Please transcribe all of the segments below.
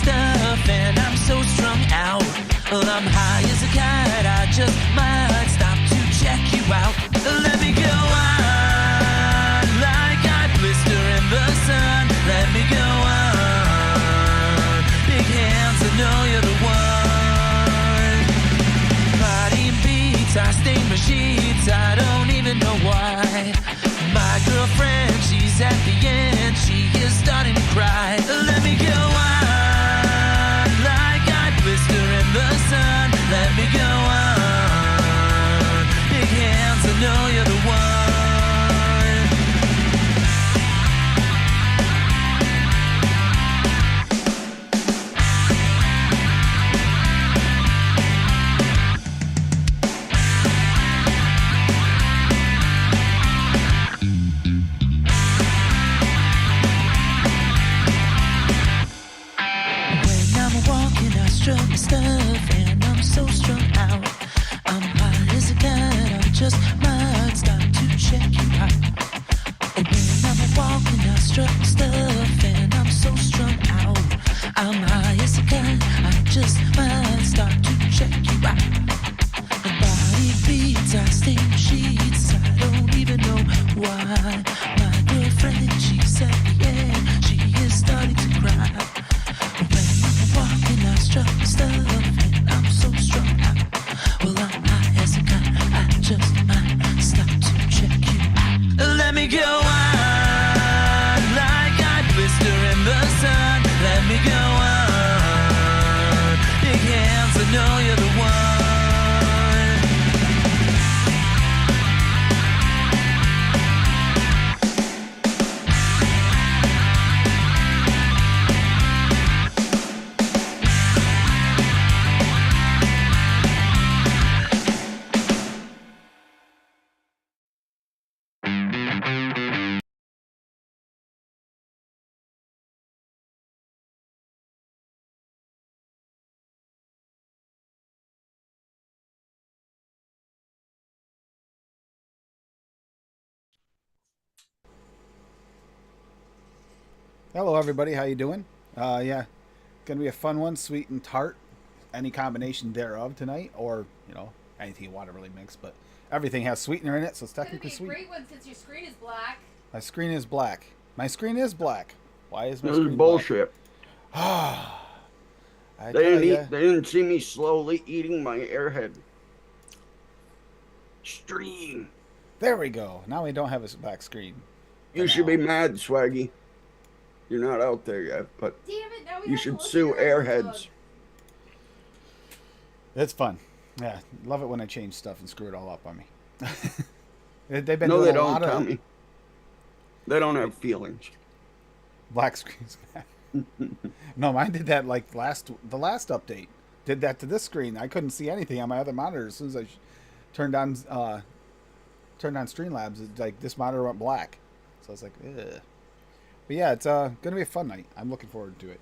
stuff and I'm so strung out. Well, I'm high as a kite, I just might stop to check you out. Let me go on like I blister in the sun. Let me go on. Big hands, I know you're the one. Body beats, I stain my sheets, I don't even know why. My girlfriend, she's at the end, she is starting to cry. Let me go on like I blister in the sun. Let me go on. Big hands, I know you're the one. Strung stuff and I'm so strung out. I'm high as a kite, I just might stop to check you out. And when I'm walking, I struck stuff and I'm so strung out. I'm high as a kite, I just might stop to check you out. The body beats, I stain sheets, I don't even know why. My girlfriend, she's at the end, she is starting to cry. Walking, I struck stuff and I'm so strung out. Well, I'm high as a kite, I just might stop to check you out. Let me go on like I blister in the sun. Let me go on. Big hands, I know you're the one. Hello everybody, how you doing? Yeah, gonna be a fun one, sweet and tart, any combination thereof tonight, or anything you want to really mix. But everything has sweetener in it, so it's technically sweet. It's gonna be a great one since your screen is black. My screen is black. My screen is black. Why is my This screen is bullshit. black? They didn't see me slowly eating my airhead stream. There we go. Now we don't have a black screen. You should be mad, Swaggy. You're not out there yet, but Damn it, now we you have should to sue look at our Airheads. dog. It's fun. Yeah, love it when I change stuff and screw it all up on me. They've been No, doing they a don't, lot of Tommy. They don't have feelings. black screens. No, mine did that like the last update. Did that to this screen. I couldn't see anything on my other monitor as soon as I turned on Streamlabs. It, like this monitor went black, so I was like, ugh. But yeah, it's gonna be a fun night. I'm looking forward to it.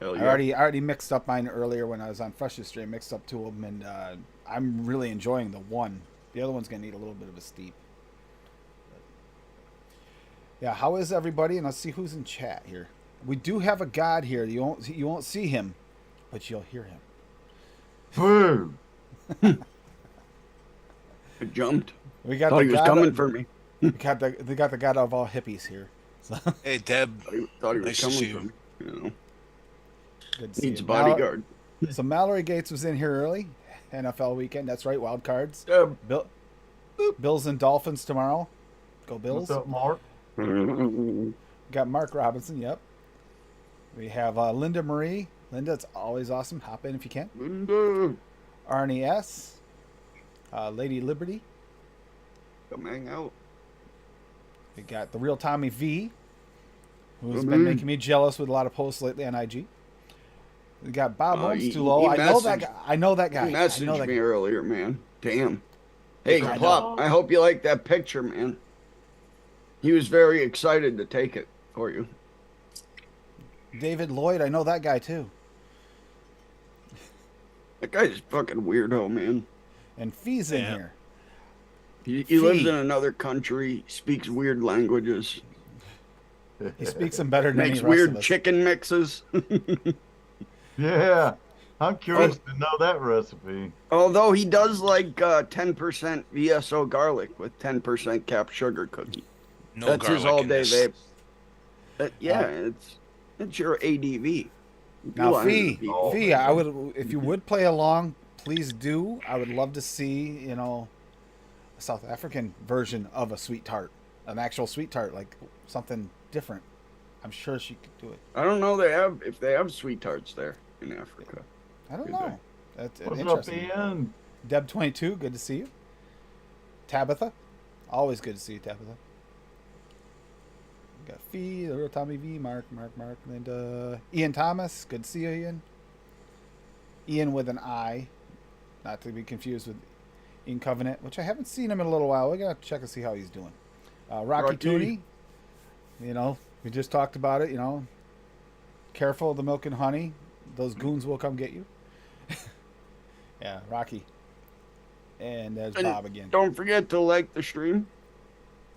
Hell I yeah. already mixed up mine earlier when I was on Fresh's stream. Mixed up two of them, and I'm really enjoying the one. The other one's gonna need a little bit of a steep. Yeah, how is everybody? And let's see who's in chat here. We do have a god here. You won't see him, but you'll hear him. I jumped. We got Thought the he was god coming of, for me. they got the god of all hippies here. So, Hey, Deb. Thought he was Nice to coming see for you. me. You know, good to see needs a you. bodyguard. So Mallory Gates was in here early. NFL weekend. That's right. Wild cards. Deb. Bills and Dolphins tomorrow. Go Bills. What's up, Mark? Got Mark Robinson. Yep. We have Linda Marie. Linda, it's always awesome. Hop in if you can. Linda. Arnie S. Lady Liberty. Come hang out. We got the real Tommy V, who's been making me jealous with a lot of posts lately on IG. We got Bob Holmes too low. I know that guy. I know that guy. He messaged me earlier, man. Damn. Hey, Plop, I hope you like that picture, man. He was very excited to take it for you. David Lloyd, I know that guy too. That guy's fucking weirdo, man. And Fee's in here. He lives in another country, speaks weird languages. He speaks them better than Makes any rest weird of us. chicken mixes. Yeah, I'm curious to know that recipe. Although he does like 10% VSO garlic with 10% capped sugar cookie. No That's his garlic all in day this. vape. Yeah, it's your ADV. Now, lying to Fee, people. Fee, I would, if you would play along, please do. I would love to see, a South African version of a sweet tart, an actual sweet tart, like something different. I'm sure she could do it. I don't know if they have sweet tarts there in Africa. I don't Good know. That's What's up, interesting. Ian? Deb22, good to see you. Tabitha, always good to see you, Tabitha. We got Fee, the real Tommy V, Mark, and Ian Thomas, good to see you, Ian. Ian with an I, not to be confused with Ian Covenant, which I haven't seen him in a little while. We gotta check and see how he's doing. Rocky Tooney, we just talked about it. Careful of the milk and honey; those goons will come get you. Yeah, Rocky. And there's And Bob again. Don't forget to like the stream.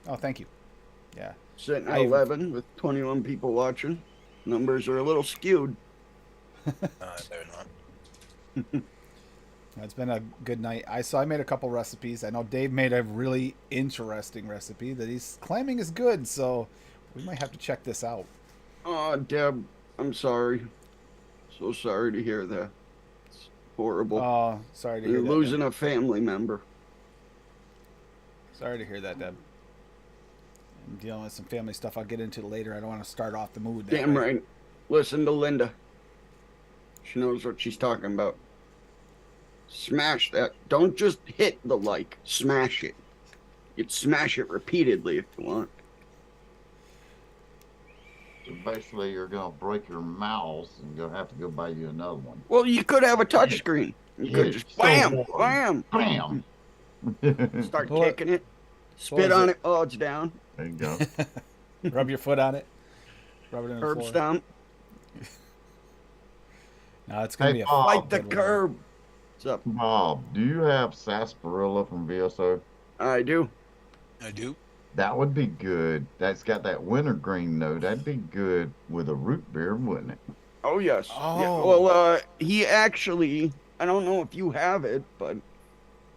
Oh, thank you. Yeah. Sitting at 11 with 21 people watching. Numbers are a little skewed. They're not. It's been a good night. I made a couple recipes. I know Dave made a really interesting recipe that he's claiming is good, so we might have to check this out. Oh, Deb, I'm sorry. So sorry to hear that. It's horrible. Oh, sorry to hear You're that. losing Deb. a family member. Sorry to hear that, Deb. I'm dealing with some family stuff I'll get into later. I don't want to start off the mood. Damn right. Listen to Linda. She knows what she's talking about. Smash that. Don't just hit the like. Smash it. You'd smash it repeatedly if you want. So basically, you're gonna break your mouse and you'll have to go buy you another one. Well, you could have a touch screen. You could Yeah, just so bam, boring. bam. Bam. Start What- kicking it. what Spit was on it? it. Oh, it's down. There you go. Rub your foot on it. Rub it in the Curb floor. stomp. No, it's gonna Hey, be a Bob. Fight the good one. curb. What's up? Bob, do you have sarsaparilla from VSO? I do. I do. That would be good. That's got that wintergreen note. That'd be good with a root beer, wouldn't it? Oh, yes. Yeah, Oh. well, he actually, I don't know if you have it, but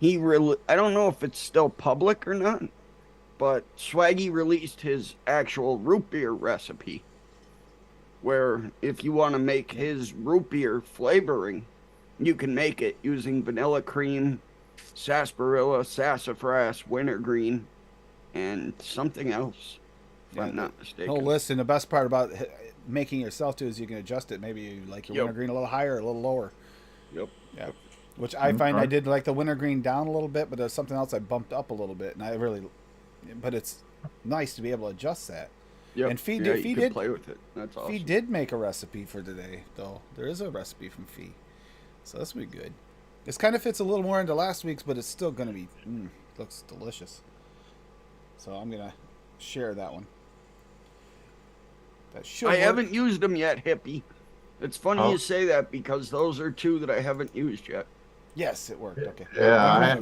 I don't know if it's still public or not, but Swaggy released his actual root beer recipe, where if you want to make his root beer flavoring, you can make it using vanilla cream, sarsaparilla, sassafras, wintergreen, and something else, if I'm not mistaken. No, listen, the best part about making yourself too is you can adjust it. Maybe you like your Yep. wintergreen a little higher or a little lower. Yep. Yeah. Which I find I did like the wintergreen down a little bit, but there's something else I bumped up a little bit, and but it's nice to be able to adjust that. Yep. And Fee yeah, did- you Fee can did- play with it. That's awesome. Fee did make a recipe for today, though. There is a recipe from Fee, so this will be good. This kind of fits a little more into last week's, but it's still going to be looks delicious. So I'm gonna share that one. That should. I work. haven't used them yet, Hippie. It's funny Oh. you say that because those are two that I haven't used yet. Yes, it worked. Okay. Yeah,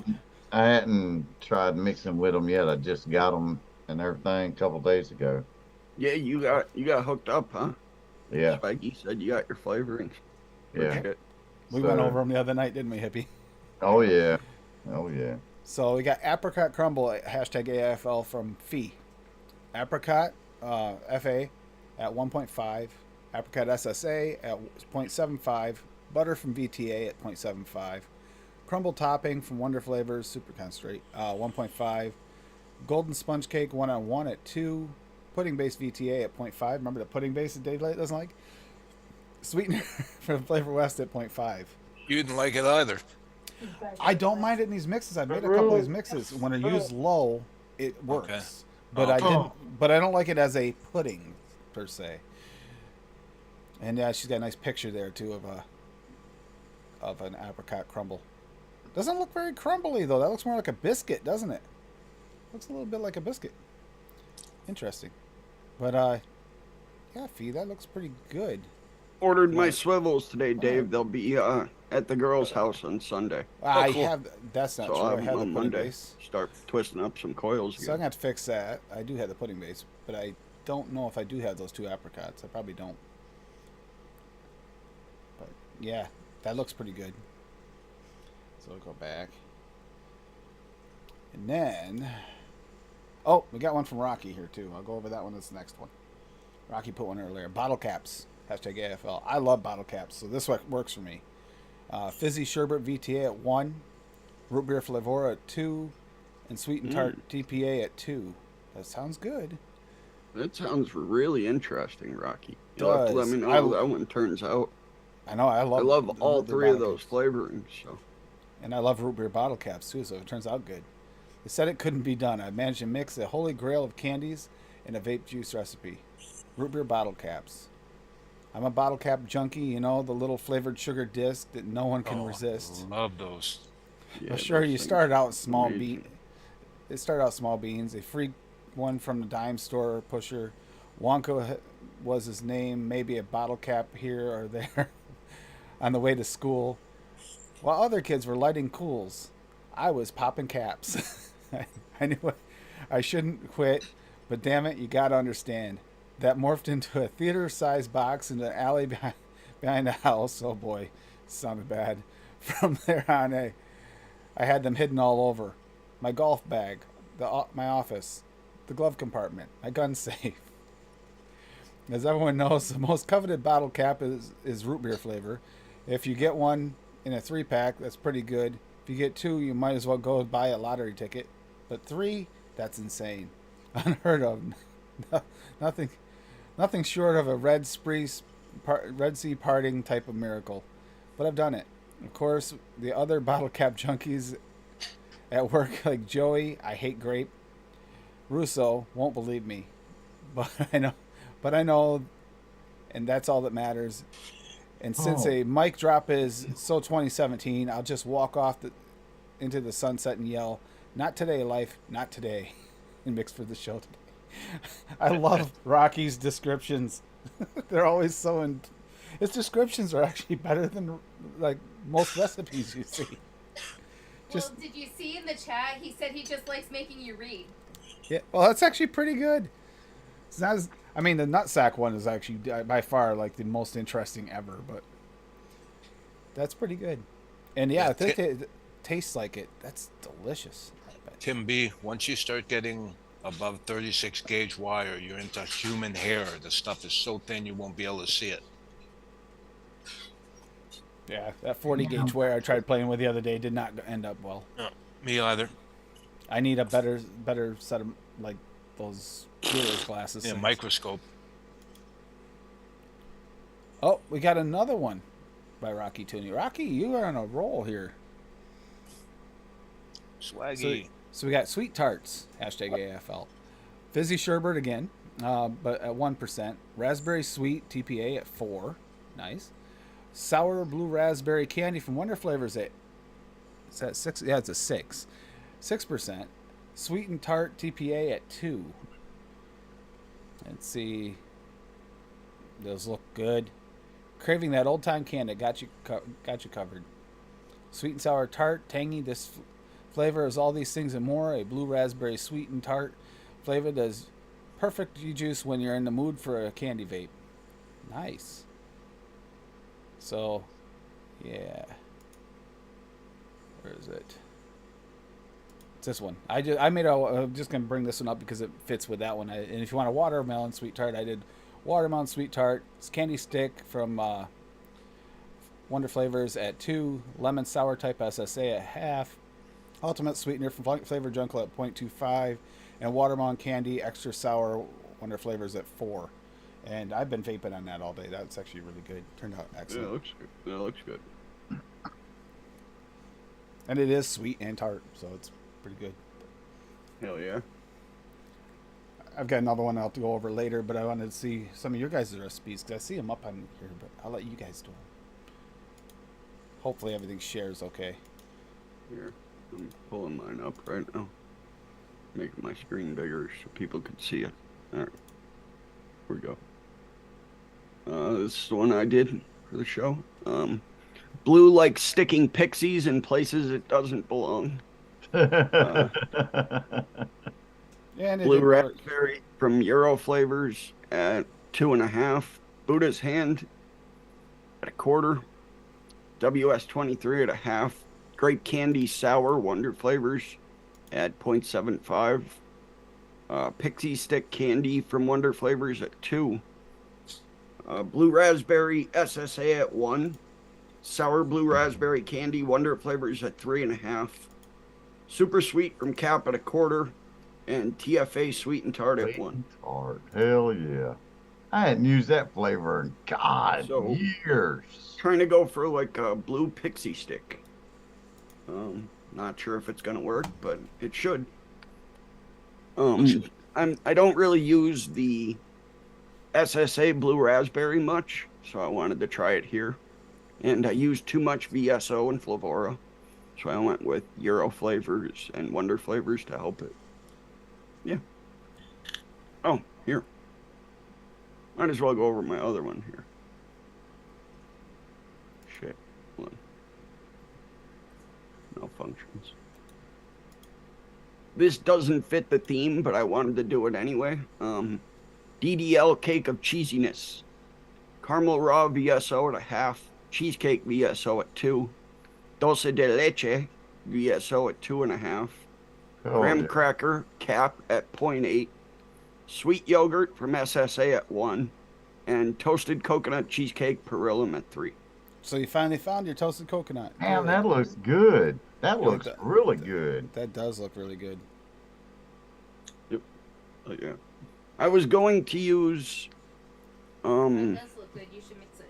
I hadn't tried mixing with them yet. I just got them and everything a couple days ago. Yeah, you got hooked up, huh? Yeah, Spikey said you got your flavorings. yeah. Legit. We So- went over them the other night, didn't we, Hippie? Oh yeah, oh yeah. So we got Apricot Crumble hashtag AFL from Fee. Apricot FA at 1.5. Apricot SSA at 0.75. Butter from VTA at 0.75. Crumble topping from Wonder Flavors Super Concentrate 1.5. Golden Sponge Cake 1-on-1 at 2. Pudding base VTA at 0.5. Remember the pudding base that Dave doesn't like? Sweetener from Flavor West at 0.5. You didn't like it either. I don't mind it in these mixes. I've made a couple of these mixes. When I use low, it works. Okay. But Oh. I didn't. But I don't like it as a pudding per se. And yeah, she's got a nice picture there too of an apricot crumble. Doesn't look very crumbly though. That looks more like a biscuit, doesn't it? Looks a little bit like a biscuit. Interesting. But yeah, Fee, that looks pretty good. Ordered my swivels today, Dave. They'll be at the girls' house on Sunday. I cool. have. That's not So true. I'll I have have them the on pudding Monday. base. Start twisting up some coils So I'm again. gonna have to fix that. I do have the pudding base, but I don't know if I do have those two apricots. I probably don't. But Yeah, that looks pretty good. So we'll go back. And then... Oh, we got one from Rocky here, too. I'll go over that one as the next one. Rocky put one earlier. Bottle caps. Hashtag AFL. I love bottle caps, so this works for me. Fizzy Sherbet VTA at 1. Root Beer Flavor at 2. And Sweet and Tart TPA at 2. That sounds good. That sounds really interesting, Rocky. You'll have to let me know how that one turns out. I know. I love all three of those flavorings. So. And I love root beer bottle caps, too, so it turns out good. They said it couldn't be done. I managed to mix a holy grail of candies in a vape juice recipe. Root beer bottle caps. I'm a bottle cap junkie, you know, the little flavored sugar disc that no one can resist. I love those. Yeah, Well, sure, you started out small amazing. They started out small beans. A free one from the dime store pusher. Wonka was his name. Maybe a bottle cap here or there on the way to school. While other kids were lighting cools, I was popping caps. I knew I shouldn't quit, but damn it, you gotta understand. That morphed into a theater-sized box in the alley behind the house. Oh boy, sounded bad. From there on, I had them hidden all over. My golf bag, my office, the glove compartment, my gun safe. As everyone knows, the most coveted bottle cap is root beer flavor. If you get one in a 3-pack, that's pretty good. If you get 2, you might as well go buy a lottery ticket. But 3, that's insane. Unheard of. Nothing short of a Red Sea parting type of miracle. But I've done it. Of course, the other bottle cap junkies at work, like Joey, I hate Grape. Russo won't believe me. But I know, and that's all that matters. And since a mic drop is so 2017, I'll just walk off into the sunset and yell, "Not today, life, not today," and mix for the show today. I love Rocky's descriptions. They're always so his descriptions are actually better than like most recipes you see. Well, did you see in the chat? He said he just likes making you read. Yeah, well, that's actually pretty good. It's not as, I mean, the nutsack one is actually by far like the most interesting ever, but that's pretty good. And yeah, it tastes like it. That's delicious. Tim B, once you start getting above 36 gauge wire, you're into human hair. The stuff is so thin you won't be able to see it. Yeah, that 40 gauge wire I tried playing with the other day did not end up well. No, me either. I need a better set of like those jeweler's glasses. Yeah, things. microscope. Oh, we got another one by Rocky Tooney. Rocky, you are on a roll here. Swaggy. So we got Sweet Tarts, hashtag AFL. Fizzy Sherbet again, but at 1%. Raspberry Sweet, TPA at 4. Nice. Sour Blue Raspberry Candy from Wonder Flavors at, is that 6? Yeah, it's a 6. 6%. Sweet and Tart, TPA at 2. Let's see. Those look good. Craving that old time candy, got you covered. Sweet and sour tart, tangy. This flavor is all these things and more. A blue raspberry sweet and tart flavor does perfect juice when you're in the mood for a candy vape. Nice. So, yeah. Where is it? It's this one. I'm just gonna bring this one up because it fits with that one. And if you want a watermelon sweet tart, I did watermelon sweet tart. It's candy stick from Wonder Flavors at 2. Lemon sour type SSA at half. Ultimate sweetener from Flavor Jungle at 0.25. And watermelon candy extra sour Wonder Flavors at 4. And I've been vaping on that all day. That's actually really good. Turned out excellent. Yeah, it looks good. That looks good. And it is sweet and tart, so it's pretty good. Hell yeah. I've got another one I'll have to go over later, but I wanted to see some of your guys' recipes because I see them up on here, but I'll let you guys do them. Hopefully everything shares okay. Here, I'm pulling mine up right now. Making my screen bigger so people can see it. All right. Here we go. This is the one I did for the show. Blue like sticking pixies in places it doesn't belong. And Blue raspberry from Euro Flavors at 2.5. Buddha's Hand at 1/4. WS23 at a half. Grape candy sour wonder flavors at 0.75. Pixie stick candy from Wonder Flavors at 2. Blue raspberry SSA at 1. Sour blue raspberry candy Wonder Flavors at 3.5. Super sweet from Cap at 1/4. And TFA sweet and tart at 1. Tart. Hell yeah. I hadn't used that flavor in years. Trying to go for like a blue pixie stick. Not sure if it's gonna work, but it should. I don't really use the SSA blue raspberry much, so I wanted to try it here. And I used too much VSO and Flavora, so I went with Euro flavors and Wonder flavors to help it. Yeah. Oh, here. Might as well go over my other one here. Shit. Hold on. Malfunctions. This doesn't fit the theme, but I wanted to do it anyway. DDL Cake of Cheesiness. Caramel Raw VSO at a half. Cheesecake VSO at 2. Dulce de Leche VSO at 2.5. Graham cracker Cap at 0.8. Sweet yogurt from SSA at 1. And toasted coconut cheesecake Perillium at 3. So you finally found your toasted coconut. Man, that looks good. That looks really good. That does look really good. Yep. Oh, yeah. I was going to use That does look good. You should mix it.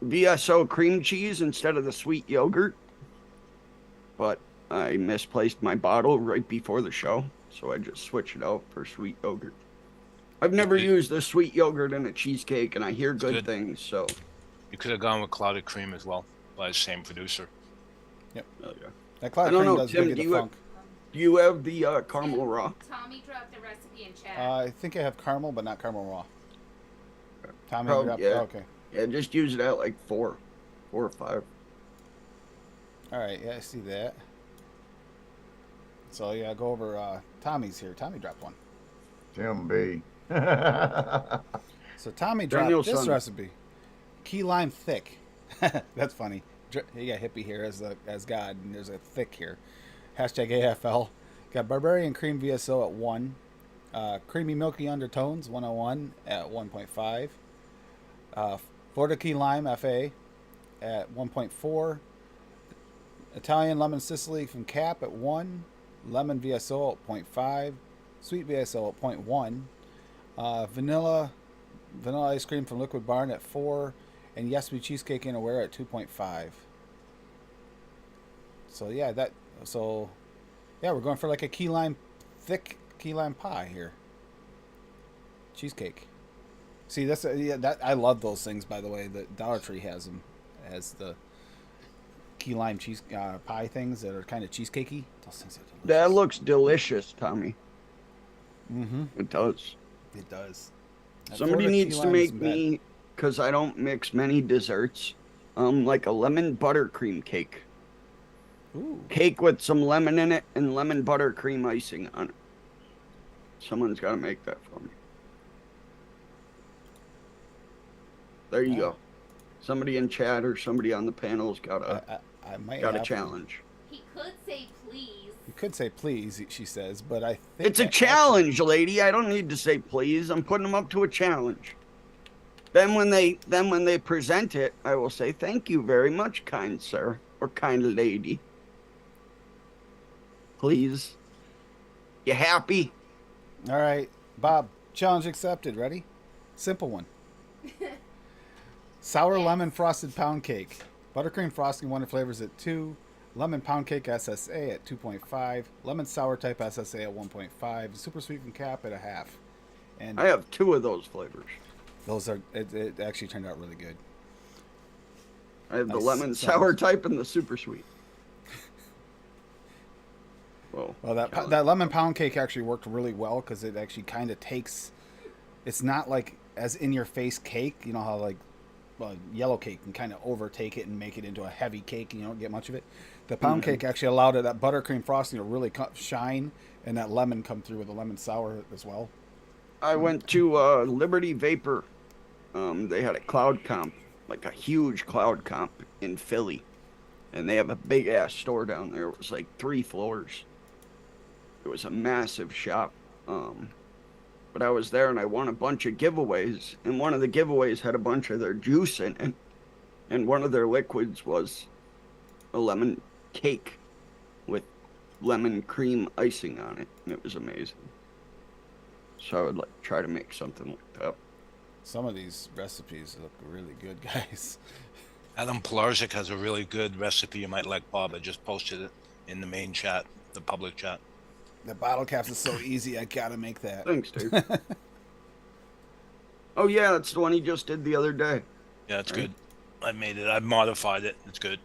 VSO cream cheese instead of the sweet yogurt, but I misplaced my bottle right before the show, so I just switched it out for sweet yogurt. I've never used the sweet yogurt in a cheesecake, and I hear good things, so. You could have gone with clouded cream as well, by the same producer. Yep. Oh, yeah. That cloud cream does Tim, give you the funk. Do you have the caramel raw? Tommy dropped the recipe in chat. I think I have caramel, but not caramel raw. Tommy, Yeah. oh, okay. Yeah, just use it at like 4 or 5. All right, yeah, I see that. So yeah, go over Tommy's here. Tommy dropped one. Tim B. So Tommy dropped Daniel's this son. recipe: key lime thick. That's funny. You got Hippie here as God, and there's a thick here. Hashtag AFL. Got barbarian cream VSO at 1. Creamy milky undertones 101 at 1.5. Florida key lime FA at 1.4. Italian lemon Sicily from Cap at 1. Lemon VSO at 0.5. Sweet VSO at 0.1. Vanilla ice cream from Liquid Barn at 4. And Yes Me Cheesecake in Aware at 2.5. So yeah, we're going for like a thick key lime pie here. Cheesecake. See, that I love those things. By the way, the Dollar Tree has them as the key lime cheese pie things that are kind of cheesecakey. Those things are delicious. That looks delicious, Tommy. Mm-hmm. It does. It does. Somebody needs to make me, because I don't mix many desserts, like a lemon buttercream cake. Ooh. Cake with some lemon in it and lemon buttercream icing on it. Someone's got to make that for me. There you go. Somebody in chat or somebody on the panel's got a challenge. He could say please. You could say please, she says, but I think It's a challenge, lady. I don't need to say please. I'm putting them up to a challenge. Then when they present it, I will say thank you very much, kind sir or kind lady. Please. You happy? All right, Bob. Challenge accepted. Ready? Simple one. Sour lemon frosted pound cake. Buttercream frosting Wonder Flavors at 2. Lemon pound cake SSA at 2.5. Lemon sour type SSA at 1.5. Super sweet from Cap at a half. And I have 2 of those flavors. those are it actually turned out really good. I have the Nice. lemon sour type and the super sweet. Well, that lemon pound cake actually worked really well because it actually kind of takes. It's not like as in your face cake. You know how like yellow cake can kind of overtake it and make it into a heavy cake and you don't get much of it. The pound cake actually allowed that buttercream frosting to really shine and that lemon come through with the lemon sour as well. I went to Liberty Vapor. They had a cloud comp, like a huge cloud comp in Philly. and they have a big ass store down there. It was like 3 floors. It was a massive shop. But I was there and I won a bunch of giveaways, and one of the giveaways had a bunch of their juice in it, and one of their liquids was a lemon cake with lemon cream icing on it, and it was amazing. So I would like try to make something like that. Some of these recipes look really good, guys. Adam Pilarczyk has a really good recipe you might like, Bob. I just posted it in the main chat, the public chat. The bottle caps is so easy. I gotta make that. Thanks, Dave. Oh yeah, that's the one he just did the other day. Yeah, it's good. I made it. I modified it. It's good.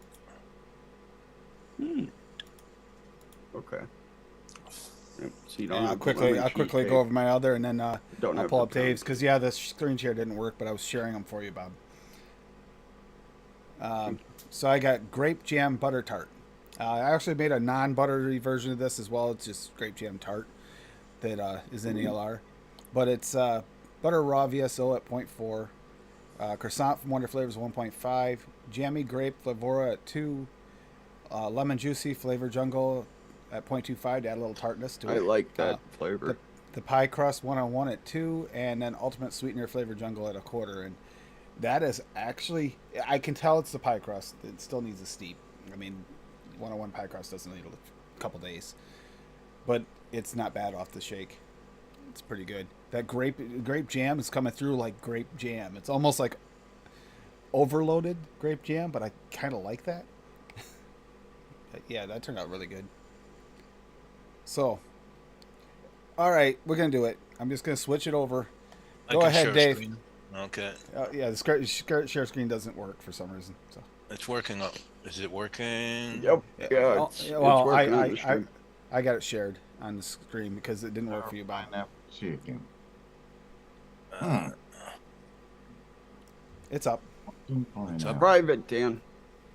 Okay. Yep, so you don't And have I'll the quickly lemon go cheesecake. over my other, and then Don't I'll have pull the up Dave's because the screen share didn't work, but I was sharing them for you, Bob. So I got grape jam butter tart. I actually made a non-buttery version of this as well. It's just grape jam tart that is in ELR, but it's butter raw VSO at 0.4, croissant from Wonder Flavors 1.5, jammy grape flavora at 2, lemon juicy flavor jungle at 0.25 to add a little tartness to it. I like that flavor. The pie crust 101 at 2, and then ultimate sweetener flavor jungle at 1/4. And that is actually, I can tell it's the pie crust. It still needs a steep. I mean, 101 pie crust doesn't need a couple days, but it's not bad off the shake. It's pretty good. That grape jam is coming through like grape jam. It's almost like overloaded grape jam, but I kind of like that. But yeah, that turned out really good. So, all right, we're gonna do it. I'm just gonna switch it over. I Go can ahead, share Dave. screen. Okay. Yeah, the share screen doesn't work for some reason. So. It's working. Is it working? Yep. Yeah. Well, It's well, working on the stream. I got it shared on the screen because it didn't work for you, Bob. Pineapple chicken. It's up. Pineapple. Private, Dan.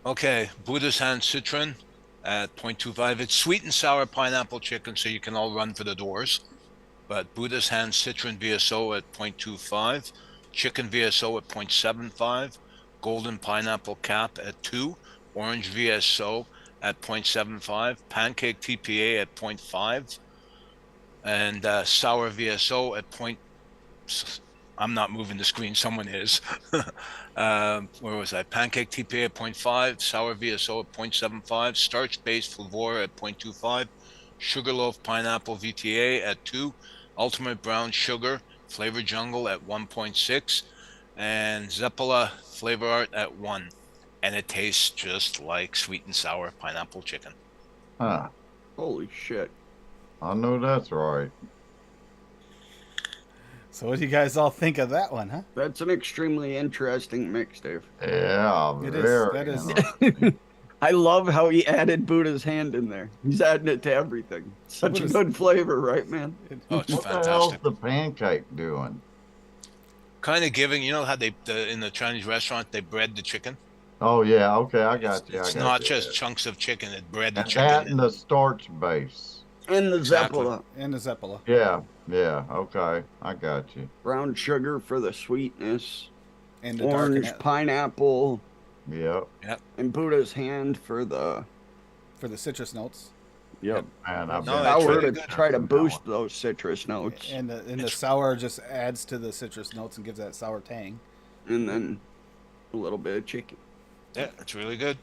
Okay. Buddha's Hand Citron at 0.25. It's sweet and sour pineapple chicken, so you can all run for the doors. But Buddha's Hand Citron VSO at 0.25. Chicken VSO at 0.75. Golden Pineapple Cap at 2. Orange VSO at 0.75. Pancake TPA at 0.5. And sour VSO at I'm not moving the screen, someone is. Where was I? Pancake TPA at 0.5, sour VSO at 0.75, starch-based flavor at 0.25, Sugarloaf Pineapple VTA at 2, Ultimate Brown Sugar Flavor Jungle at 1.6, and Zeppola Flavor Art at 1. And it tastes just like sweet and sour pineapple chicken. Huh. Holy shit. I know that's right. So what do you guys all think of that one, huh? That's an extremely interesting mix, Dave. Yeah, It is. very That is- interesting. I love how he added Buddha's hand in there. He's adding it to everything. Such a Buddha's- good flavor, right, man? Oh, it's What the hell's fantastic. the pancake doing? Kind of giving, you know how in the Chinese restaurant they bread the chicken? Oh yeah, okay, I got you. It's I got not you. just chunks of chicken; it bread the And that chicken. and the starch base. And the Exactly. Zeppola. And the Zeppola. Yeah, okay, I got you. Brown sugar for the sweetness. And the Orange darken it pineapple. Yep, And Buddha's hand for the... for the citrus notes. Yep. man, I've No, been it's Sour really to good. try to boost those citrus notes. And the sour just adds to the citrus notes and gives that sour tang. And then a little bit of chicken. Yeah, it's really good.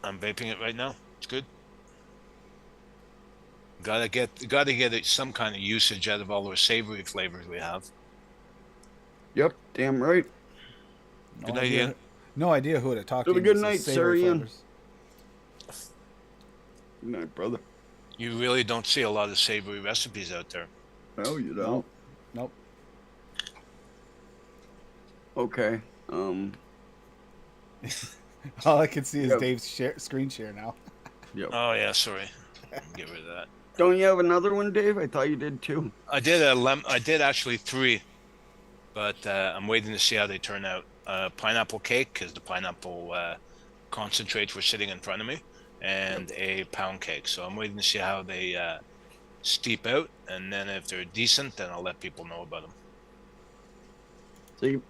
I'm vaping it right now. It's good. Gotta get some kind of usage out of all those savory flavors we have. Yep, damn right. No Good idea. No idea who would have talked Have to a you. good It's the night, savory sir, Ian. flavors. Good night, brother. You really don't see a lot of savory recipes out there. No, you don't. Nope. Okay. All I can see is Yep. Dave's screen share now. Yep. Oh yeah, sorry. Get rid of that. Don't you have another one, Dave? I thought you did too. I did I did actually 3, but I'm waiting to see how they turn out. Pineapple cake, because the pineapple concentrates were sitting in front of me, and a pound cake. So I'm waiting to see how they steep out, and then if they're decent, then I'll let people know about them. See,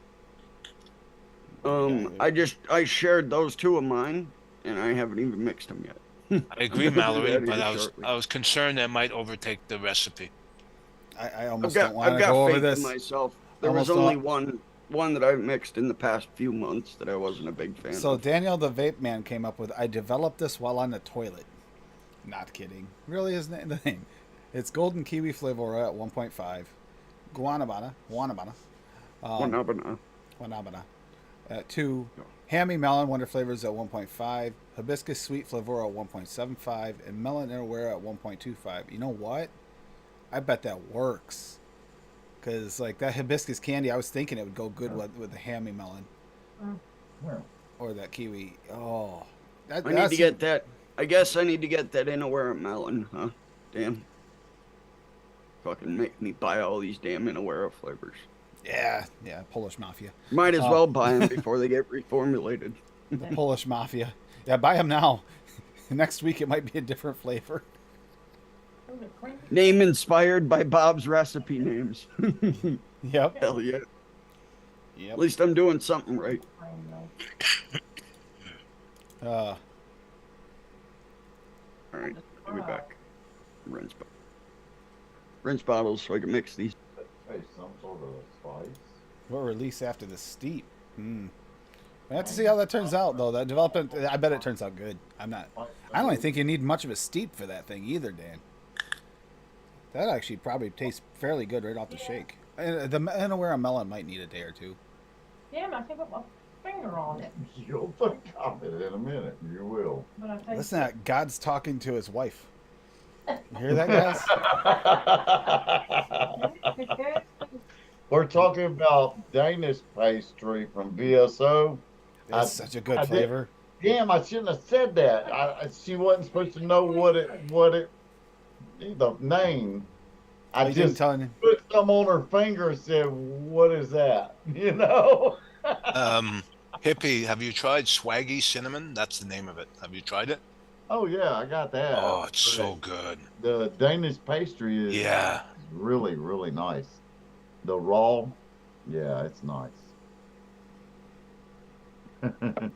I shared those 2 of mine, and I haven't even mixed them yet. I agree, I'm gonna do Mallory, that but here I was shortly. I was concerned that might overtake the recipe. I I've almost don't got want I've to go got over faith this. in myself. There Almost was only don't- one that I've mixed in the past few months that I wasn't a big fan So of. Daniel the Vape Man came up with, I developed this while on the toilet. Not kidding. Really is the name. It's golden kiwi flavor at 1.5. Guanabana. Wanabana. Guanabana. At 2. Hammy melon wonder flavors at 1.5. Hibiscus sweet flavor at 1.75. And melon innerwear at 1.25. You know what? I bet that works. Because like that hibiscus candy, I was thinking it would go good with the hammy melon. Well, Or that kiwi. Oh. I need to get that. I guess I need to get that Inaware melon, huh? Damn. Fucking make me buy all these damn Inaware flavors. Yeah, Polish Mafia. Might as well buy them before they get reformulated. The Polish Mafia. Yeah, buy them now. Next week it might be a different flavor. Name inspired by Bob's recipe names. Yep. Hell yeah. Yep. At least I'm doing something right. Uh, All right, I'll be back. Rinse bottles so I can mix these. hey, some sort of spice. we'll release after the steep. We have to see how that turns out, though. That development, I bet it turns out good. I don't even think you need much of a steep for that thing either, Dan. That actually probably tastes fairly good right off the shake. And the Inaware melon might need a day or two. Damn, I can't put my finger on it. You'll think of it in a minute. You will. But I taste Listen to it. that. God's talking to his wife. You hear that, guys? We're talking about Danish pastry from VSO. It's such a good I did- flavor. Damn, I shouldn't have said that. She wasn't supposed to know the name. I You didn't just tell him. put some on her finger and said, "What is that?" You know. Hippie, have you tried Swaggy Cinnamon? That's the name of it. Have you tried it? Oh yeah, I got that. Oh, it's so good. The Danish pastry is Yeah. really, really nice. The raw, yeah, it's nice. That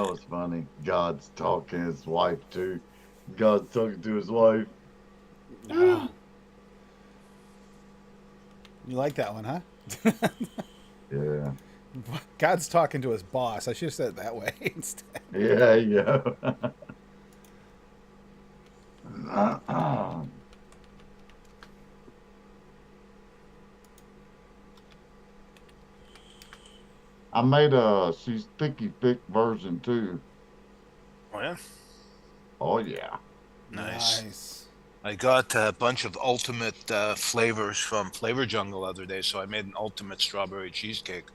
was funny. God's talking to his wife too. God's talking to his wife. Ah. You like that one, huh? Yeah. God's talking to his boss. I should have said it that way instead. Yeah, yeah. I made a she's thicky thick version too. Oh, yeah? Oh yeah. Nice. I got a bunch of ultimate flavors from Flavor Jungle the other day, so I made an ultimate strawberry cheesecake.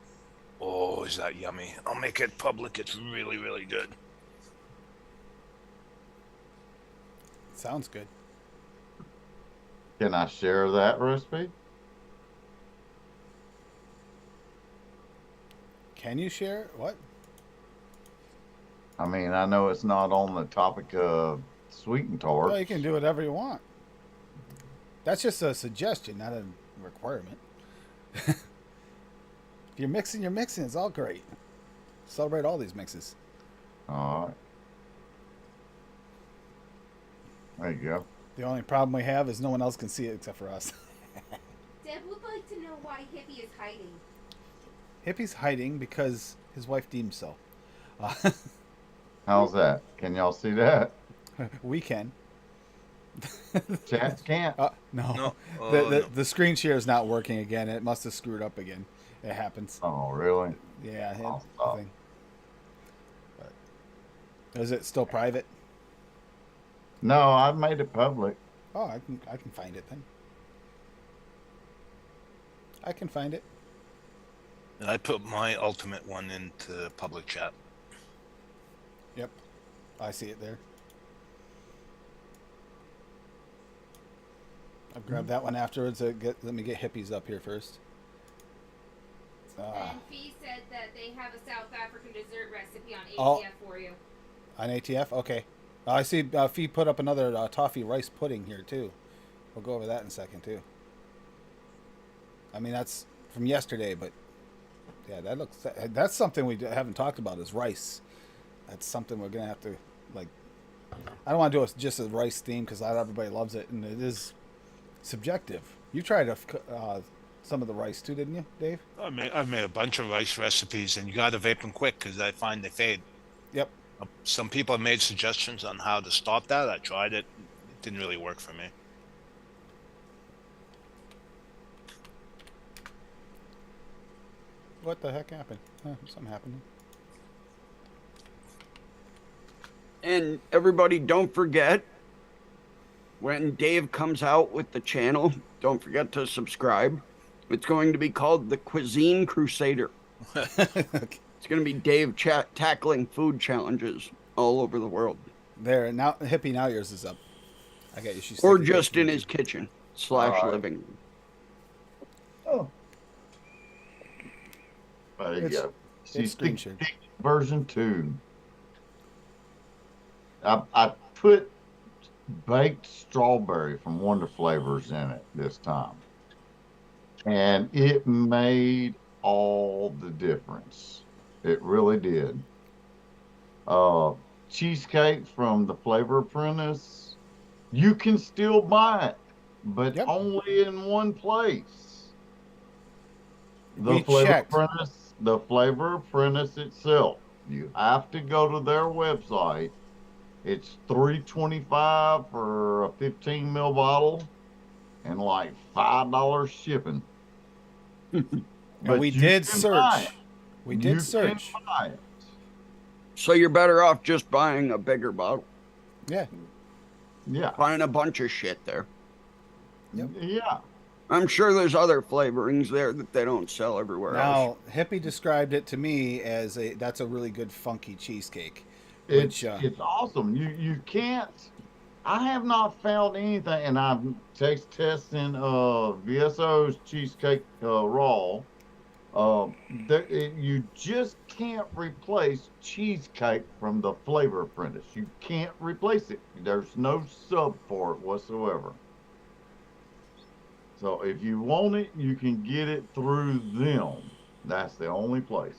Oh, is that yummy? I'll make it public. It's really, really good. Sounds good. Can I share that recipe? Can you share what? I mean, I know it's not on the topic of sweetened tarts. Well, you can do whatever you want. That's just a suggestion, not a requirement. If you're mixing, you're mixing. It's all great. Celebrate all these mixes. All right. There you go. The only problem we have is no one else can see it except for us. Deb would like to know why Hippie is hiding. Hippie's hiding because his wife deems so. How's that? Can y'all see that? We can. Chat can't. No. No. The screen share is not working again. It must have screwed up again. It happens. Oh, really? Yeah. I'll stop. Thing. But, is it still private? No, I made it public. Oh, I can find it then. I can find it. And I put my ultimate one into public chat. Yep. I see it there. I'll grab that one afterwards. Let me get Hippies up here first. And Fee said that they have a South African dessert recipe on ATF Oh. for you. On ATF? Okay. I see Fee put up another toffee rice pudding here, too. We'll go over that in a second, too. I mean, that's from yesterday, but yeah, that's something we haven't talked about is rice. that's something we're gonna have to like. I don't want to do it just a rice theme because not everybody loves it, and it is subjective. You tried some of the rice too, didn't you, Dave? I've made a bunch of rice recipes, and you got to vape them quick because I find they fade. Yep. Some people have made suggestions on how to stop that. I tried it; it didn't really work for me. What the heck happened? Something happened. And everybody, don't forget, when Dave comes out with the channel, don't forget to subscribe. It's going to be called the Cuisine Crusader. Okay. It's going to be Dave tackling food challenges all over the world. There now, Hippie. Now yours is up. I got you. She's Or thinking just about in food, his too. kitchen / Alright. living room. Oh. There you It's- go. it's screen shared. Version 2. I put baked strawberry from Wonder Flavors in it this time. And it made all the difference. It really did. Cheesecake from the Flavor Apprentice. You can still buy it, but Yep. only in one place. We checked. The Flavor Apprentice itself. You have to go to their website. It's $3.25 for a 15 ml bottle and like $5 shipping. And But we you did can buy search. it. We You did can search. buy it. So you're better off just buying a bigger bottle. Yeah. Yeah. Buying a bunch of shit there. Yep. Yeah. I'm sure there's other flavorings there that they don't sell everywhere else. Now, Hippie described it to me as that's a really good funky cheesecake. It's awesome. You can't. I have not found anything, and I'm testing VSO's cheesecake raw. You just can't replace cheesecake from the Flavor Apprentice. You can't replace it. There's no sub for it whatsoever. So if you want it, you can get it through them. That's the only place.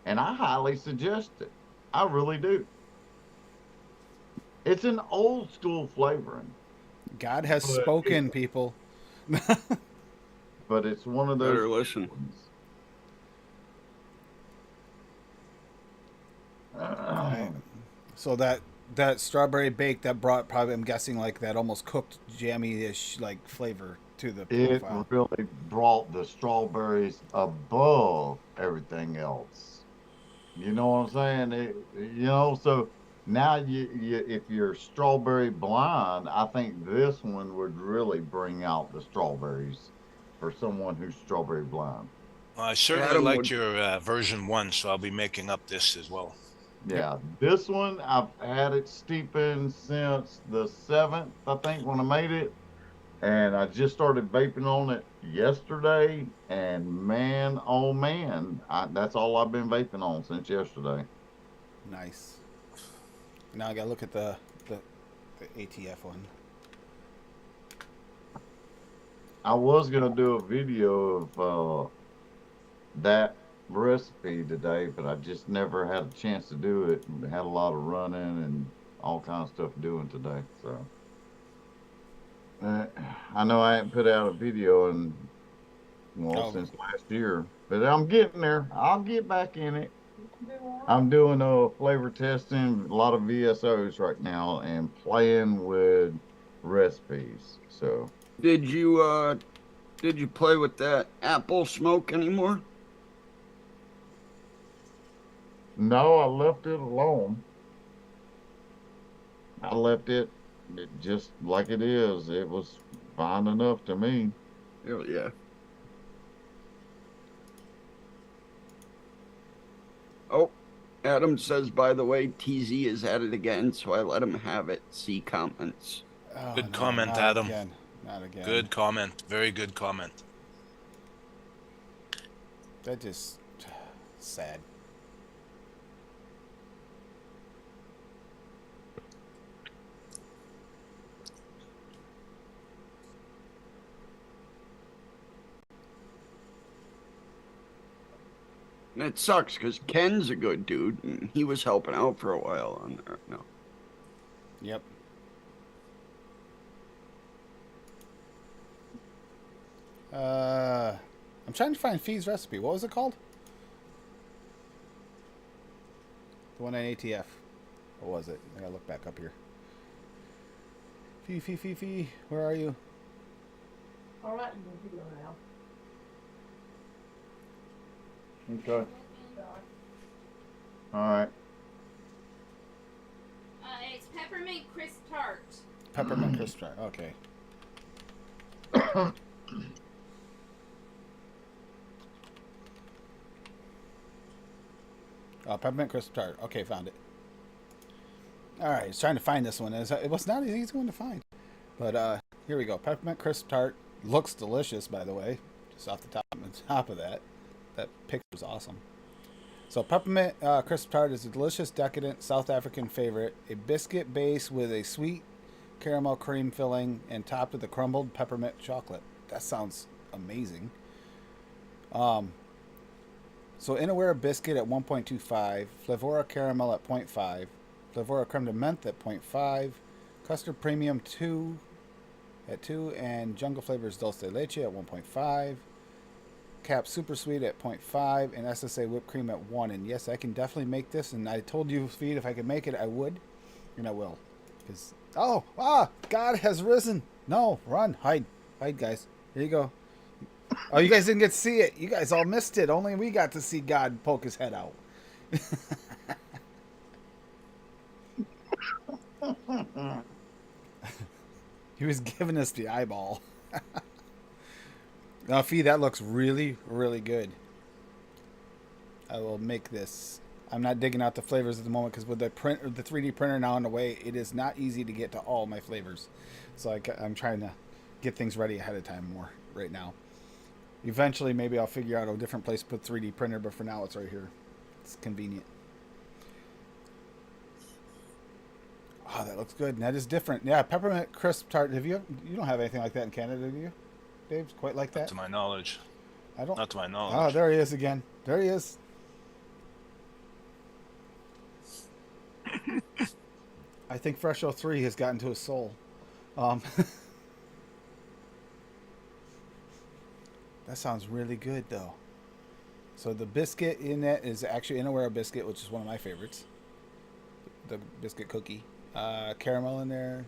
And I highly suggest it. I really do. It's an old school flavoring, God has But spoken, it's- people. but it's one of Better those listen. ones. So that strawberry bake that brought probably, I'm guessing, like that almost cooked jammy-ish like flavor to the It profile. really brought the strawberries above everything else. You know what I'm saying? So now if you're strawberry blind, I think this one would really bring out the strawberries for someone who's strawberry blind. Well, I certainly Adam liked would- your version 1, so I'll be making up this as well. Yeah, this one I've had it steeping since the 7th, I think, when I made it. And I just started vaping on it yesterday. And man, oh man, that's all I've been vaping on since yesterday. Nice. Now I gotta look at the ATF one. I was going to do a video of that recipe today, but I just never had a chance to do it. I had a lot of running and all kinds of stuff doing today. So I know I haven't put out a video since last year, but I'm getting there. I'll get back in it. I'm doing flavor testing, a lot of VSOs right now, and playing with recipes. So Did you play with that apple smoke anymore? no, I left it alone. I left it just like it is. It was fine enough to me. Hell yeah. Oh, Adam says, by the way, TZ is at it again, so I let him have it. See comments. Oh, Good comment, not Adam. Again. Not again. Good comment. Very good comment. That just sad. And it sucks because Ken's a good dude, and he was helping out for a while on there. No. Yep. I'm trying to find Fee's recipe. What was it called? The one on ATF. What was it? I gotta look back up here. Fee. Where are you? All right, you can figure it out. Okay. All right. It's peppermint crisp tart. Peppermint crisp tart. Okay. Oh, peppermint crisp tart. Okay, found it. All right, it's trying to find this one. It was not an easy one to find, but here we go. Peppermint crisp tart looks delicious, by the way. Just off the top of that picture was awesome. So peppermint crisp tart is a delicious, decadent South African favorite. A biscuit base with a sweet caramel cream filling and topped with a crumbled peppermint chocolate. That sounds amazing. So Inawera biscuit at 1.25, Flavora caramel at 0.5, Flavora creme de menthe at 0.5, custard premium 2 at 2, and jungle flavors dulce de leche at 1.5, cap super sweet at 0.5, and SSA whipped cream at 1. And yes, I can definitely make this, and I told you, Feed, if I could make it, I would, and I will. Because, God has risen. No, run, hide, guys. Here you go. Oh, you guys didn't get to see it. You guys all missed it. Only we got to see God poke his head out. He was giving us the eyeball. Now, Fee, that looks really, really good. I will make this. I'm not digging out the flavors at the moment because with the 3D printer now on the way, it is not easy to get to all my flavors. So I'm trying to get things ready ahead of time more right now. Eventually, maybe I'll figure out a different place to put 3D printer, but for now, it's right here. It's convenient. Oh, that looks good. And that is different. Yeah, peppermint crisp tart. You don't have anything like that in Canada, do you, Dave? Quite like that? Not to my knowledge. I don't. Not to my knowledge. Oh, there he is again. There he is. I think Fresh 03 has gotten to his soul. That sounds really good, though. So the biscuit in that is actually Inawera biscuit, which is one of my favorites. The biscuit cookie. Caramel in there.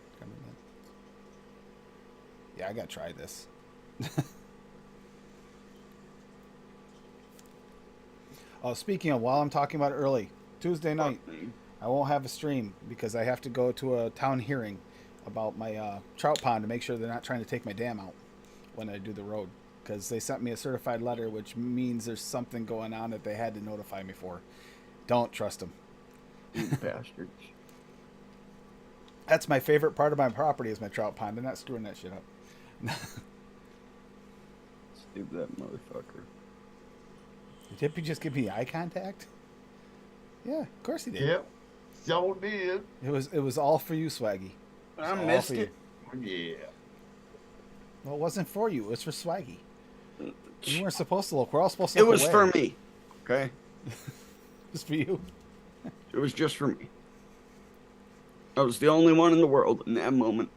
Yeah, I gotta try this. Oh, speaking of, while I'm talking about it early, Tuesday night, I won't have a stream because I have to go to a town hearing about my trout pond to make sure they're not trying to take my dam out when I do the road. Because they sent me a certified letter, which means there's something going on that they had to notify me for. Don't trust them. Bastards. That's my favorite part of my property is my trout pond. They're not screwing that shit up. Steve that motherfucker. Did Hippie just give me eye contact? Yeah, of course he did. Yep. So did. It was all for you, Swaggy. I missed it. Yeah. Well, it wasn't for you. It was for Swaggy. You weren't supposed to look. We're all supposed to It look was away. for me. Okay? Just for you. It was just for me. I was the only one in the world in that moment.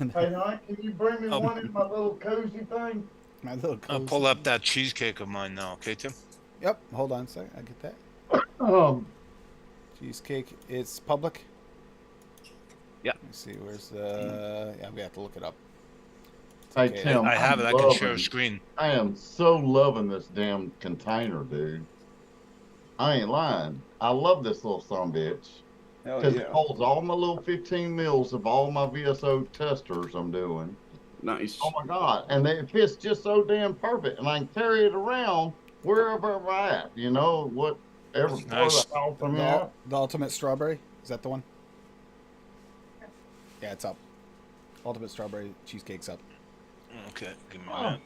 Hey, Nike, can you bring me Oh. one in my little cozy thing? My little I'll cozy. pull up that cheesecake of mine now, okay, Tim? Yep. Hold on a second. I get that. Cheesecake. It's public. Yeah. Let me see. Where's the? Yeah, we have to look it up. Hey, okay. Tim, I have it. I can share a screen. I am so loving this damn container, dude. I ain't lying. I love this little bitch. Hell Because yeah. it holds all my little 15 mils of all my VSO testers I'm doing. Nice. Oh my God. And it fits just so damn perfect. And I can carry it around wherever I'm at. You know, whatever part Nice. of the house I'm at. The ultimate strawberry. Is that the one? Yeah, it's up. Ultimate strawberry cheesecake's up. Okay, give me that.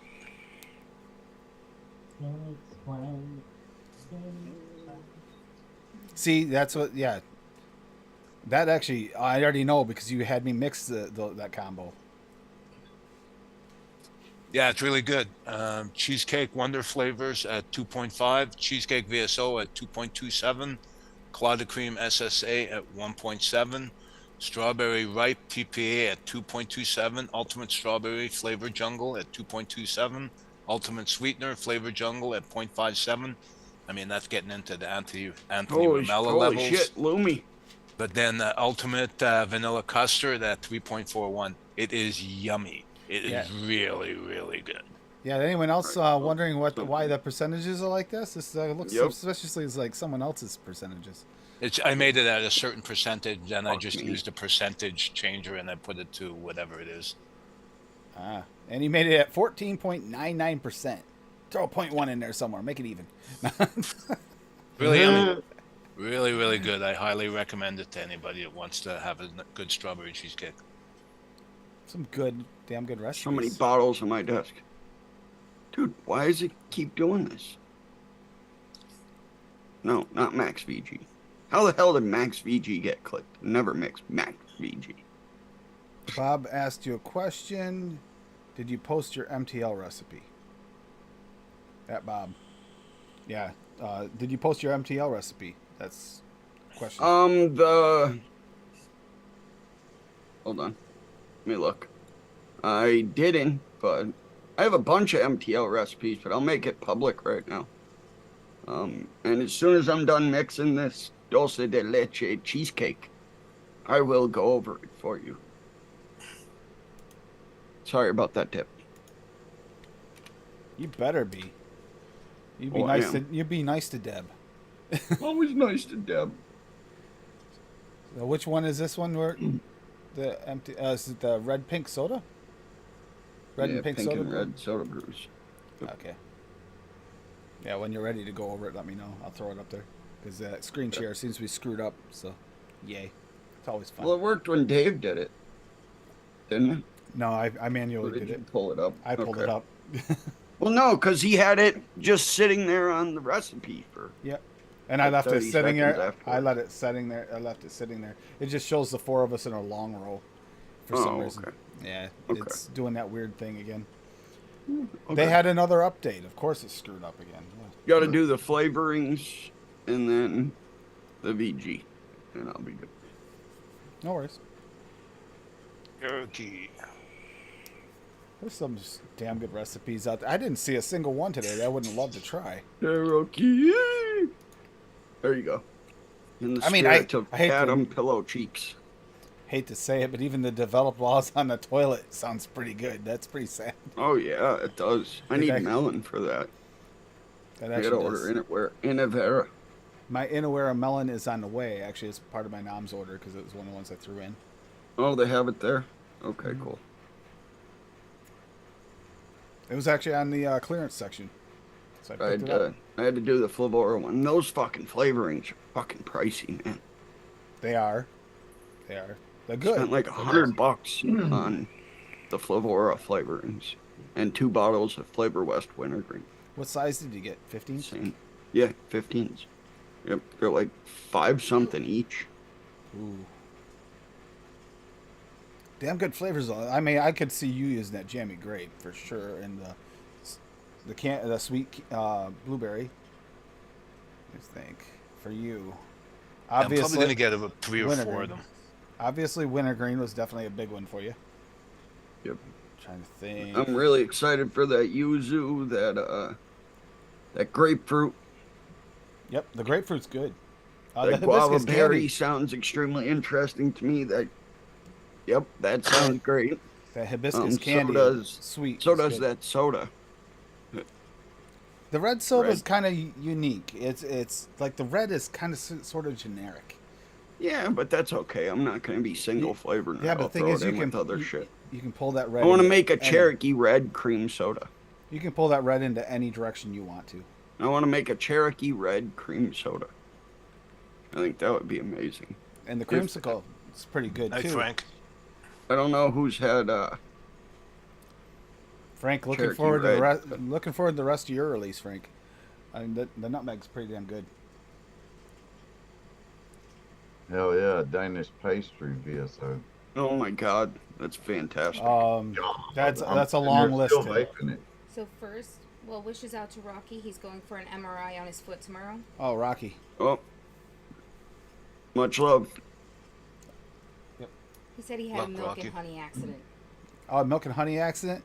See, that's what. Yeah. That actually, I already know because you had me mix that combo. Yeah, it's really good. Cheesecake Wonder flavors at 2.5, Cheesecake VSO at 2.27, Clotted Cream SSA at 1.7, Strawberry Ripe TPA at 2.27, Ultimate Strawberry Flavor Jungle at 2.27, Ultimate Sweetener Flavor Jungle at 0.57. I mean, that's getting into the Anthony Ramella Holy levels. shit, Loomy. But then Ultimate Vanilla Custard at 3.41. It is yummy. It is Yeah. really, really good. Yeah. Anyone else wondering why the percentages are like this? This looks Yep. suspiciously like someone else's percentages. I made it at a certain percentage, and I Fuck just me. used a percentage changer, and I put it to whatever it is. And he made it at 14.99%. Throw a 0.1 in there somewhere. Make it even. Really yummy. Really, really good. I highly recommend it to anybody that wants to have a good strawberry cheesecake. Some damn good recipes. So many bottles on my desk. Dude, why does it keep doing this? No, not Max VG. How the hell did Max VG get clicked? Never mix Max VG. Bob asked you a question. Did you post your MTL recipe? That Bob. Yeah. Did you post your MTL recipe? That's the question. Hold on. Let me look. I didn't, but I have a bunch of MTL recipes, but I'll make it public right now. And as soon as I'm done mixing this dulce de leche cheesecake, I will go over it for you. Sorry about that tip. You better be. You'd be Oh, I nice to am. you'd be nice to Deb. Always nice to Deb. So which one is this one where the empty is it the red pink soda? Red and pink soda? and red soda brews. Okay. Yeah, when you're ready to go over it, let me know. I'll throw it up there. Because that screen share seems to be screwed up, so yay. It's always fun. Well, it worked when Dave did it, didn't it? No, I Or manually did did you it. pull it up? I pulled it Okay. up. Well, no, because he had it just sitting there on the recipe for. Yep. And I Like left it 30 sitting there. seconds afterwards. I let it sitting there. I left it sitting there. It just shows the four of us in a long row for some Oh, reason. okay. Yeah, Okay. it's doing that weird thing again. Okay. They had another update. Of course, it's screwed up again. You got to do the flavorings and then the VG, and I'll be good. No worries. Turkey. There's some damn good recipes out there. I didn't see a single one today that I wouldn't love to try. Cherokee. There you go. In the I mean, spirit of I hate to- Adam Pillow Cheeks. Hate to say it, but even the developed while I was on the toilet sounds pretty good. That's pretty sad. Oh yeah, it does. I Did need I- melon for that. That I gotta actually order does. Inavera. My Inawera melon is on the way. Actually, it's part of my mom's order because it was one of the ones I threw in. Oh, they have it there. Okay, cool. It was actually on the clearance section. So I picked it up. I had to do the Flavora one. Those fucking flavorings are fucking pricey, man. They are. They are. They're good. Spent like $100 on the Flavora flavorings and 2 bottles of Flavor West wintergreen. What size did you get? 15? Insane. Yeah, 15s. Yep, they're like 5 something each. Ooh. Damn good flavors though. I mean, I could see you using that jammy grape for sure, and the sweet blueberry. I think for you. I'm Obviously, probably going to get a 3 or 4 wintergreen. of them. Obviously, wintergreen was definitely a big one for you. Yep. Trying to think. I'm really excited for that yuzu, that grapefruit. Yep, the grapefruit's good. The The guava hibiscus berry candy. sounds extremely interesting to me. Yep, that sounds great. That hibiscus So candy. does- sweet. So is does good. that soda. The red soda is Red. kind of unique. It's like the red is kind of sort of generic. Yeah, but that's okay. I'm not going to be single flavored. Yeah, but I'll the thing throw is, it you in can with other shit. You can pull that red. I want to into make a any- Cherokee red cream soda. You can pull that red into any direction you want to. I want to make a Cherokee red cream soda. I think that would be amazing. And the If- creamsicle is pretty good Hi, too. Frank. I don't know who's had Frank, looking Cherokee forward to the red. looking forward to the rest of your release, Frank. I mean, the nutmeg's pretty damn good. Hell yeah, Danish pastry VSO. Oh my God, that's fantastic. That's a And long you're list. still Tim. vaping it. So first, well, wishes out to Rocky. He's going for an MRI on his foot tomorrow. Oh, Rocky. Oh, much love. He said he had a Luck, milk Rocky. and honey accident. Oh, milk and honey accident.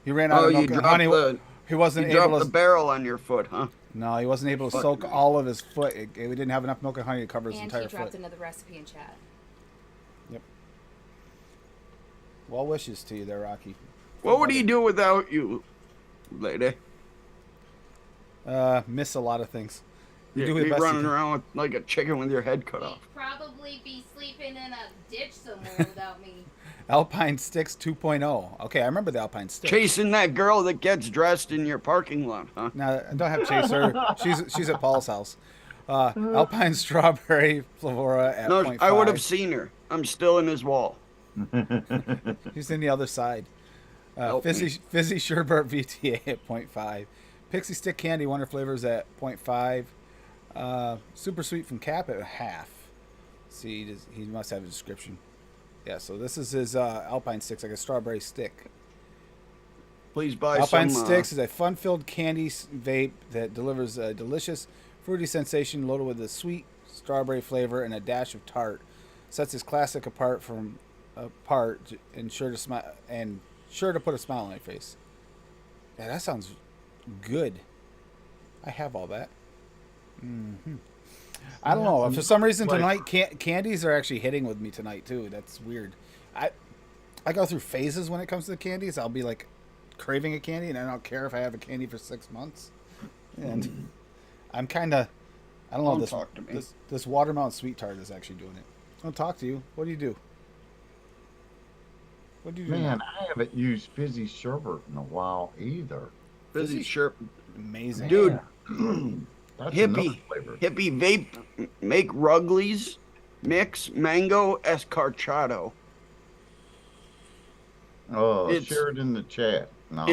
He ran out Oh, of you milk and dropped honey. the He wasn't you dropped able the to. barrel on your foot, huh? No, he wasn't able to Fuck soak me. all of his foot. We didn't have enough milk and honey to cover his And entire he dropped foot. another recipe in chat. Yep. Well wishes to you there, Rocky. What would he do without you, lady? Miss a lot of things. You You'd do the be best you running can. around with like a chicken with your head cut off. He'd probably be sleeping in a ditch somewhere without me. Alpine Sticks 2.0. Okay, I remember the Alpine Sticks. Chasing that girl that gets dressed in your parking lot, huh? Now, I don't have Chaser. she's at Paul's house. Alpine Strawberry Flavora at No, 0.5. I would have seen her. I'm still in his wall. He's in the other side. Help me. Fizzy Sherbet VTA at 0.5. Pixie Stick Candy Wonder Flavors at 0.5. Super Sweet from Cap at half. See, he must have a description. Yeah, so this is his Alpine Sticks, like a strawberry stick. Please buy Alpine some. Sticks is a fun-filled candy vape that delivers a delicious, fruity sensation loaded with a sweet strawberry flavor and a dash of tart. Sets his classic apart and sure to put a smile on your face. Yeah, that sounds good. I have all that. I don't know. For some reason tonight, candies are actually hitting with me tonight too. That's weird. I go through phases when it comes to the candies. I'll be like craving a candy, and I don't care if I have a candy for 6 months. And I'm kind of, I don't know. Don't talk to me. This watermelon sweet tart is actually doing it. Don't talk to you. What do you do? What do you do? Man, I haven't used fizzy sherbet in a while either. Fizzy Sherp. Amazing, Dude, That's another Hippie. flavor. Hippie vape. Make Ruglies. Mix mango escarchado. Oh, It's- share it in the chat. No.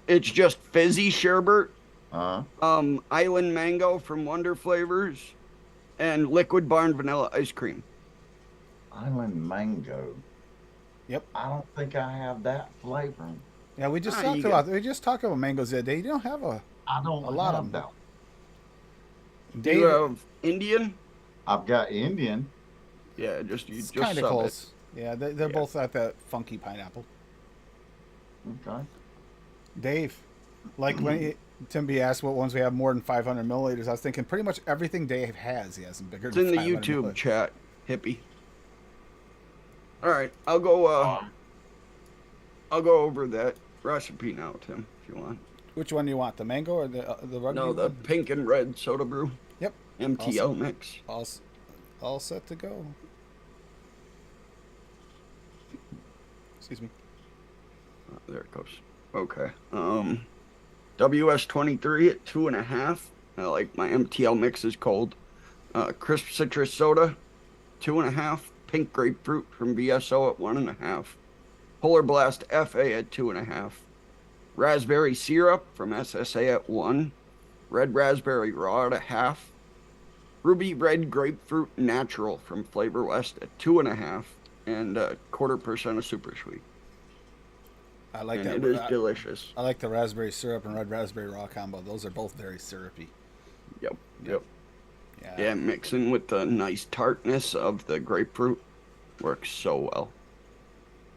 It's just fizzy sherbet, Uh-huh. island mango from Wonder Flavors, and liquid barn vanilla ice cream. Island mango. Yep. I don't think I have that flavor. Yeah, we just Ah, talked you about mangoes the other day. You don't have I don't A lot have of that. Dave. You have Indian? I've got Indian. Yeah, you It's just kind of sub close. Yeah, they're Yeah. both at that funky pineapple. Okay. Dave, like when Tim B asked what ones we have more than 500 milliliters, I was thinking pretty much everything Dave has, he has them bigger It's than in the 500 YouTube milliliters. chat, Hippie. All right, I'll go over that recipe now, Tim, if you want. Which one do you want, the mango or the rugby No, the one? pink and red soda brew. Yep. MTL mix. All set to go. Excuse me. Oh, there it goes. Okay. WS23 at 2.5. I like my MTL mixes cold. Crisp citrus soda, 2.5. Pink grapefruit from BSO at 1.5. Polar Blast FA at 2.5. Raspberry syrup from SSA at 1. Red raspberry raw at 1/2. Ruby red grapefruit natural from Flavor West at 2.5. And 0.25% of super sweet. I like And that. it is delicious. I like the raspberry syrup and red raspberry raw combo. Those are both very syrupy. Yep. Yeah. Yeah, mixing with the nice tartness of the grapefruit works so well.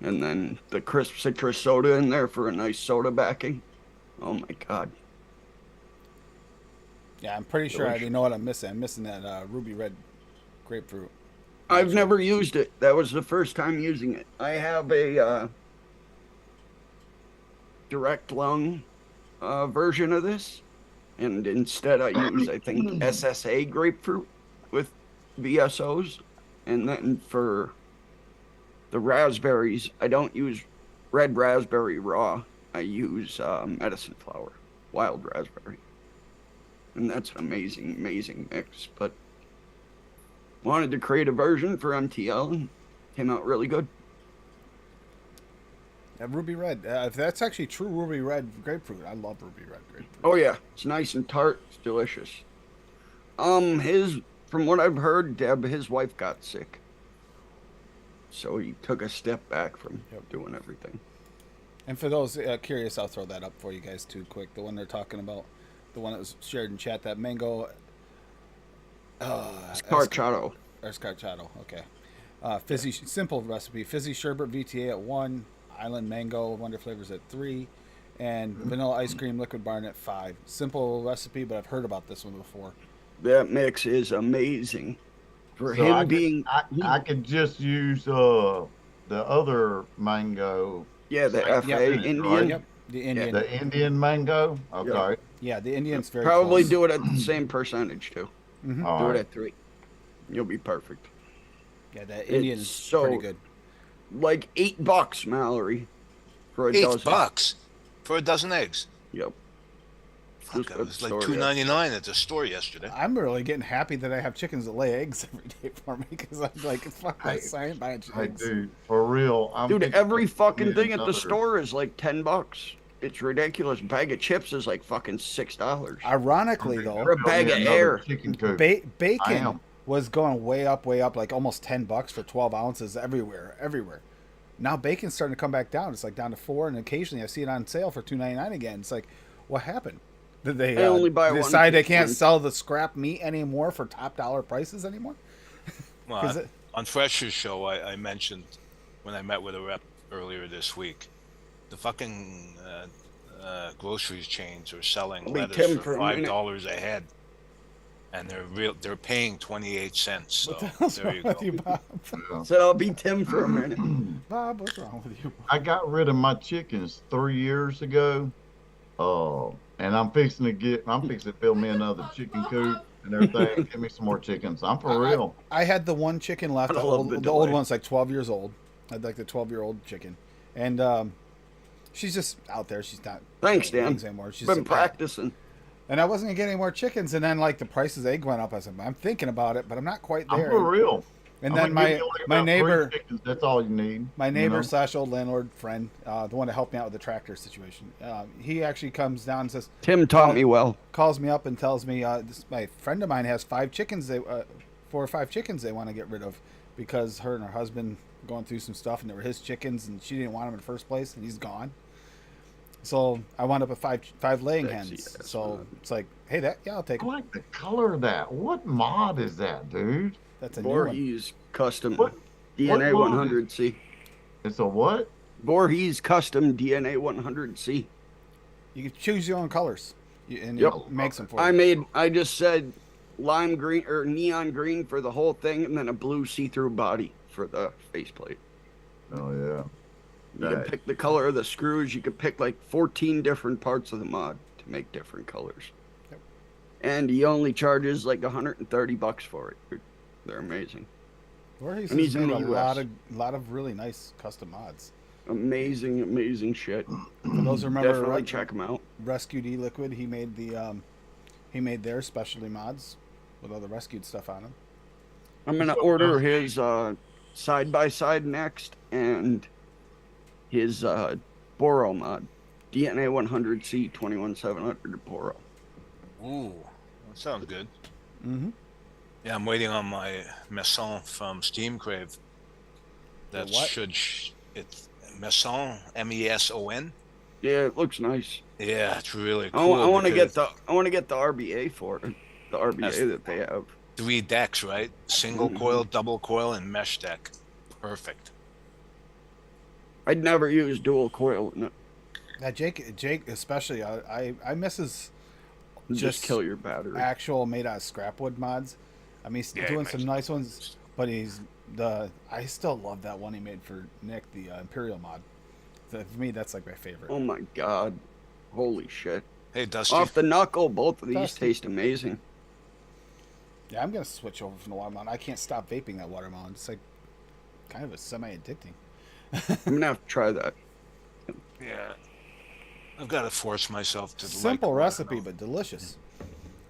And then the crisp citrus soda in there for a nice soda backing. Oh my God. Yeah, I'm pretty sure I Delicious. already know what I'm missing. I'm missing that ruby red grapefruit. I've never used it. That was the first time using it. I have a direct lung version of this. And instead I use, I think, SSA grapefruit with VSOs. And then for the raspberries, I don't use red raspberry raw. I use medicine flower, wild raspberry. And that's an amazing, amazing mix. But wanted to create a version for MTL and came out really good. Ruby red. If that's actually true ruby red grapefruit, I love ruby red grapefruit. Oh yeah, it's nice and tart. It's delicious. From what I've heard, Deb, his wife got sick. So he took a step back from Yep. doing everything. And for those curious, I'll throw that up for you guys too, quick. The one they're talking about, the one that was shared in chat, that mango. Scarchado. Escarchado. Okay. Fizzy, simple recipe: fizzy sherbet VTA at 1, island mango wonder flavors at 3, and vanilla ice cream liquid barn at 5. Simple recipe, but I've heard about this one before. That mix is amazing. For So him I could just use the other mango. yeah, the Yep. FA Indian. Yep. The Indian. The Indian mango. Okay. Yeah, the Indian's very Probably close. do it at the same percentage too. All Do it right. at 3. You'll be perfect. Yeah, that Indian It's is so- pretty good. Like $8, Mallory, for a dozen. $8 for a dozen eggs. Yep. Fuck, Just it was like absurd. $2.99 at the store yesterday. I'm really getting happy that I have chickens that lay eggs every day for me because I'm like, fuck this, I ain't buying Hey, chickens. dude, for real. Dude, every fucking thing at the another- store is like $10. It's ridiculous. Bag of chips is like fucking $6. Ironically, though, For a bag of Another air. Chicken coop. I bacon am. was going way up, like almost $10 for 12 ounces everywhere. Now bacon's starting to come back down. It's like down to 4, and occasionally I see it on sale for $2.99 again. It's like, what happened? Did they I only buy one decide they can't chicken. sell the scrap meat anymore for top dollar prices anymore? Well, Is it- on Fresh's show, I mentioned when I met with a rep earlier this week, the fucking groceries chains are selling I'll be lettuce Tim for for a minute. $5 a head, and they're paying 28 cents. So What the hell's there wrong you with go. you, Bob? Said I'll be Tim for a minute. Bob, what's wrong with you? I got rid of my chickens 3 years ago. And I'm fixing to build me another chicken coop and everything. Give me some more chickens. I'm for real. I had the one chicken left. I The love old, the the old delay. one's like 12 years old. I'd like the 12-year-old chicken, and she's just out there. She's not Thanks, laying Dan. eggs anymore. She's Been a cat. practicing. And I wasn't gonna get any more chickens, and then like the prices of egg went up. I said, I'm thinking about it, but I'm not quite I'm there. for real. And I'm then gonna give my you, like, my about 3 neighbor. chickens, that's all you need. My you neighbor know? slash old landlord friend, the one that helped me out with the tractor situation, he actually comes down and says, Tim taught me well. calls me up and tells me, my friend of mine has 5 chickens. 4 or 5 chickens they want to get rid of because her and her husband were going through some stuff, and they were his chickens, and she didn't want them in the first place, and he's gone. So I wound up with 5 laying Sexy hens. ass So man. it's like, hey, I'll take I 'em. like the color of that. What mod is that, dude? That's a new one. Voorhees custom What- DNA what 100C. It's a what? Voorhees custom DNA 100C. You can choose your own colors, and Yep. it makes them for you. I just said lime green or neon green for the whole thing, and then a blue see-through body for the faceplate. Oh yeah. You can Right. pick the color of the screws. You could pick like 14 different parts of the mod to make different colors. Yep. And he only charges like $130 for it. Dude. They're amazing. Voorhees and has he's in made the a US. lot of really nice custom mods. Amazing shit. For those who remember Definitely check them out. Rescued E-Liquid, he made their specialty mods with all the rescued stuff on them. I'm gonna order his side by side next, and his Boro mod, DNA 100C 21700 Boro. Ooh, that sounds good. Mm-hmm. Yeah, I'm waiting on my Messon from Steam Crave. That what? it's Messon, MESON. Yeah, it looks nice. Yeah, it's really I cool. want to get because the RBA for it. The RBA That's- that they have. 3 decks, right? Single Mhm. coil, double coil, and mesh deck. Perfect. I'd never use dual coil in it. Now Jake especially, I miss his Just kill your battery. actual made out of scrap wood mods. I mean, he's Yeah, doing he some makes nice ones, but I still love that one he made for Nick, the Imperial mod. For me, that's like my favorite. Oh my god. Holy shit. Hey, Dusty. Off the knuckle, both of these Dusty. taste amazing. Yeah, I'm gonna switch over from the watermelon. I can't stop vaping that watermelon. It's like kind of a semi-addicting. I'm gonna have to try that. Yeah. I've got to force myself to Simple like recipe, watermelon. but delicious.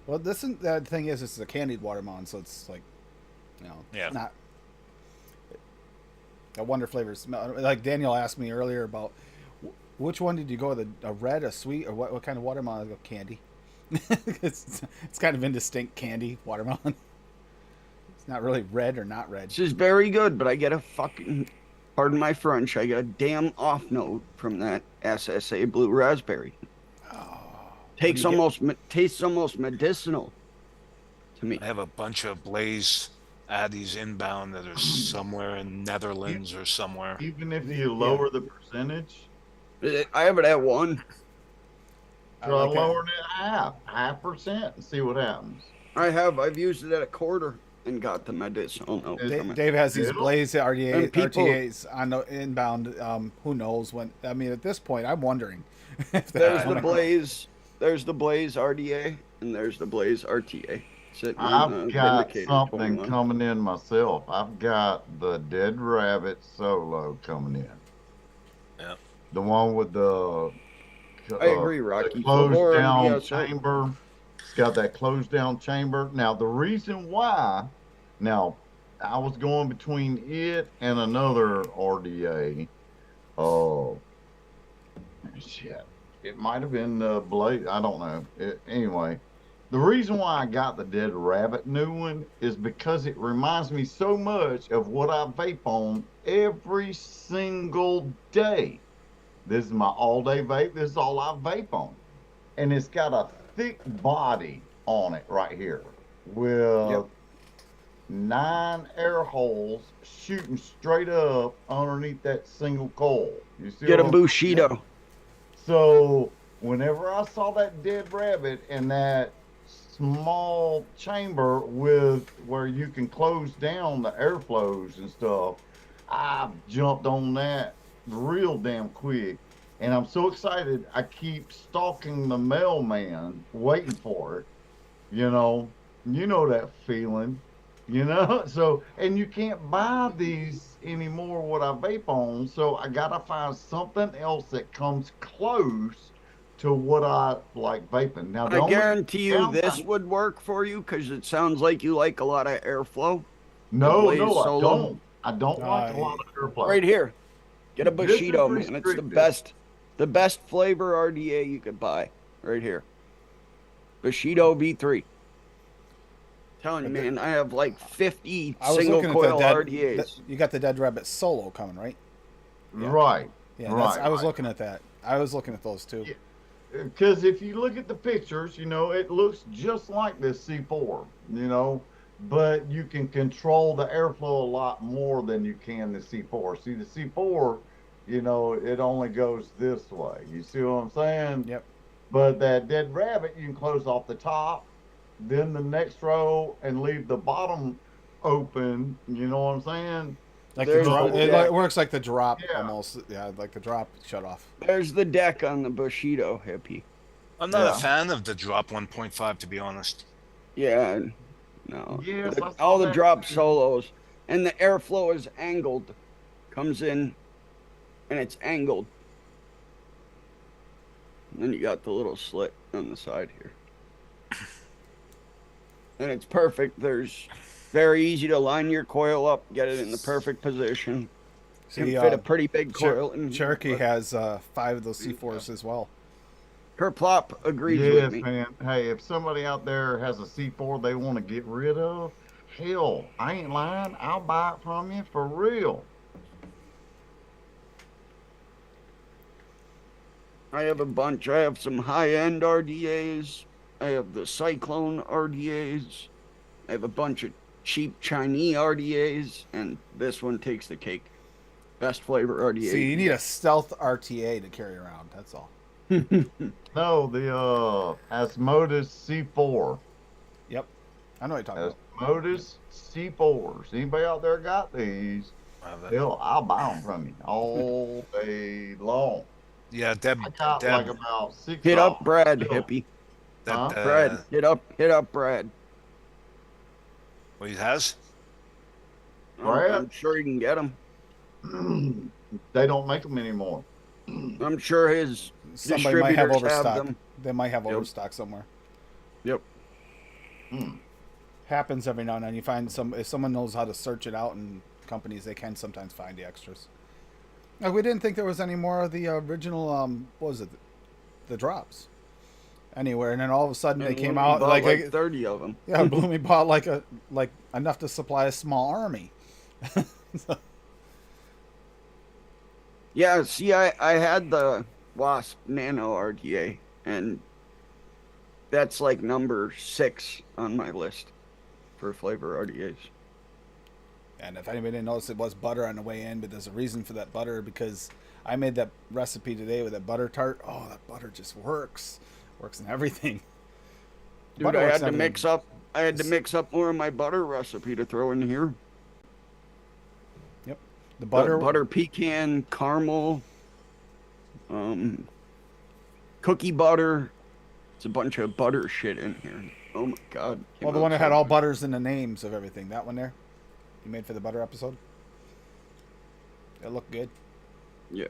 Well, the thing is, it's a candied watermelon, so it's like, Yeah. it's not. A wonder flavors. Like Daniel asked me earlier about which one did you go with, a red, a sweet, or what kind of watermelon? I go candy. it's kind of indistinct candy watermelon. not really red or not red. This is very good, but I get a fucking, pardon my French, I get a damn off note from that SSA blue raspberry. Tastes almost medicinal to me. I have a bunch of Blaze Addies inbound that are somewhere in Netherlands or somewhere. Even if you lower the percentage, I have it at 1. try lowering it half percent, and see what happens. I've used it at 1/4 and got the medicinal note from it. Dave has these It'll- Blaze And people- RTAs on the inbound. Who knows when? I mean, at this point, I'm wondering if There's the Blaze RDA, and there's the Blaze RTA. Sitting I've in the got Vindicator something 21. coming in myself. I've got the Dead Rabbit Solo coming in. Yeah. The one with the I agree, Rocky. the closed Before, down yes, sir. chamber. It's got that closed down chamber. Now the reason why, now I was going between it and another RDA. Oh shit! It might have been Blade. I don't know. Anyway, the reason why I got the Dead Rabbit new one is because it reminds me so much of what I vape on every single day. This is my all-day vape. This is all I vape on. And it's got a thick body on it right here with 9 air holes shooting straight up underneath that single coil. You see Get a what I'm- Bushido. So whenever I saw that Dead Rabbit and that small chamber with where you can close down the airflows and stuff, I jumped on that real damn quick. And I'm so excited. I keep stalking the mailman, waiting for it. You know that feeling. So, and you can't buy these anymore what I vape on. So I gotta find something else that comes close to what I like vaping. Now, the I only guarantee you this downside- would work for you because it sounds like you like a lot of airflow. No, Blaze no, I Solo. don't. I don't like a lot of airflow. Right here. Get a This is Bushido, man. It's the restricted. best flavor RDA you could buy. Right here. Bushido V3. Telling you, man, I have like 50 I was single looking coil at RDAs. you got the Dead Rabbit Solo coming, right? Yeah. Right. Yeah, Right, I was right. looking at that. I was looking at those too. Yeah. Because if you look at the pictures, it looks just like this C4, but you can control the airflow a lot more than you can the C4. See, the C4, it only goes this way. You see what I'm saying? Yep. But that Dead Rabbit, you can close off the top, then the next row, and leave the bottom open. You know what I'm saying? Like There's the drop, the it deck. works like the drop Yeah. almost. Yeah, like the drop shut off. There's the deck on the Bushido Hippie. I'm not Yeah. a fan of the drop 1.5, to be honest. Yeah, no. Yes, I saw All the that drop too. solos. And the airflow is angled. Comes in and it's angled. And then you got the little slit on the side here. And it's perfect. There's very easy to line your coil up, get it in the perfect position. See, Can fit a pretty big coil in. Cherokee has 5 of those C4s as well. Kerplop agrees Yes, with me. man. Hey, if somebody out there has a C4 they want to get rid of, hell, I ain't lying. I'll buy it from you for real. I have a bunch. I have some high-end RDAs. I have the Cyclone RDAs. I have a bunch of cheap Chinese RDAs, and this one takes the cake. Best flavor RDA. See, you need a stealth RTA to carry around. That's all. No, the Asmodus C4. Yep, I know what you're talking about. Asmodus C4s. Anybody out there got these? Hell, I'll buy them from you all day long. Yeah, Deb. I got Deb like about 6. Hit up Brad, Still. Hippie. that, Huh? Brad, hit up Brad. What he has? Brad? I'm sure you can get them. They don't make them anymore. I'm sure his Somebody might have distributors have overstock. them. They might have Yep. overstock somewhere. Yep. Happens every now and then. You find if someone knows how to search it out in companies, they can sometimes find the extras. We didn't think there was any more of the original. What was it? The drops. anywhere, and then all of a sudden they And came Bloomy out bought like 30 of them. yeah, Bloomy bought like enough to supply a small army. So, Yeah, see, I had the Wasp Nano RTA, and that's like number 6 on my list for flavor RDAs. and if anybody didn't notice, it was butter on the way in, but there's a reason for that butter because I made that recipe today with that butter tart. Oh, that butter just works in everything. Dude, Butter I works had in to mix everything. up. I had to mix up more of my butter recipe to throw in here. Yep, the butter. Butter pecan, caramel, cookie butter. It's a bunch of butter shit in here. Oh my god. Well, the one that had all butters in the names of everything. That one there, you made for the butter episode. It looked good. Yeah.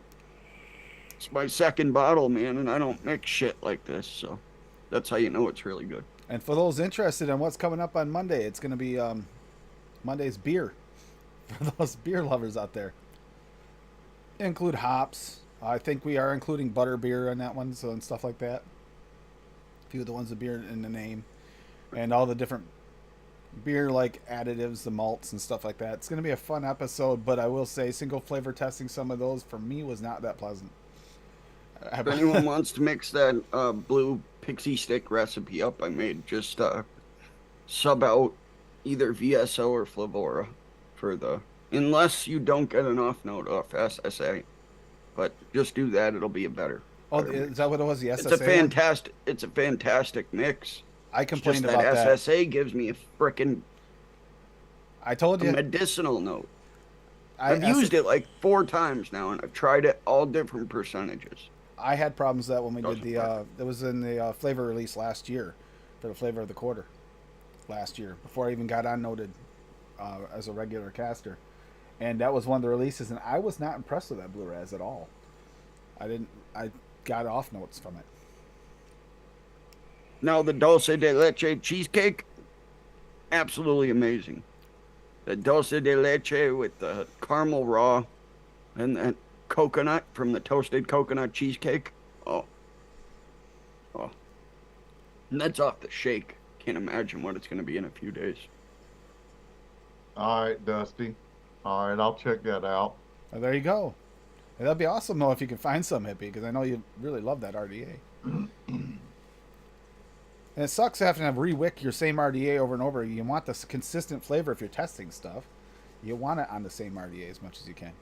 It's my second bottle, man, and I don't mix shit like this, so that's how you know it's really good. And for those interested in what's coming up on Monday, it's going to be Monday's beer for those beer lovers out there. Include hops. I think we are including butter beer on that one, so and stuff like that. A few of the ones with beer in the name, and all the different beer like additives, the malts and stuff like that. It's going to be a fun episode, but I will say single flavor testing some of those for me was not that pleasant. If anyone wants to mix that blue pixie stick recipe up I made, just sub out either VSO or Flavora for the, unless you don't get an off note off SSA, but just do that, it'll be a better. Oh, better is mix. that what it was? The SSA? It's a fantastic mix. I It's complained just about that. SSA gives me a frickin' I told you. medicinal note. I've used it like 4 times now, and I've tried it all different percentages. I had problems with that when we did Doesn't the. work. It was in the flavor release last year, for the flavor of the quarter, last year before I even got on noted as a regular caster, and that was one of the releases, and I was not impressed with that Blue Raz at all. I got off notes from it. Now the dulce de leche cheesecake, absolutely amazing. The dulce de leche with the caramel raw and that coconut from the toasted coconut cheesecake. Oh. And that's off the shake. Can't imagine what it's going to be in a few days. All right, Dusty. All right, I'll check that out. Oh, there you go. And that'd be awesome though if you could find some, Hippie, because I know you really love that RDA. And it sucks having to re-wick your same RDA over and over. You want this consistent flavor if you're testing stuff. You want it on the same RDA as much as you can.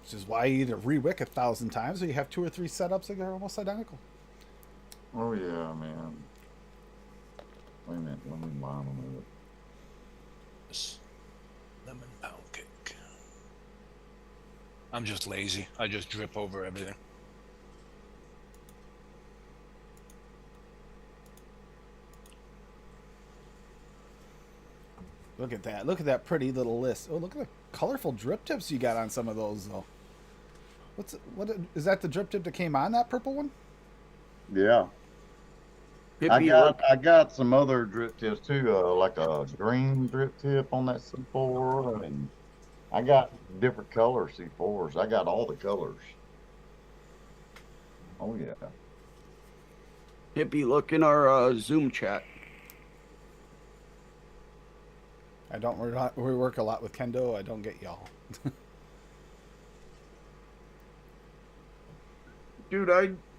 Which is why you either re-wick 1,000 times or you have 2 or 3 setups that are almost identical. Oh, yeah, man. Wait a minute. Let me line them up. This lemon pound cake. I'm just lazy. I just drip over everything. Look at that. Look at that pretty little list. Oh, look at the colorful drip tips you got on some of those, though. What is that, the drip tip that came on that purple one? Yeah. I got some other drip tips too, like a green drip tip on that C4, and I got different color C4s. I got all the colors. Oh yeah. Hippie, look in our Zoom chat. I don't we work a lot with Kendo. I don't get y'all. Dude,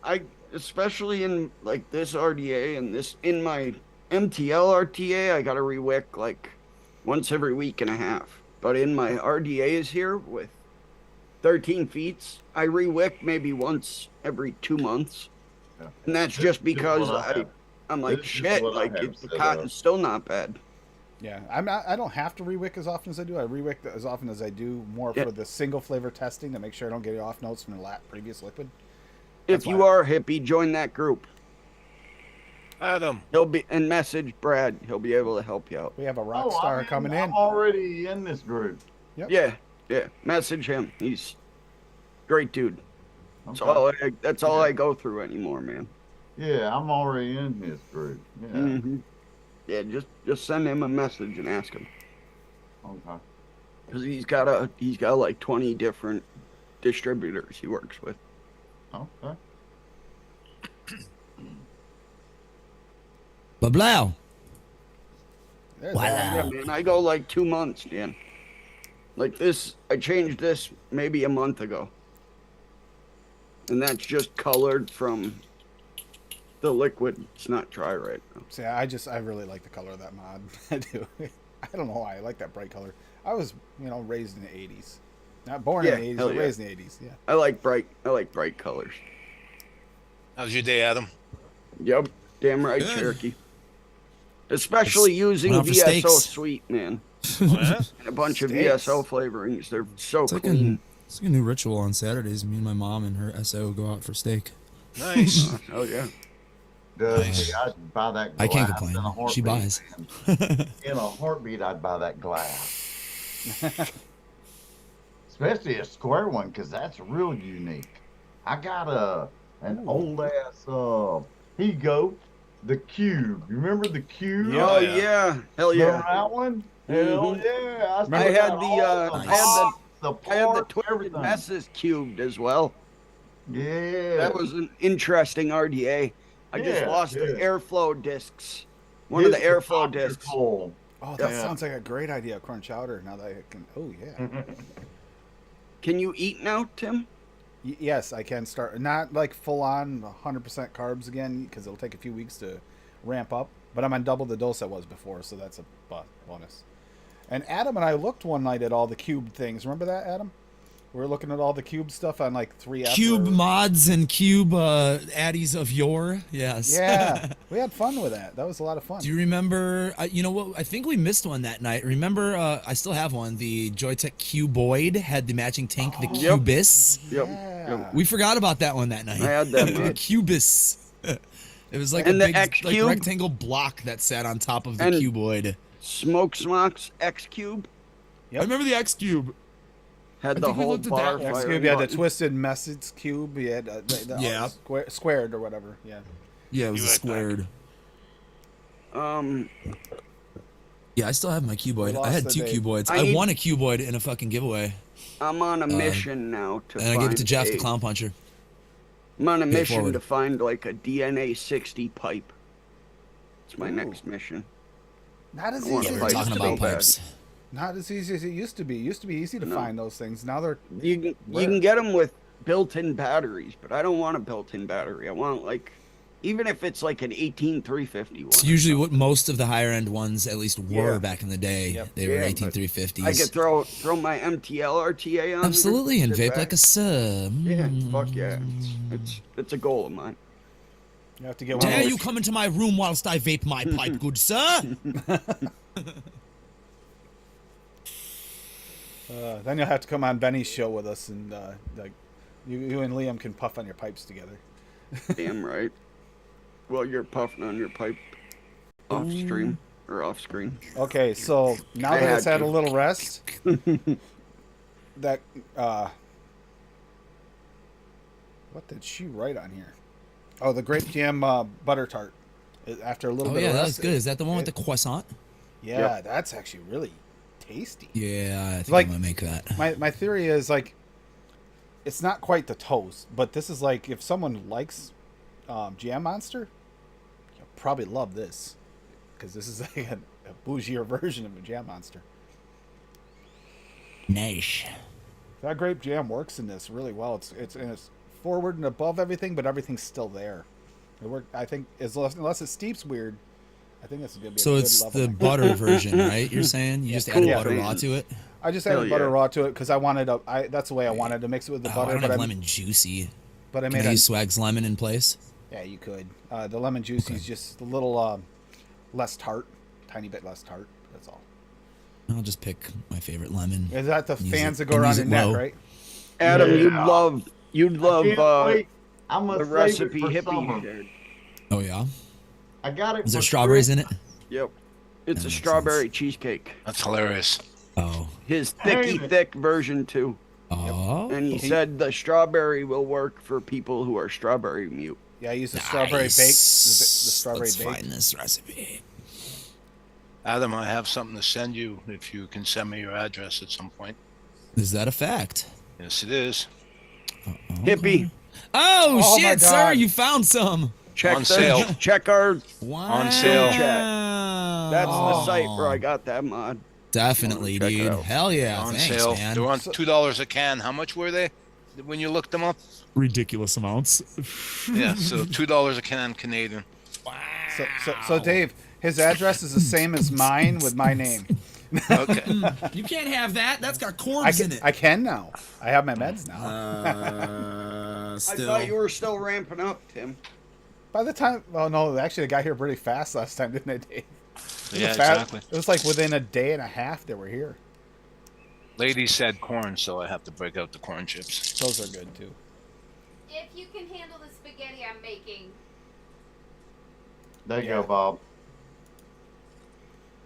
I especially in like this RDA and this in my MTL RTA, I gotta re-wick like once every week and a half. But in my RDAs here with 13 feet, I re-wick maybe once every 2 months. Yeah. And that's just because what I'm like, This is shit, what I like have the set cotton's up. still not bad. Yeah, I don't have to re-wick as often as I do. I re-wick as often as I do more Yeah. for the single flavor testing to make sure I don't get off notes from the previous liquid. If That's you why- are Hippie, join that group. Adam, He'll be and message Brad. He'll be able to help you out. We have a rock star coming in. I'm already in this group. Yep. Yeah. Message him. He's great dude. Okay. That's all I go through anymore, man. Yeah, I'm already in this group. Yeah. Mhm. Yeah, just send him a message and ask him, Okay. because he's got like 20 different distributors he works with. Okay. Blah. There's Wow. Adam. Yeah, man, I go like 2 months, Dan. Like this, I changed this maybe a month ago. And that's just colored from the liquid. It's not dry right now. See, I really like the color of that mod. I do. I don't know why. I like that bright color. I was, raised in the 80s. Not born in the 80s, hell but yeah. raised in the 80s. Yeah. I like bright colors. How's your day, Adam? Yep, damn right, Good. Cherokee. Especially using went out for VSO steaks. sweet, man. Oh, yeah? And a bunch of Steaks. VSO flavorings. They're so It's like clean. it's like a new ritual on Saturdays. Me and my mom and her SO go out for steak. Nice. Hell yeah. See, I'd buy that glass I can't in a complain. heartbeat, She buys. man. In a heartbeat, I'd buy that glass. Especially a square one, because that's real unique. I got an old ass, here you go, the cube. You remember the cube? Yeah. Oh yeah. yeah. Hell Remember yeah. that one? Hell yeah. I had got the all I had box, I had the parts, Twisted everything. Messes cubed as well. Yeah. That was an interesting RDA. I just Yeah, lost the yeah. airflow discs. One of the His airflow pockets discs. full. Oh, that Yeah. sounds like a great idea, corn chowder. Now that I can. Oh yeah. Can you eat now, Tim? Yes, I can start. Not like full on 100% carbs again, because it'll take a few weeks to ramp up. But I'm on double the dose I was before, so that's a bonus. And Adam and I looked one night at all the cube things. Remember that, Adam? We were looking at all the cube stuff on like 3F. Cube mods and cube addies of yore. Yes. Yeah, we had fun with that. That was a lot of fun. Do you remember? You know what? I think we missed one that night. Remember? I still have one. The Joytech Cuboid had the matching tank, the Yep. Cubis. Yep. Yeah. We forgot about that one that night. I had that The mod. Cubis. It was like And a the big X like Cube? rectangle block that sat on top of the And- cuboid. Smoke Smokes X Cube Yep. I remember the X Cube. had I the think we whole looked at bar that X fire cube, you had the button. twisted message cube. You had the Yeah. squared or whatever. Yeah. Yeah, it was You a like that. squared. Yeah, I still have my We cuboid. lost I had the 2 day. cuboids. I I need- won a cuboid in a fucking giveaway, I'm on a mission now to and I find gave it to Jeff, the a- clown puncher. I'm on a Pay it mission forward. to find like a DNA 60 pipe. It's my Ooh. next mission. Not as I want easy Yeah, a as we it were pipe used talking to so about be. bad. pipes. Not as easy as it used to be. It used to be easy to No. find those things. Now they're You Rare. can get them with built-in batteries, but I don't want a built-in battery. I want like, even if it's like an 18350 one. It's usually what most of the higher end ones at least were Yeah. back in the day. Yep. They were Yeah, but 18350s. I could throw my MTL RTA on. there, Absolutely, and sit vape back. like a sub. Yeah, fuck yeah. It's a goal of mine. you have to get one. Dare of you those. come into my room whilst I vape my pipe, good sir? Then you'll have to come on Benny's show with us, and like you and Liam can puff on your pipes together. Damn right. Well, you're puffing on your pipe off stream or off screen. Okay, so now I that it's had had to. a little rest, that what did she write on here? Oh, the grape jam butter tart. After a little Oh bit yeah, of that rest, was good. Is that the one with the it- croissant? Yeah, Yep. that's actually really tasty. Yeah, I think Like- I'm gonna make that. My theory is like, it's not quite the toast, but this is like if someone likes Jam Monster, you'll probably love this, because this is like a bougier version of a Jam Monster. Nice. That grape jam works in this really well. It's forward and above everything, but everything's still there. It worked. I think unless it steeps weird, I think this is gonna be. So a good it's level. the butter version, right? You're saying you just added cool. butter Yeah. raw to it? I just added Hell butter yeah. raw to it because I wanted that's the way I wanted to mix it with the Oh, I butter. don't But have I lemon juicy. but I Can made I a, use Swag's lemon in place? yeah, you could. The lemon juicy is just a little less tart, tiny bit less tart. That's all. I'll just pick my favorite lemon. Is that the Use fans it- that go and around use your it neck, low. right? Adam, Yeah. you'd love Can't wait. I'm gonna the save recipe it for Hippie summer. shared. Oh yeah? I got it. Is there for strawberries in it? Yep. It's That a makes strawberry cheesecake. That's hilarious. Oh. His Hey. thick version too. Oh. And he said the strawberry will work for people who are strawberry mute. Yeah, I use the strawberry baked. The strawberry Let's baked. find this recipe. Adam, I have something to send you if you can send me your address at some point. Is that a fact? Yes, it is. Okay. Hippie, Oh, Oh my shit, sir! God. You found some. Check On sale. Check our. Wow. On sale. That's the site where I got that mod. Definitely, Check it dude. out. Hell yeah! On Thanks, sale. man. They were on $2 a can. How much were they when you looked them up? Ridiculous amounts. Yeah, so $2 a can Canadian. So Dave, his address is the same as mine with my name. Okay. You can't have that. That's got I corns in can, it. I can now. I have my meds now. I Still. thought you were still ramping up, Tim. By the time, oh no, actually, I got here pretty fast last time, didn't I, Dave? Yeah, Fast- exactly. It was like within a day and a half they were here. Lady said corn, so I have to break out the corn chips. Those are good too. If you can handle the spaghetti I'm making. There you Yeah. go, Bob.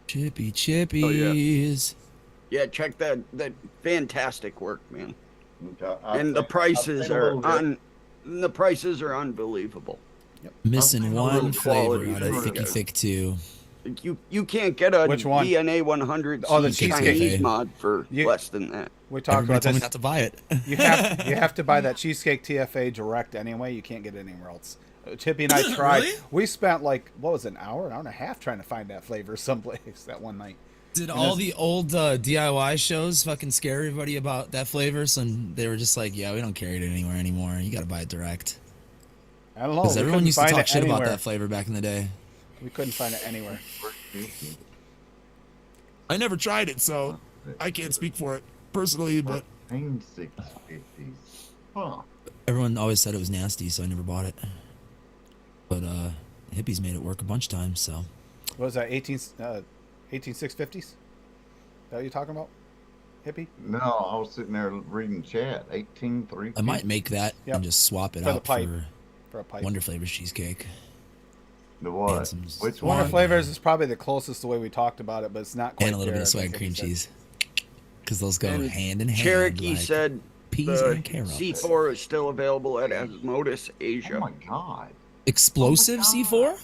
Chippy chippies. Yeah, check that. That fantastic work, man. Okay. And the prices I've seen a little bit. the prices are unbelievable. Missing I've seen a one little flavor quality out of there. Thicky Thick 2. You can't get a Which one? DNA 100 Oh, the cheesecake. Chinese mod for You- less than that. We talked Everybody about told me this. not to buy it. You have to buy that cheesecake TFA direct anyway. You can't get it anywhere else. Chippy and I tried. Really? We spent like what was it, an hour and a half trying to find that flavor someplace that one night. Did And all it's- the old DIY shows fucking scare everybody about that flavor? So they were just like, yeah, we don't carry it anywhere anymore. You got to buy it direct. I don't know. Because We everyone couldn't used to find talk it shit about anywhere. that flavor back in the day. We couldn't find it anywhere. I never tried it, so I can't speak for it personally, but 650s. Huh. Everyone always said it was nasty, so I never bought it. But Hippie's made it work a bunch of times, so. What was that? 18650s? Is that what you're talking about? Hippie? No, I was sitting there reading chat. 183. I might make that Yep. and just swap it For the out pipe. for For a pipe. Wonder Flavors cheesecake. The what? And some Which Wonder one? Flavors is probably the closest the way we talked about it, but it's not quite And a little there, bit of swag but cream it's like- cheese. Because those go And hand in hand. Cherokee like said peas the and carrots. C4 is still available at Asmodeus, Asia. Oh my god. Explosive C4?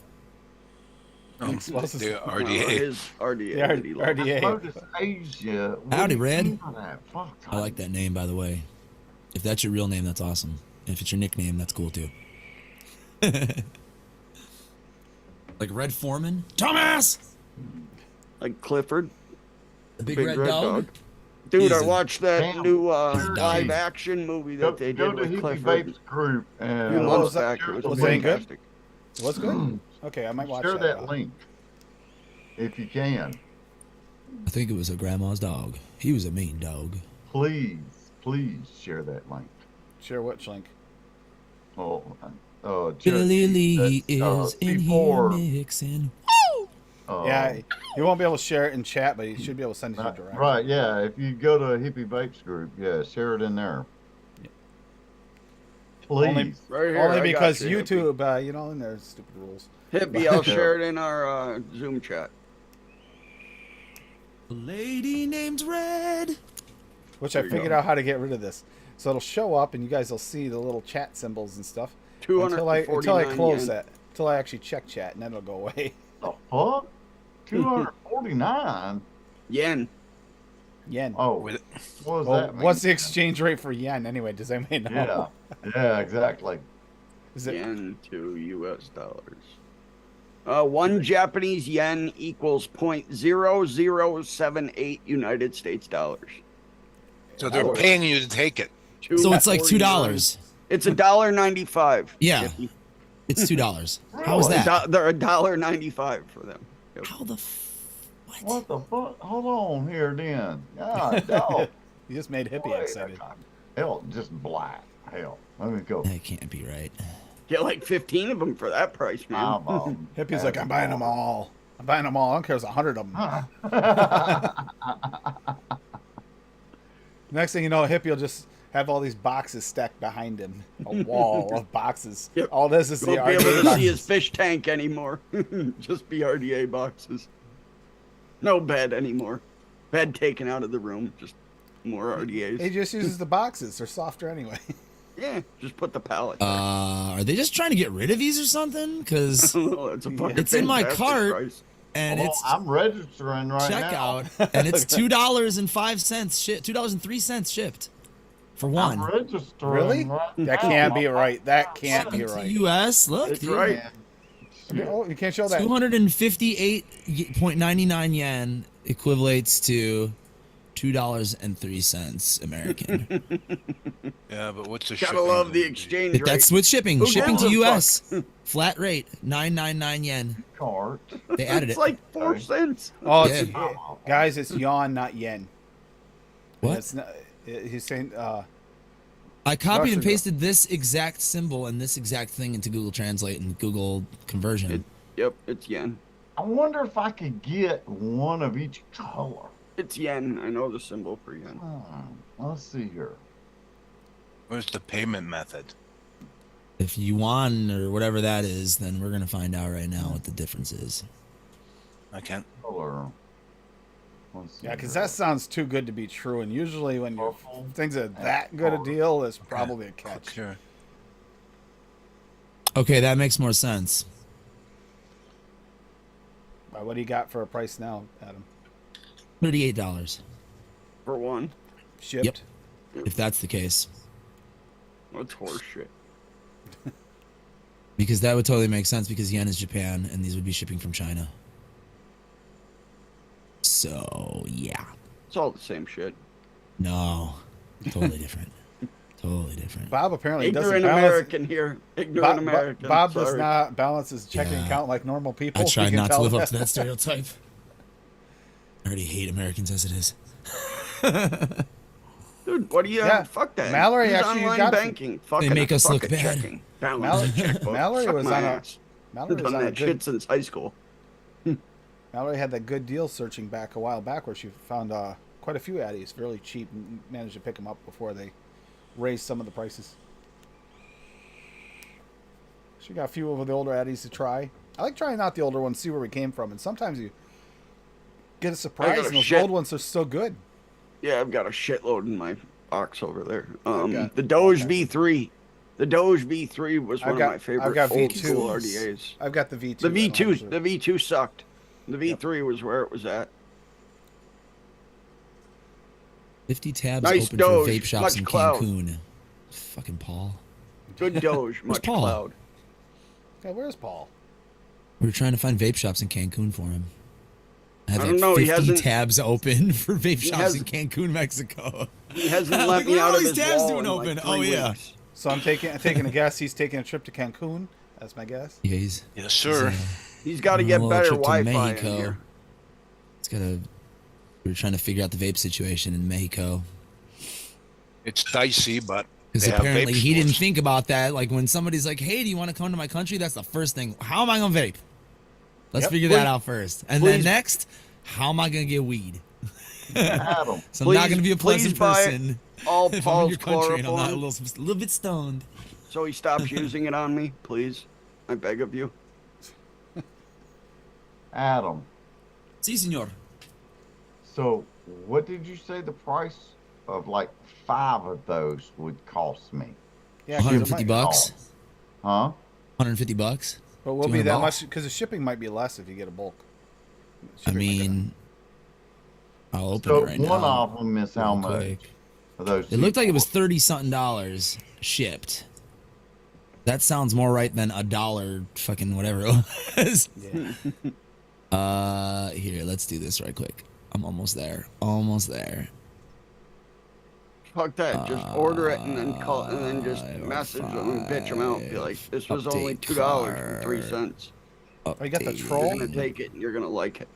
Explosive. The No, RDA. his RDA. The that he loves. RDA. Lotus Asia. What Howdy, do you Red. mean by that? Fuck. I like that name, by the way. If that's your real name, that's awesome. And if it's your nickname, that's cool too. Like Red Foreman? Thomas! Like Clifford, The big, red, dog? Dude, He's I a- watched that Damn. new dog. live action movie that they Go did to with Hippie Clifford Vapes group a and few what months was that? back. It was Was it any good? fantastic. What's good? Okay, I might watch share that now. link if you can. I think it was a grandma's dog. He was a mean dog. Please Oh, share that link. Share which link? Oh, Billy Lee that's, is in here C4, mixing. Yeah, you won't be able to share it in chat, but you should be able to send it to you direct. Right, yeah. If you go to Hippie Vapes group, yeah, share it in there. Please. Only- Right here, Only I got because you, YouTube, you know, and there's stupid rules. Hippie, I'll share it in our Zoom chat. A lady named Red. Which There I you figured go. out how to get rid of this. So it'll show up, and you guys will see the little chat symbols and stuff. Until I 249 close yen. that. Until I actually check chat, and then it'll go away. The fuck? 249? Yen. Yen. Oh, With- what does Well, that mean? what's the exchange rate for yen anyway? Does anybody know? Yeah, exactly. Is it? Yen to US dollars. 1 Japanese yen equals 0.0078 United States dollars. So they're paying you to take it. So it's like $2.49. $2. It's $1.95. Yeah. Hippie. It's $2. How is Really? that? They're $1.95 for them. Yep. How the what? What the fuck? Hold on here then. God, dog. You just made Hippie Wait a excited. time. Hell, just black. Hell, let me go. That can't be right. Get like 15 of them for that price, man. Hippie's like, I'm buying them all. I'm buying them all. I don't care if there's 100 of them. Next thing you know, Hippie will just have all these boxes stacked behind him. A wall of boxes. Yep. All this is You the won't be able RDA to see his boxes. fish tank anymore. Just BRDA boxes. No bed anymore. Bed taken out of the room. Just more He RDAs. just uses the boxes. They're softer anyway. Yeah, just put the pallet. there. Are they just trying to get rid of these or something? Because It's a fucking It's in my fantastic cart. price. and Well, it's I'm registering right now. checkout, and it's $2.05 shipped. $2.03 shipped. for I'm one. registering. Really? right That now. can't be right. That can't be Shipping to right. U.S. Look, That's dude. right. Oh, you can't show that. 258.99 yen equivalates to $2.03 American. Yeah, but what's the Gotta shipping love the gonna be? exchange rate. That's with shipping. Who Shipping gives to a U.S. fuck? Flat rate 999 yen. Cart. They added It's it. like 4 cents. Oh, Yeah. guys, it's yuan, not yen. What? It's not, he's saying. I copied and Russian. pasted this exact symbol and this exact thing into Google Translate and Google Conversion. Yep, it's yen. I wonder if I could get one of each color. It's yen. I know the symbol for yen. Let's see here. Where's the payment method? If yuan or whatever that is, then we're gonna find out right now what the difference is. I can't. Color. Let's see Yeah, because here. that sounds too good to be true. And usually when you Purple. things are that good a deal, it's probably a catch. Okay. Okay, that makes more sense. What do you got for a price now, Adam? $38, For one. Shipped? if that's the case. That's horseshit. Because that would totally make sense because yen is Japan and these would be shipping from China. So, yeah. It's all the same shit. No. Totally different. Totally different. Bob apparently doesn't Ignorant balance. American here. Ignorant American. Bob does Sorry. not balance his checking Yeah. account like normal people. I You try can not to tell live up to that stereotype. I already hate Americans as it is. Dude, what do you Yeah. have? Fuck that. Mallory Use actually online got it. banking. Fuck They it. make us Fuck look it. bad. Checking. Balance. Mallory- checkbook. Mallory Suck was my on a- ass. Mallory I've was done on a that shit good. since high school. Mallory had that good deal searching back a while back where she found quite a few Addies fairly cheap and managed to pick them up before they raised some of the prices. She got a few of the older Addies to try. I like trying out the older ones, see where we came from, and sometimes you get a surprise, got a and those shit- old ones are so good. Yeah, I've got a shitload in my box over there. Okay. The Doge V3. The Doge V3 was I've one got- of my favorite I've got old V2s. school RDAs. I've got the V2. The V2, actually. the V2 sucked. The V3 was where it was at. 50 tabs Nice open Doge, for vape shops much in clout. Cancun. Fucking Paul. Good Doge, much Paul? cloud. Yeah, where's Paul? We were trying to find vape shops in Cancun for him. I have I like don't know, he 50 hasn't- tabs open for vape shops has- in Cancun, Mexico. He hasn't Like, let me where are out all of these his tabs wall doing in open? like Oh, 3 yeah. weeks. So I'm taking a guess. He's taking a trip to Cancun. That's my guess. Yeah, he's Yes, sir. He's got to on a get little better trip to Wi-Fi in Mexico. here. It's gotta. We were trying to figure out the vape situation in Mexico It's dicey, but because they have apparently vape he didn't stores. think about that. Like when somebody's like, "Hey, do you want to come to my country?" That's the first thing. How am I gonna vape? Let's Yep. figure Please- that out first, and then please- next, how am I gonna get weed? Adam. So I'm not Please- gonna be a pleasant please buy person All if I'm in Paul's your country and I'm not a chloroform, little bit stoned. so he stops using it on me, please. I beg of you. Adam. Si, senor. So, what did you say the price of like 5 of those would cost me? Yeah, 'cause it 150 might- bucks. Huh? 150 bucks. But will be 200 that bucks. much because the shipping might be less if you get a bulk. I Shipping might go down. mean, I'll open So it right one now. of them is how real much? quick. For those It looked like it was C4? $30-something shipped. That sounds more right than $1 fucking whatever it was. Yeah. Here, let's do this right quick. I'm almost there. Almost there. Fuck that. Just order it and then call, and then just message them and bitch them out. Be like, this was only Update $2.03. Oh, you got the Update. troll? You're gonna take it and you're gonna like it.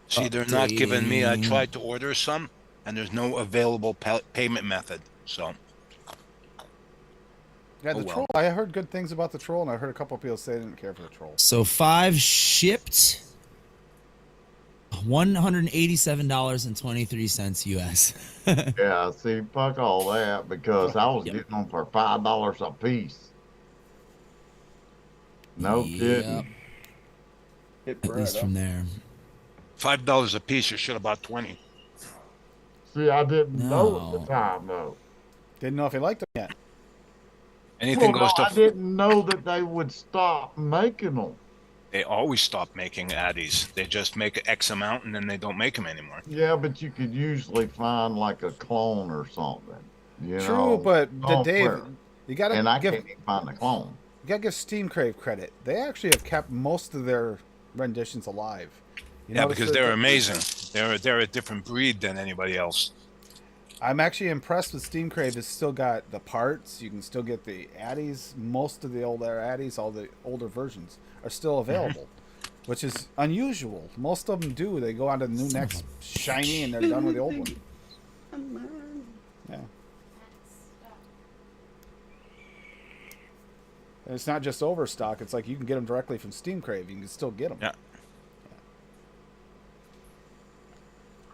See, they're not giving me. I Updating. tried to order some, and there's no available payment method. So Yeah, the Oh, well. troll. I heard good things about the troll, and I heard a couple of people say they didn't care for the troll. So 5 shipped. $187.23 US. Yeah, see, fuck all that because I was getting them for $5 a piece. No kidding. Hit At least from there. $5 a piece. You should have bought 20. See, I didn't know at No. the time though. Didn't know if he liked them yet. Anything Well, goes no, I to. didn't know that they would stop making them. They always stop making Addies. They just make X amount, and then they don't make them anymore. Yeah, but you could usually find like a clone or something. You True, know, but all Dave, clear. you gotta And I give can't even find the clone. you gotta give Steam Crave credit. They actually have kept most of their renditions alive. You Yeah, notice because that they're amazing. They're a different breed than anybody else. I'm actually impressed with Steam Crave. It's still got the parts. You can still get the Addies. Most of the older Addies, all the older versions, are still available, which is unusual. Most of them do. They go on to the new next shiny and they're done with the old one. Yeah. And it's not just overstock. It's like you can get them directly from Steam Crave. You can still get them. Yeah.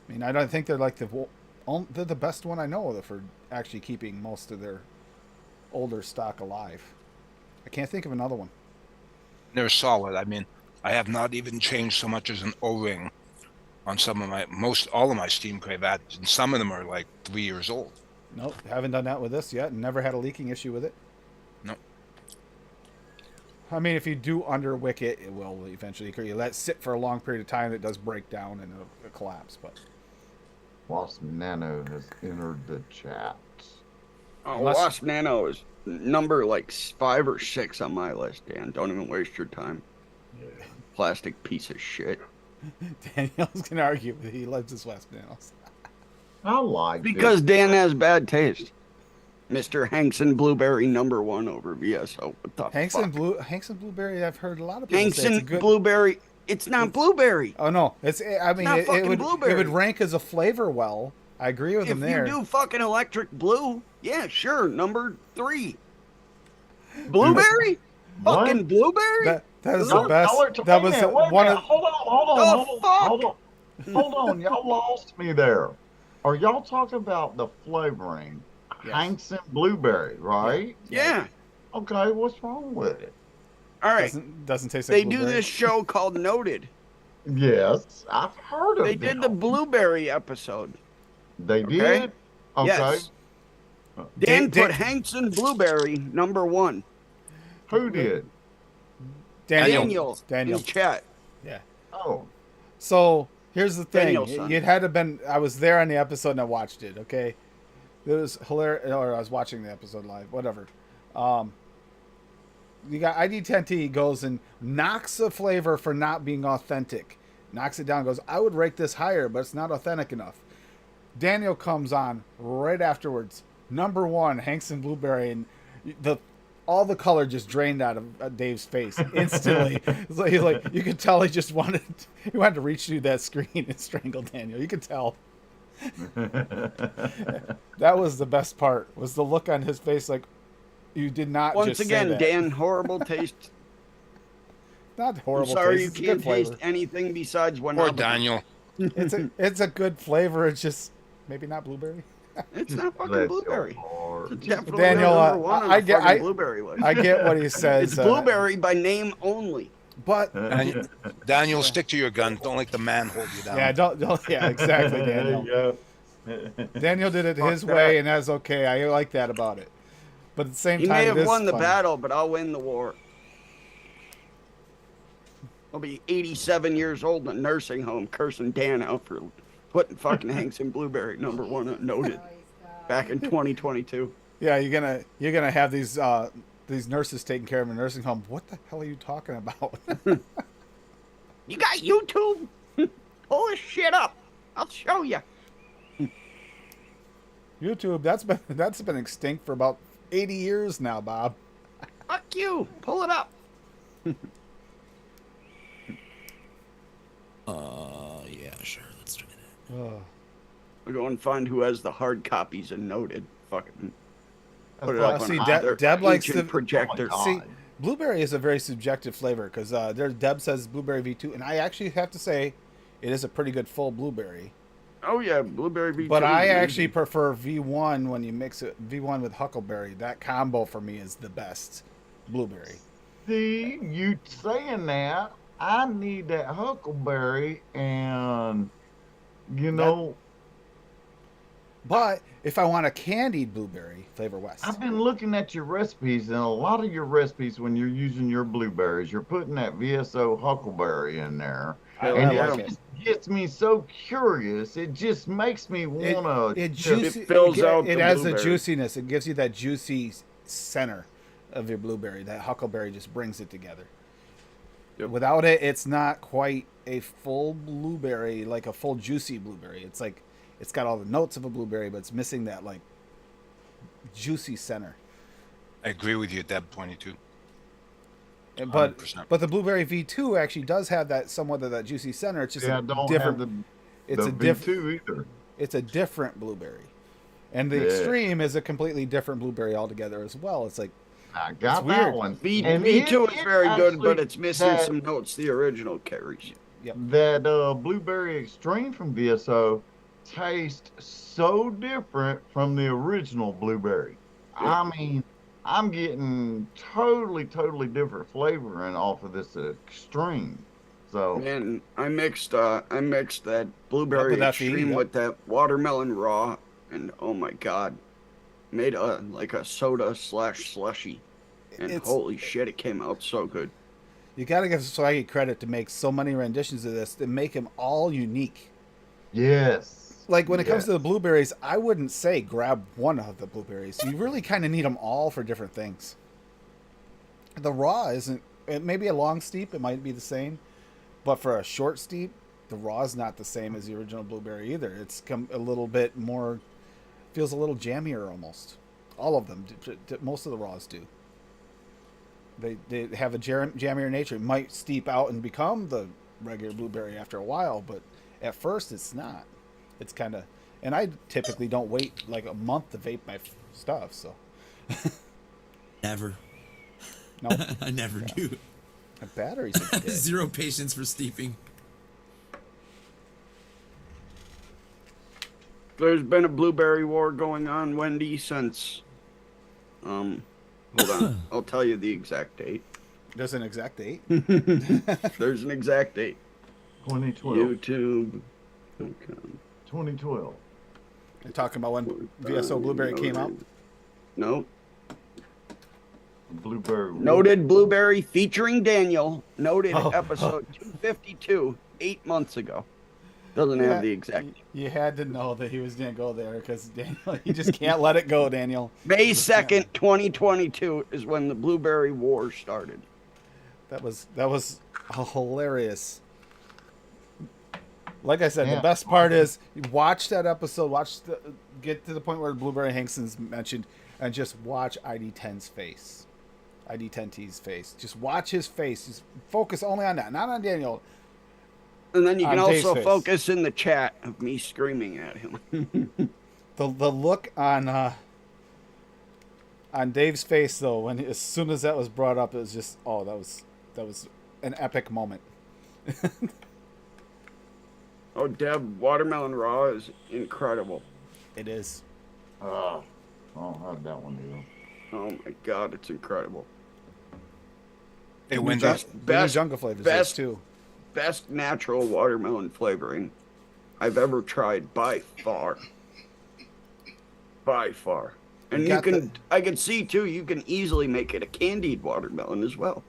I mean, I don't think they're like they're the best one I know of for actually keeping most of their older stock alive. I can't think of another one. They're solid. I mean, I have not even changed so much as an O-ring on some of all of my Steam Crave ads, and some of them are like 3 years old. Nope, haven't done that with this yet, and never had a leaking issue with it. Nope. I mean, if you do underwick it, it will eventually occur. You let it sit for a long period of time, it does break down and it'll collapse. But Wasp Nano has entered the chat. Oh, Wasp Nano is number like 5 or 6 on my list, Dan. Don't even waste your time. Plastic piece of shit. Daniel's gonna argue that he loves his Wasp Nanos. I like Because it. Dan has bad taste. Mr. Hankson Blueberry #1 over VSO. What the Hanks fuck? and Blueberry. I've heard a lot of people say it's a Hankson good. Blueberry. It's not blueberry. Oh no, it's. I mean, not it fucking would blueberry. rank as a flavor well. I agree with him If there. you do fucking electric blue, yeah, sure, number 3. Blueberry? What? Fucking blueberry? That is No, the best. y'all are- That wait a was minute, wait a one minute. of. Hold on, hold fuck? on. Y'all lost me there. Are y'all talking about the flavoring? Yes. Hankson Blueberry, right? Yeah. Okay, what's wrong with it? All right. Doesn't taste like They do blueberry. this show called Noted. Yes, I've heard of They them. did the blueberry episode. They Okay. did? Okay. Yes. Dan Dan- put Hankson Blueberry #1. Who did? Daniel. In chat. Yeah. Oh. So here's the thing. Daniel's son. It had to been. I was there on the episode and I watched it. Okay, it was hilarious. Or I was watching the episode live. Whatever. You got ID10T goes and knocks a flavor for not being authentic. Knocks it down. Goes, I would rate this higher, but it's not authentic enough. Daniel comes on right afterwards. #1, Hankson Blueberry, and all the color just drained out of Dave's face instantly. He's like, you could tell he wanted to reach through that screen and strangle Daniel. You could tell. That was the best part. Was the look on his face, like you did not. Once just again, say that. Dan, horrible taste. Not horrible. I'm sorry taste. you It's a good can't taste flavor. anything besides one. Poor Daniel. It's a good flavor. It's just maybe not blueberry. It's not fucking Bless your blueberry. heart. It's definitely Daniel, #1 on I the get- fucking blueberry list. I get what he says. It's blueberry by name only. But Daniel, stick to your gun. Don't let the man hold you down. yeah, don't. Yeah, exactly, Daniel. There you go. Daniel did it his Fuck way, that. and that's okay. I like that about it. But at the same He time, may it have is won the funny. battle, but I'll win the war. I'll be 87 years old in a nursing home cursing Dan out for putting fucking Hankson Blueberry #1 on Noted back in 2022. Yeah, you're gonna have these nurses taking care of a nursing home. What the hell are you talking about? You got YouTube? Pull this shit up. I'll show you. YouTube, that's been extinct for about 80 years now, Bob. Fuck you. Pull it up. Yeah, sure. Let's try that. Ugh. I'll go and find who has the hard copies and Noted. Fucking put it That's up like- See, on Deb- their Deb likes ancient the- projector. Oh my See, God. blueberry is a very subjective flavor because Deb says blueberry V2, and I actually have to say, it is a pretty good full blueberry. Oh yeah, blueberry V2. But I is actually amazing. prefer V1 when you mix it. V1 with huckleberry. That combo for me is the best blueberry. See, you saying that, I need that huckleberry and, you know, But if I want a candied blueberry, Flavor West. I've been looking at your recipes, and a lot of your recipes, when you're using your blueberries, you're putting that VSO huckleberry in there. Hell And yeah. like it it. just gets me so curious. It just makes me wanna. It juicy. fills out It the has a blueberry. juiciness. It gives you that juicy center of your blueberry. That huckleberry just brings it together. Yep. Without it, it's not quite a full blueberry, like a full juicy blueberry. It's like it's got all the notes of a blueberry, but it's missing that like juicy center. I agree with you at that point too. But 100%. but the blueberry V2 actually does have that somewhat of that juicy center. It's just Yeah, I a don't different. have It's the a different. V2 either. It's a different blueberry, and the Yeah. extreme is a completely different blueberry altogether as well. It's like I got It's that weird. one. V2 it- is it very good, but actually- it's missing that- some notes the original carries. That blueberry extreme from VSO tastes so different from the original blueberry. I mean, I'm getting totally different flavoring off of this extreme. So Man, I mixed that blueberry With that feed, extreme yep. with that watermelon raw, and oh my god, made a soda / slushy, and It's- holy shit, it came out so good. You got to give Swaggy credit to make so many renditions of this that make them all unique. yes, Like when it comes to yes. the blueberries, I wouldn't say grab one of the blueberries. You really kind of need them all for different things. The raw isn't. It may be a long steep. It might be the same, but for a short steep, the raw is not the same as the original blueberry either. It's a little bit more. Feels a little jammier almost. All of them. Most of the raws do. They have a jammier nature. It might steep out and become the regular blueberry after a while, but at first it's not. It's kind of, and I typically don't wait like a month to vape my stuff. So Never. no, I never do. my batteries are dead. Zero patience for steeping. There's been a blueberry war going on, Wendy, since hold on, I'll tell you the exact date. There's an exact date. There's an exact date. 2012. YouTube. 2012. You're talking about when VSO Blueberry came out. No. Blueberry. Noted blueberry featuring Daniel. Noted Oh. episode 252, 8 months ago. Doesn't have the exact. You had to know that he was gonna go there because Daniel, you just can't let it go, Daniel. May 2nd, 2022 is when the blueberry war started. That was a hilarious. Like I said, Yeah. the best part is you watch that episode, get to the point where Blueberry Hankson's mentioned, and just watch ID10's face, ID10T's face. Just watch his face. Just focus only on that, not on Daniel. And then you can On Dave's also face. focus in the chat of me screaming at him. The look on Dave's face though, when as soon as that was brought up, it was just that was an epic moment. Oh, Deb, watermelon raw is incredible. It is. I don't have that one either. Oh my god, it's incredible. Hey, The Wendy, new jungle flavors best- too. Best natural watermelon flavoring I've ever tried by far. By far. And You you got can, I can see too, you can easily make it a candied watermelon as well.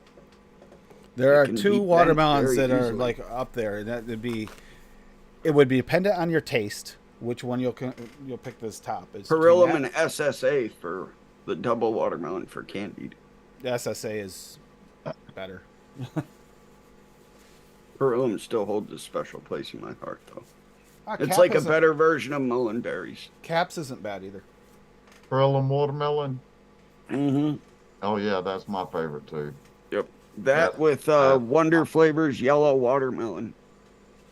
There are can be two bent watermelons very that are easily. like up there. It would be dependent on your taste, which one you'll pick this top. It's between Perillum that- and SSA for the double watermelon for candied. The SSA is better. Perillum still holds a special place in my heart though. It's Cap like a isn't- better version of mullen berries. Caps isn't bad either. Perillum watermelon. Mm-hmm. Oh yeah, that's my favorite too. Yep. That Yeah. with Wonder Flavors yellow watermelon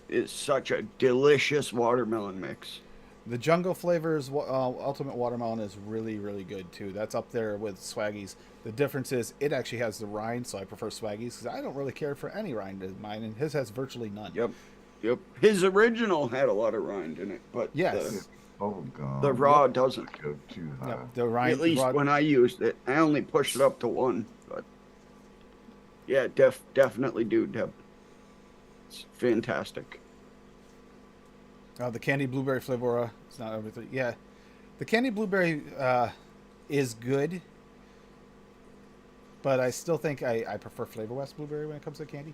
is such a delicious watermelon mix. The Jungle Flavors Ultimate Watermelon is really, really good too. That's up there with Swaggy's. The difference is it actually has the rind, so I prefer Swaggy's because I don't really care for any rind in mine, and his has virtually none. Yep. Yep. His original had a lot of rind in it, but Yes. Oh god. the raw doesn't. Go too high. Yeah, the rind. At least raw- when I used it, I only pushed it up to 1. But yeah, definitely do, Deb. It's fantastic. The candy blueberry flavor. It's not everything. Yeah, the candy blueberry is good, but I still think I prefer Flavor West blueberry when it comes to candy.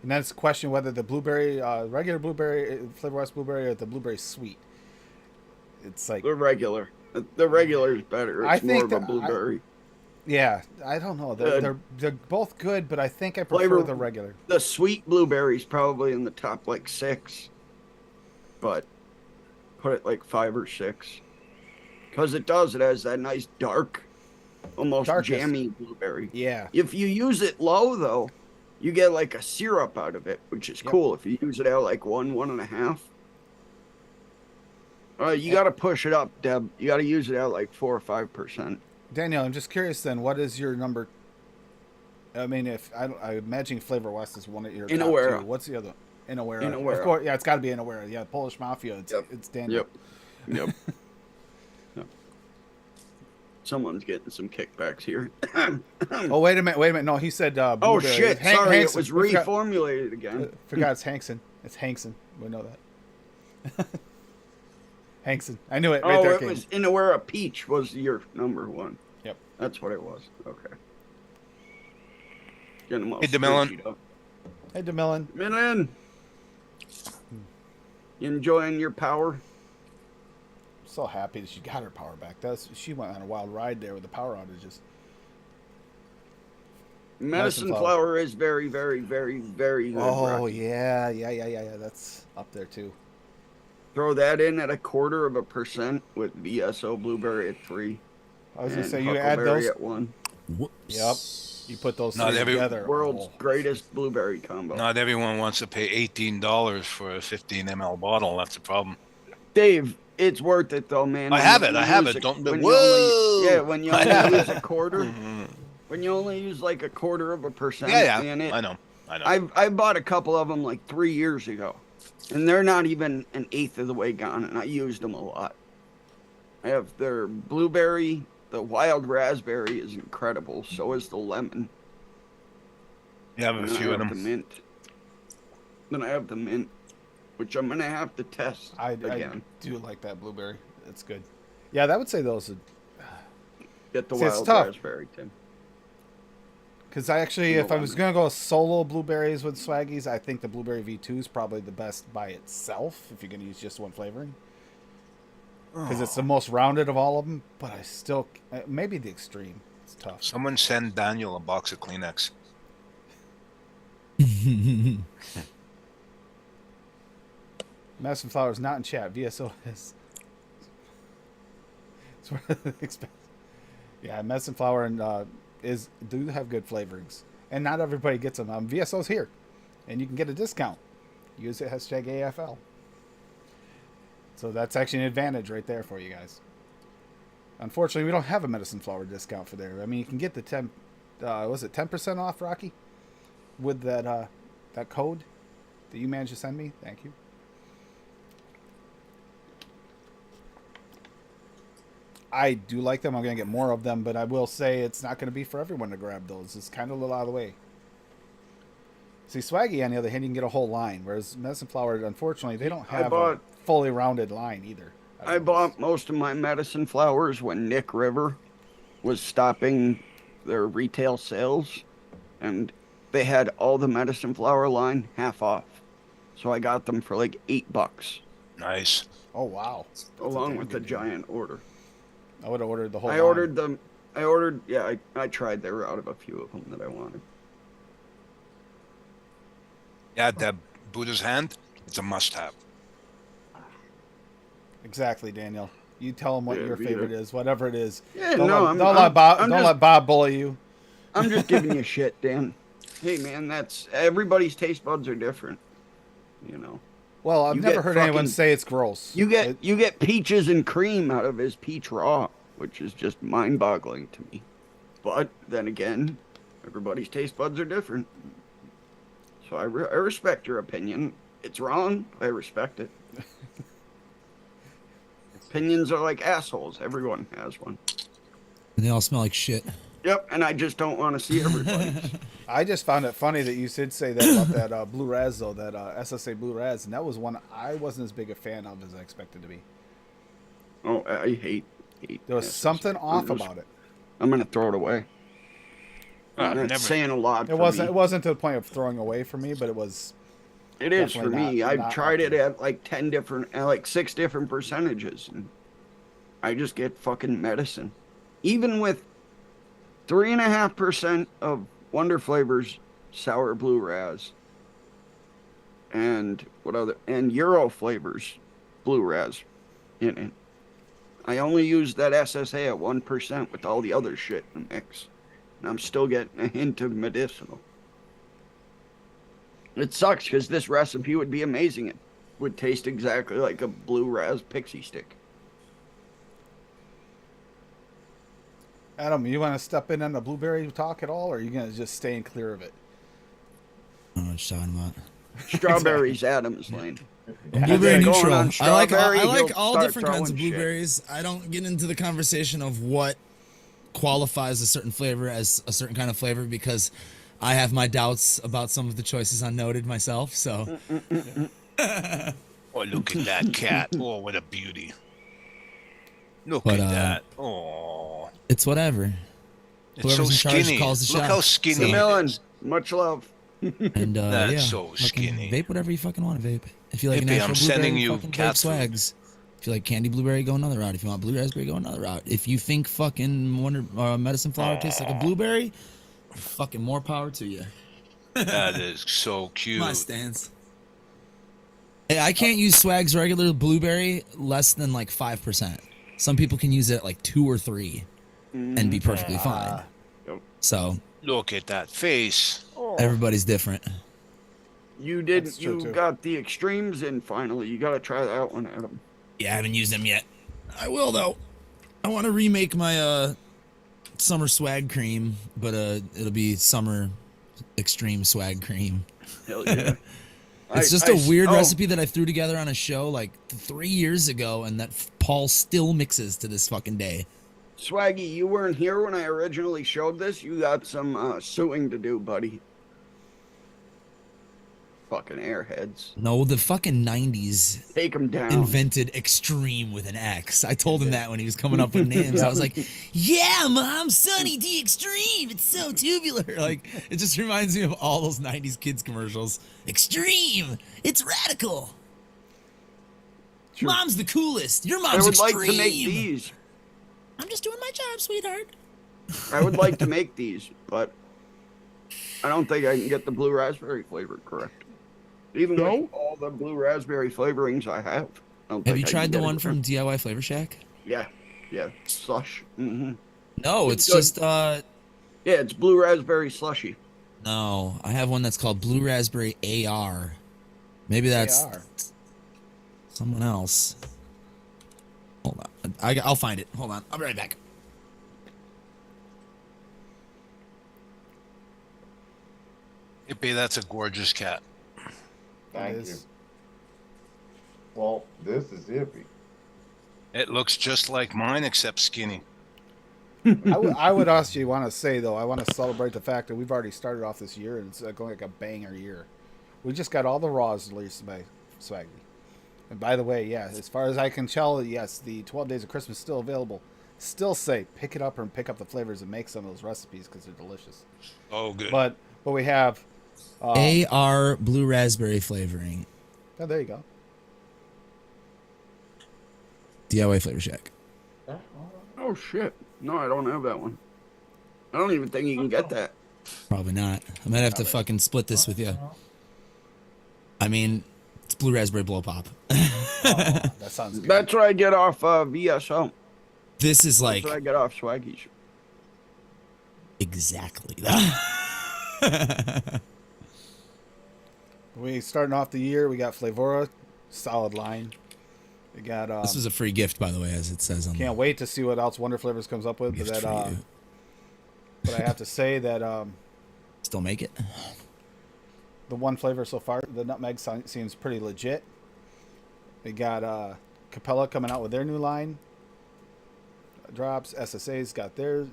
And then it's a question whether the blueberry, regular blueberry, Flavor West blueberry, or the blueberry sweet. It's like The regular. The regular is better. It's I think more of a blueberry. yeah, I don't know. They're both good, but I think I prefer Flavor- the regular. The sweet blueberry's probably in the top like 6, but put it like 5 or 6 because it has that nice dark, almost Darkness. jammy blueberry. Yeah. If you use it low though, you get like a syrup out of it, which is cool. If you use it out like 1.5. You got to push it up, Deb. You got to use it out like 4 or 5%. Daniel, I'm just curious then, what is your number? I mean, if I imagine Flavor West is one of your top Inawera. 2. What's the other? Inawera. Inawera. Of course, yeah, it's got to be Inawera. Yeah, Polish Mafia. It's Daniel. Yep. Yep. Someone's getting some kickbacks here. Oh, wait a minute. No, he said Oh blueberry. shit! Hankson. Sorry, it was We forgot- reformulated again. Forgot it's Hankson. It's Hankson. We know that. Hankson. I knew it right there. It was Inawera Peach was your number 1. Yep. That's what it was. Okay. Getting them all Hey, DeMillan. squished up. Hey, DeMillan. Millen. You enjoying your power? So happy that she got her power back. She went on a wild ride there with the power outages. Medicine flower is very, very, very, very good. Oh Rocky. yeah. That's up there too. Throw that in at 1/4% with VSO blueberry at 3. I was gonna and say you add huckleberry those. at 1. Whoops. Yep. You put those Not three every- together. World's Oh. greatest blueberry combo. Not everyone wants to pay $18 for a 15 ml bottle. That's the problem. Dave, it's worth it though, man. I When have you it. only I have use it. Don't. when you Whoa! only- yeah, when you I have only use it. a quarter, when you only use like 1/4%. Yeah. And it, I know. I bought a couple of them like 3 years ago, and they're not even 1/8 of the way gone, and I used them a lot. I have their blueberry, the wild raspberry is incredible. So is the lemon. You have a And few I of have them. the mint. Then I have the mint, which I'm gonna have to test I again. do like that blueberry. It's good. Yeah, that would say those. Get the See, it's wild tough. raspberry, Tim. Because I actually, You if know I was lemon. gonna go solo blueberries with Swaggies, I think the blueberry V2 is probably the best by itself. If you're gonna use just one flavoring, because it's the most rounded of all of them. But I still maybe the extreme. It's tough. Someone send Daniel a box of Kleenex. Medicine Flower is not in chat. VSO is. It's expensive. Yeah, Medicine Flower and do have good flavorings, and not everybody gets them. VSO's here, and you can get a discount. Use it #AFL. So that's actually an advantage right there for you guys. Unfortunately, we don't have a Medicine Flower discount for there. I mean, you can get the 10% off, Rocky, with that that code that you managed to send me. Thank you. I do like them. I'm going to get more of them, but I will say it's not going to be for everyone to grab those. It's kind of a little out of the way. See, Swaggy, on the other hand, you can get a whole line, whereas Medicine Flower, unfortunately, they don't have a fully rounded line either. I bought most of my medicine flowers when Nick River was stopping their retail sales, and they had all the medicine flower line half off. So I got them for like $8, Nice. Oh, wow. That's a along damn with the good deal. giant order. I would have ordered the whole I line. ordered them. I tried. They were out of a few of them that I wanted. Yeah, the Buddha's hand. It's a must-have. Exactly, Daniel. You tell them what Yeah, your beat favorite it. is, whatever it is. Yeah, Don't no, let, I'm don't I'm- let Bob I'm don't just- let Bob bully you. I'm just giving you shit, Dan. Hey, man, that's everybody's taste buds are different. You know. Well, I've You never get heard anyone fucking- say it's gross. You get peaches and cream out of his peach raw, which is just mind-boggling to me. But then again, everybody's taste buds are different. So I respect your opinion. It's wrong. I respect it. Opinions are like assholes. Everyone has one. And they all smell like shit. Yep, and I just don't want to see everybody's. I just found it funny that you did say that about that Blue Raz, though, that SSA Blue Raz, and that was one I wasn't as big a fan of as I expected to be. Oh, I hate. There was SSA. something off about it. I'm gonna throw it away. That's never. saying a lot. It wasn't to the point of throwing away for me, but it was. It is for definitely me. not I've tried it optimal. at like 10 different, like 6 different percentages, and I just get fucking medicine. Even with 3.5% of Wonder Flavors sour blue raz, and Euro Flavors blue raz in it. I only use that SSA at 1% with all the other shit in the mix, and I'm still getting a hint of medicinal. It sucks because this recipe would be amazing. It would taste exactly like a blue raz pixie stick. Adam, you want to step in on the blueberry talk at all, or are you gonna just stay clear of it? I don't know what you're talking about. Strawberries, Adam's Lane. I'm blueberry Going neutral. on I like strawberry, he'll all start different kinds of throwing shit. blueberries. I don't get into the conversation of what qualifies a certain flavor as a certain kind of flavor because I have my doubts about some of the choices I noted myself. So, Oh, look at that cat. Oh, what a beauty. Look But, at that. Oh, it's whatever. it's Whoever's so in charge skinny. calls the Look shots. how skinny it Millen, is. much love. And That's yeah, so fucking skinny. Vape whatever you fucking want to vape. If you like Hippie, natural I'm sending blueberry, you fucking cat vape food. swags. If you like candy blueberry, go another route. If you want blue raspberry, go another route. If you think fucking medicine flower tastes like a blueberry, fucking more power to you. That is so cute. My stance. Hey, I can't use Swag's regular blueberry less than like 5%. Some people can use it at like 2 or 3 and be perfectly fine. So Look at that face. everybody's different. You That's true, you too. got the extremes in finally. You got to try that one, Adam. Yeah, I haven't used them yet. I will though. I want to remake my summer swag cream, but it'll be summer extreme swag cream. Hell yeah. It's just a weird recipe that I threw together on a show like 3 years ago, and that Paul still mixes to this fucking day. Swaggy, you weren't here when I originally showed this. You got some suing to do, buddy. Fucking airheads. No, the fucking 90s Take them down. invented extreme with an X. I told him that when he was coming up with names. I was like, yeah, Mom, Sonny D Extreme. It's so tubular. Like, it just reminds me of all those 90s kids commercials. Extreme. It's radical. True. Mom's the coolest. Your I mom's would extreme. like to make these. I'm just doing my job, sweetheart. I would like to make these, but I don't think I can get the blue raspberry flavor correct. Even with all the blue raspberry flavorings I have. Have you tried the one from DIY Flavor Shack? Yeah, slush. Mm-hmm. No, it's good. just Yeah, it's blue raspberry slushy. no. I have one that's called Blue Raspberry AR. Maybe that's AR. someone else. Hold on, I'll find it. Hold on, I'll be right back. Hippie, that's a gorgeous cat. Thank is. you. Well, this is Hippie. It looks just like mine, except skinny. I would actually want to say though, I want to celebrate the fact that we've already started off this year and it's going like a banger year. We just got all the raws released by Swaggy. And by the way, yeah, as far as I can tell, yes, the 12 Days of Christmas is still available. Still say pick it up and pick up the flavors and make some of those recipes because they're delicious. Oh, good. But we have AR Blue Raspberry flavoring. oh, there you go. DIY Flavor Shack. Oh shit! No, I don't have that one. I don't even think you can get that. Probably not. I might have to fucking split this with you. I mean, it's Blue Raspberry Blow Pop. Oh, that sounds good. That's what I get off VSO. This is like That's what I get off Swaggy's. exactly that. We starting off the year. We got Flavora, solid line. We got. This was a free gift, by the way, as it says on the Can't wait to see what else Wonder Flavors comes up with. But gift that, for you. but I have to say that Still make it. the one flavor so far, the nutmeg seems pretty legit. We got Capella coming out with their new line. Drops. SSA's got theirs.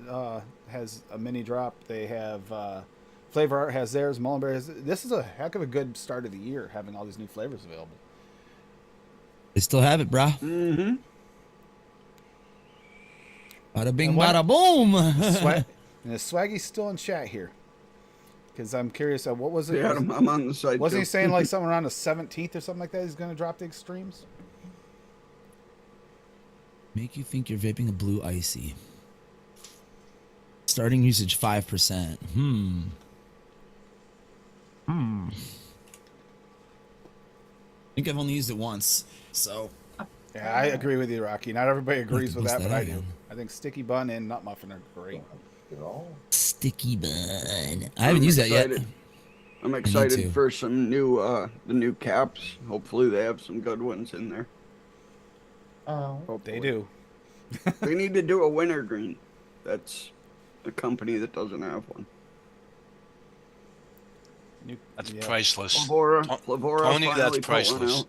Has a mini drop. They have Flavor Art has theirs. Mullenberry has. This is a heck of a good start of the year, having all these new flavors available. They still have it, brah. Mm-hmm. Bada bing, And what- bada boom. And is Swaggy still in chat here? Because I'm curious. What was it? Yeah, I'm on the side. Wasn't he too. saying like something around the 17th or something like that? He's going to drop the extremes. Make you think you're vaping a blue icy. Starting usage 5%. I think I've only used it once, so. Yeah, I agree with you, Rocky. Not everybody agrees with bust that, but that I out, do. man. I think Sticky Bun and Nut Muffin are great. Sticky bun. I haven't used that yet. I'm to. excited for some new the new caps. Hopefully they have some good ones in there. They do. They need to do a wintergreen. That's a company that doesn't have one. That's priceless. Flavora Tony, finally that's put one priceless. out.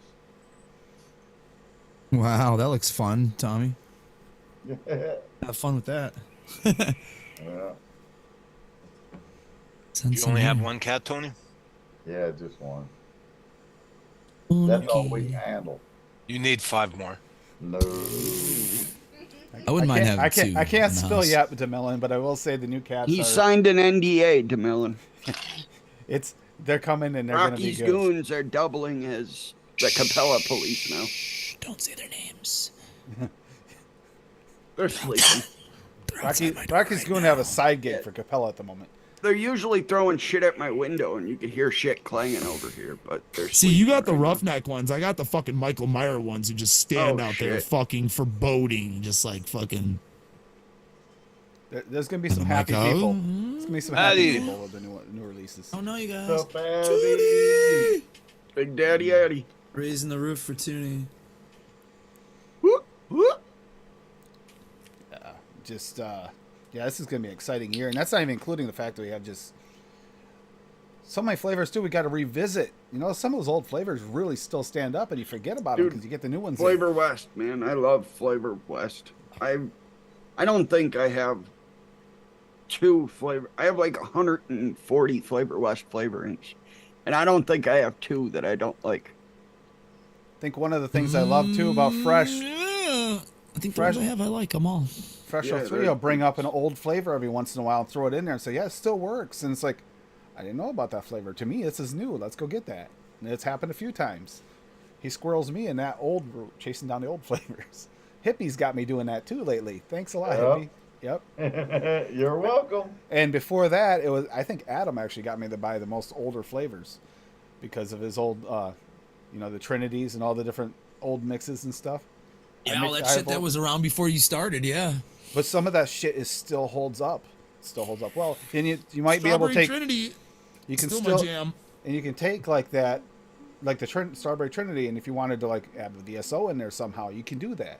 Wow, that looks fun, Tommy. Have fun with that. Yeah. You only have one cat, Tony? Yeah, just one. Okay. That's all we can handle. You need 5 more. No. I wouldn't mind having two. I can't in the spill house. yet, DeMillan, but I will say the new cats He are. signed an NDA, DeMillan. They're coming and they're going to be Rocky's good. goons are doubling as the Capella police now. Shh, don't say their names. They're sleeping. Rocky's going to have a side gig for Capella at the moment. They're usually throwing shit at my window, and you can hear shit clanging over here. But they're See, you sleeping got the right now. roughneck ones. I got the fucking Michael Meyer ones who just stand out there shit. fucking foreboding, just like fucking. There's going to be some I'm happy like, people. oh. There's going to be some happy Addy. people with the new releases. Oh no, you guys. So bad. Big Daddy Eddie. Raising the roof for Toonie. Whoop, whoop. Yeah, this is going to be an exciting year. And that's not even including the fact that we have just so many flavors, too. We got to revisit. You know, some of those old flavors really still stand up, and you forget about them Dude, because you get the new ones. in. Flavor West, man. I love Flavor West. I don't think I have two flavor. I have like 140 Flavor West flavorings, and I don't think I have two that I don't like. I think one of the things I love, too, about Fresh, Yeah. I think the Fresh- ones I have, I like them all. Fresh Yeah, 03 they're- will bring up an old flavor every once in a while and throw it in there and say, yeah, it still works. And it's like, I didn't know about that flavor. To me, this is new. Let's go get that. And it's happened a few times. He squirrels me in that old route, chasing down the old flavors. Hippie's got me doing that too lately. Thanks a lot, Hippie. Yep. You're welcome. And before that, it was, I think Adam actually got me to buy the most older flavors because of his old, the Trinities and all the different old mixes and stuff. Yeah, all that shit that was around before you started, yeah. But some of that shit still holds up. Still holds up well. And you might be able to take. Trinity. You can still still, my jam. and you can take like that, like the Strawberry Trinity, and if you wanted to like add the DSO in there somehow, you can do that.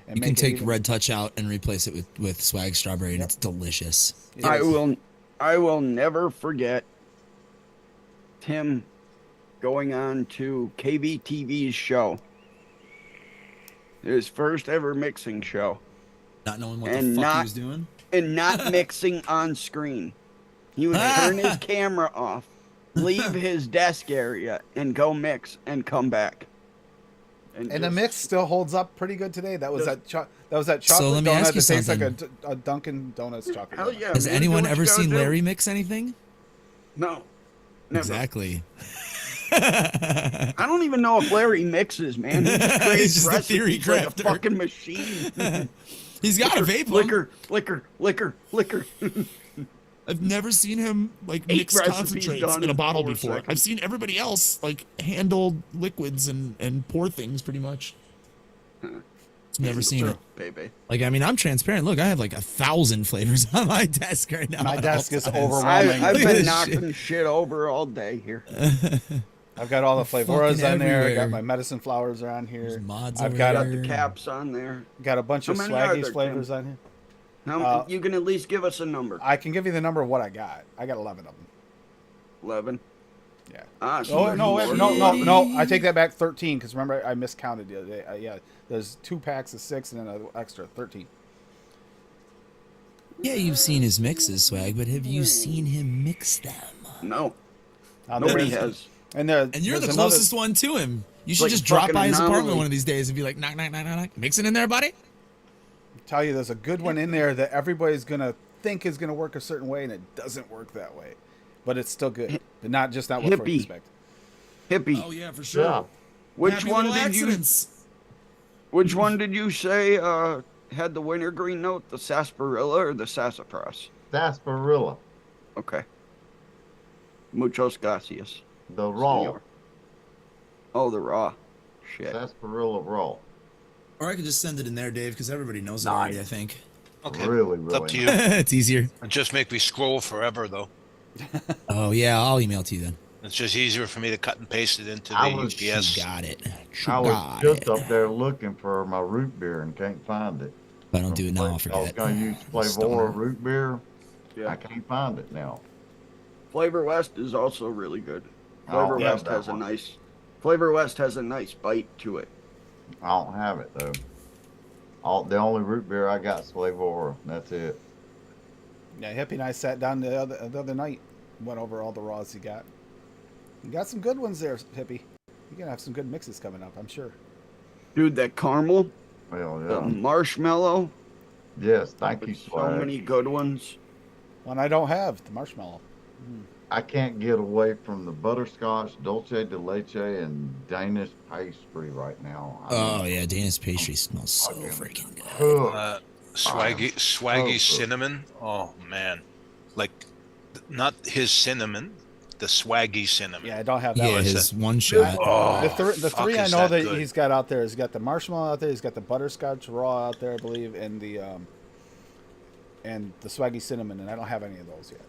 And You make can it take even- Red Touch out and replace it with Swag Strawberry, and it's delicious. It I is. will never forget Tim going on to KVTV's show. His first ever mixing show. Not knowing what And the fuck not- he was doing. And not mixing on screen. He would turn his camera off, leave his desk area, and go mix and come back. And the just- mix still holds up pretty good today. That was Just- that was that So chocolate let me donut ask that you tastes like something. a Dunkin' Donuts chocolate. Hell donut. yeah. Has man, anyone do what ever you gotta seen do. Larry mix anything? No. Never. Exactly. I don't even know if Larry mixes, man. He just creates just a recipes theory like a crafter. fucking machine. He's got a vape. Liquor. I've never seen him like 8 mix recipes concentrates done in a in bottle 4 before. seconds. I've seen everybody else like handle liquids and pour things pretty much. Never seen it. Baby. Like, I mean, I'm transparent. Look, I have like 1,000 flavors on my desk right now. My at desk all is times. overwhelming. I've Look at been this knocking shit over all day here. I've got all the flavoras Fucking on there. I everywhere. got my medicine flowers are on here. There's mods I've over got Got here. the caps on there. got a bunch of How many are Swaggy's there, flavors Tim? on here. Now, you can at least give us a number. I can give you the number of what I got. I got 11 of them. 11. Yeah. Ah, so Oh there's no, more. wait, no! I take that back. 13, because remember I miscounted the other day. Yeah, there's 2 packs of 6 and then an extra 13. Yeah, you've seen his mixes, Swag, but have you seen him mix them? No. Now, Nobody there's- has. And you're the there's closest one to him. You should like just a drop fucking by his apartment anomaly. one of these days and be like, knock, knock, knock, knock, knock. Mix it in there, buddy. Tell you, there's a good one in there that everybody's gonna think is going to work a certain way, and it doesn't work that way. But it's still good, but not what we Hippie. expect. Oh yeah, for sure. Yeah. Which Happy one little did you? accidents. Which one did you say had the wintergreen note? The sarsaparilla or the sassafras? Sarsaparilla, Okay. Muchos gracias. the raw. Senor. Oh, the raw. Shit. Sarsaparilla raw. Or I could just send it in there, Dave, because everybody knows it already, I think. Okay. Really, It's up to really. you. It's easier. Just make me scroll forever, though. Oh, yeah, I'll email it to you then. It's just easier for me to cut and paste it into the I was- UPS. She got it. She I was got just it. up there looking for my root beer and can't find it. If I don't do it now, I'll I was forget. gonna use Stoner. Flavor root beer. Yeah. I can't find it now. Flavor West is also really good. I don't Flavor have West that has a one. nice. Flavor West has a nice bite to it. I don't have it though. The only root beer I got is Flavor. That's it. Yeah, Hippie and I sat down the other night, went over all the raws you got. You got some good ones there, Hippie. You're gonna have some good mixes coming up, I'm sure. Dude, that caramel, Well, the yeah. marshmallow. Yes, thank you, So Swag. many good ones. One I don't have, the marshmallow. I can't get away from the butterscotch, dulce de leche, and Danish pastry right now. Oh, yeah, Dana's pastry smells so fucking freaking good. hooked. Swaggy good. cinnamon. Oh man, like not his cinnamon, the swaggy cinnamon. Yeah, I don't have that Yeah, one. his one shot. Oh, The fuck, three I is know that good. he's got out there, he's got the marshmallow out there, he's got the butterscotch raw out there, I believe, and the swaggy cinnamon, and I don't have any of those yet.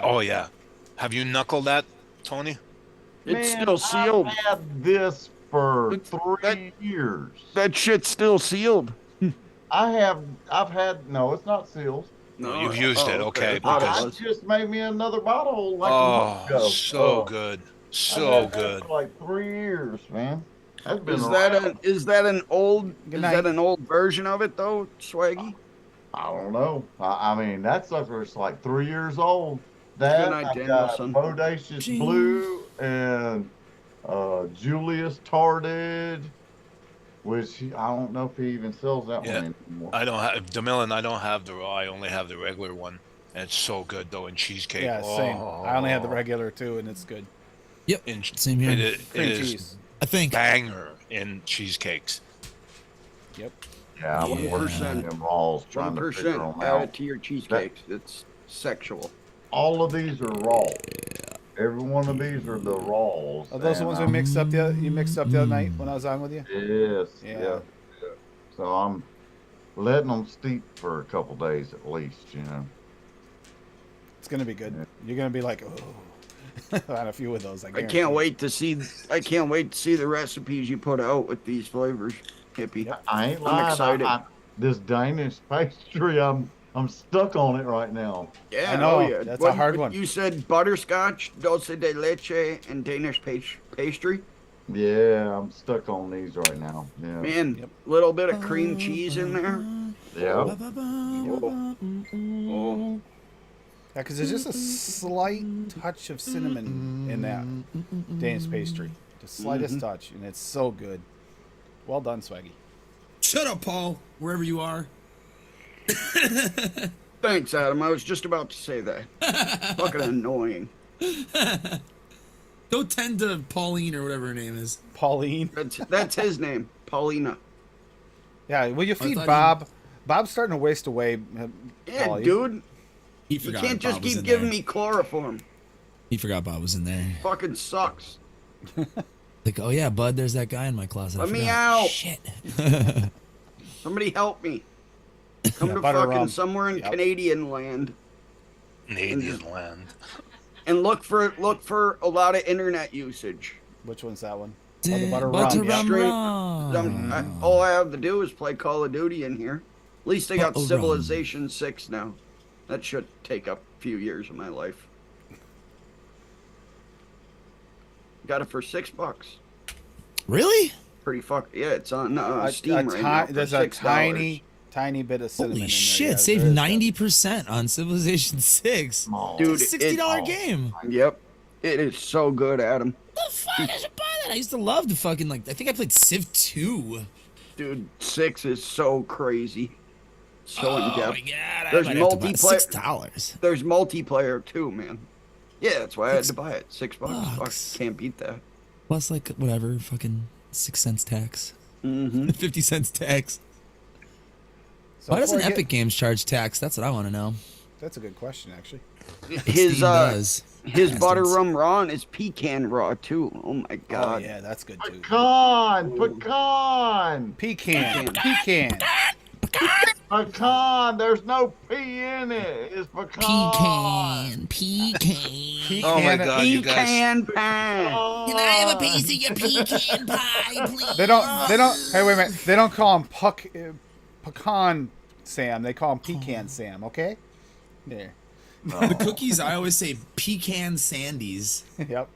Oh yeah, have you knuckled that, Tony? It's Man, still sealed. I've had this for It's- 3 years. That shit's still sealed. I've had, no, it's not sealed. No, you've used it, okay, I thought it because- I was. just made me another bottle like a Oh, month ago. so good, I've so had that good. for like 3 years, man. That's been Is that an old? Good Is night. that an old version of it though, Swaggy? I don't know. I mean, that sucker's like 3 years old. That Good night, I've Danielson. got Bodacious Blue and Julius Tarded, which I don't know if he even sells that Yeah. one anymore. I don't have DeMillen. I don't have the raw. I only have the regular one, and it's so good though in cheesecake. Yeah, same. Oh. I only have the regular too, and it's good. In, Same here. It Cream is cheese. I think. banger in cheesecakes. Yep. Yeah, I was Yeah. working on them raws trying to figure 1% them add out. it to your cheesecakes. It's sexual. All of these are raw. Every one of these are the raws. Are those the and ones we I'm- mixed up you mixed up the other night when I was on with you? Yes. Yeah. Yeah. So I'm letting them steep for a couple days at least, you know. It's gonna be good. Yeah. You're gonna be like, oh, on a few of those. I I guarantee. can't wait to see. I can't wait to see the recipes you put out with these flavors, Hippie. Yep. I ain't I'm lying. excited. This Danish pastry, I'm stuck on it right now. Yeah, I know, oh yeah. that's a hard one. You said butterscotch, dulce de leche, and Danish pastry. Yeah, I'm stuck on these right now. Yeah. Man, Yep. little bit of cream cheese in there. Yeah. Oh, Yeah, because there's just a slight touch of cinnamon in that Danish pastry. The slightest touch, and it's so good. Well done, Swaggy. Shut up, Paul, wherever you are. thanks, Adam. I was just about to say that. Fucking annoying. Don't tend to Pauline or whatever her name is. Pauline. That's his name, Paulina. Yeah, will you feed thought Bob? Bob's starting to waste away. Yeah, Pauline. dude. He You forgot can't just Bob was keep in giving there. me chloroform. He forgot Bob was in there. Fucking sucks. Like, oh yeah, bud, there's that guy in my closet. I Let me forgot. out. Shit. Somebody help me. Come to butter fucking rum. somewhere in Yep. Canadian land Canadian land. and look for a lot of internet usage. Which one's that one? Oh, the butter Butter rum. Yeah. rum Straight- rum. All I have to do is play Call of Duty in here. At least I got Butter rum. Civilization 6 now. That should take up a few years of my life. Got it for $6. Really? Pretty yeah, it's on Steam right now. For There's a $6. tiny bit of cinnamon. Holy in there. shit! Yeah, Saved there is 90% on Civilization 6. Dude, $60 it- game. Yep. It is so good, Adam. What the fuck? I should buy that. I used to love the fucking I think I played Civ 2. Dude, 6 is so crazy. so in Oh depth. my god! I There's might have to buy multiplayer. $6. There's multiplayer too, man. Yeah, that's why I had to buy it. $6. Fuck, Bucks. can't beat that. Plus, like, whatever, fucking 6 cents tax. Mm-hmm. 50 cents tax. So Why doesn't before I Epic Games charge tax? That's what I want to know. That's a good question, actually. His Steam does. his butter Bastards. rum raw is pecan raw too. Oh my Oh god. yeah, that's good too. Pecan. Pecan. Pecan. There's no P in it. It's pecan. Pecan. Oh my God, you guys. Pecan pie. Can I have a piece of your pecan pie, please? They don't. Hey, wait a minute. They don't call him pecan Sam. They call him pecan Sam. Okay. There. The cookies, I always say pecan sandies. Yep.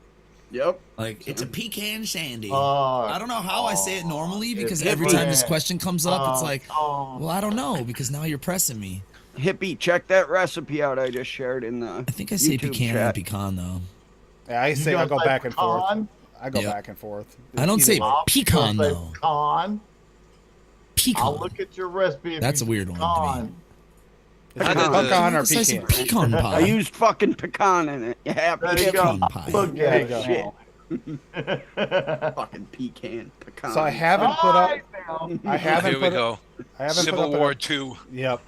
Yep. Like, it's a pecan sandy. Oh, I don't know how I say it normally because it's every time this Hippie. question comes up, it's like, oh. well, I don't know because now you're pressing me. Hippie, check that recipe out I just shared in the I think I say YouTube pecan chat. and pecan, though. Yeah, I say I gonna go say back and forth. pecan? I go Yep. back and forth. I don't say Either way. pecan, Say though. pecan. Pecan. I'll look at your recipe. If That's you a weird one to me. pecan. Is it I did pecan or It's like some pecan? pecan pie. I used fucking pecan in it. You happy? There you pecan go. pie. Look There at you go. shit. Fucking pecan. Pecan. So I haven't put up. I haven't Here we put go. up. I haven't Civil put up War an, 2. Yep.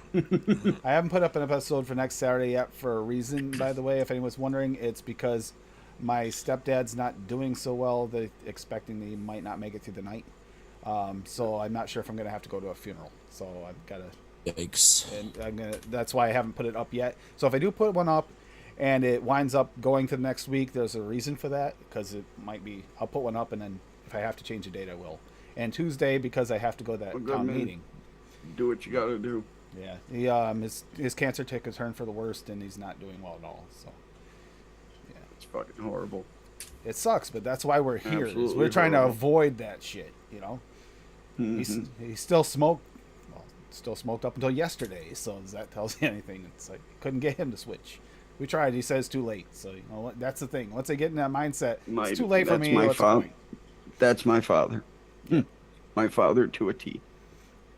I haven't put up an episode for next Saturday yet for a reason, by the way. If anyone's wondering, it's because my stepdad's not doing so well. They're expecting he might not make it through the night. So I'm not sure if I'm going to have to go to a funeral. So I've got to. Yikes. And that's why I haven't put it up yet. So if I do put one up and it winds up going to the next week, there's a reason for that because it might be. I'll put one up and then if I have to change the date, I will. And Tuesday because I have to go to that Well, good, town man. meeting. Do what you gotta do. Yeah, he his cancer took a turn for the worst, and he's not doing well at all. So It's fucking horrible. it sucks, but that's why we're here. is Absolutely we're trying to horrible. avoid that shit. You know, Mhm. he still smoked. Well, still smoked up until yesterday. So does that tells you anything? It's like couldn't get him to switch. We tried. He says too late. So you know what? That's the thing. Once they get in that mindset, it's too late for That's me. my What's the father. point? That's my father. My father to a T.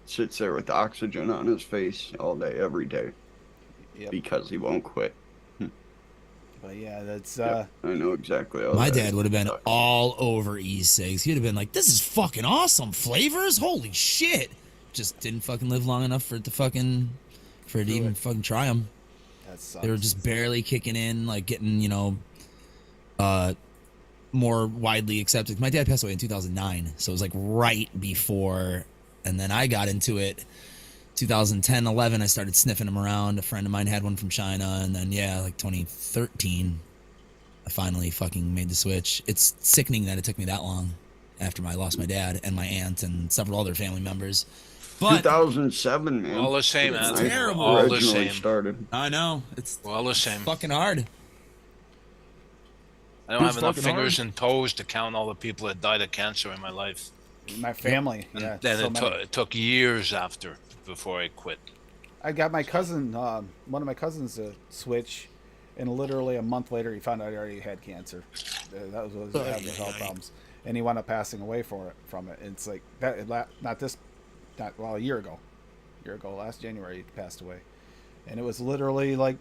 Sits there with oxygen on his face all day, every day, Yep. because he won't quit. But yeah, that's Yep, I know exactly how My that dad is. would have been all over E-cigs. He'd have been like, this is fucking awesome. Flavors? Holy shit. Just didn't fucking live long enough for it to even fucking try them. that sucks. They were just barely kicking in, like getting, more widely accepted. My dad passed away in 2009, so it was like right before, and then I got into it 2010, 11. I started sniffing them around. A friend of mine had one from China, and then like 2013, I finally fucking made the switch. It's sickening that it took me that long after I lost my dad and my aunt and several other family members. But 2007, man. All the same, man. I terrible. All the originally same. started. I know it's All the same. fucking hard. I don't It's have enough fucking fingers hard. and toes to count all the people that died of cancer in my life. My family. Yeah. Then so it, many. it took years after before I quit. I got my cousin, one of my cousins, to switch, and literally a month later, he found out he already had cancer. That was what was having his health problems, and he wound up passing away from it. And it's like that. A year ago, last January, he passed away, and it was literally like,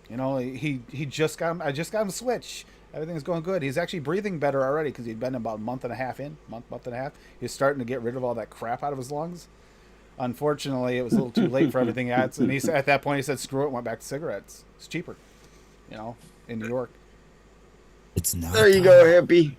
he just got him. I just got him switch. Everything's going good. He's actually breathing better already because he'd been about a month and a half in. Month and a half. He's starting to get rid of all that crap out of his lungs. Unfortunately, it was a little too late for everything else, and he said at that point he said, "Screw it," went back to cigarettes. It's cheaper, in New York. It's not. There you go, hippie.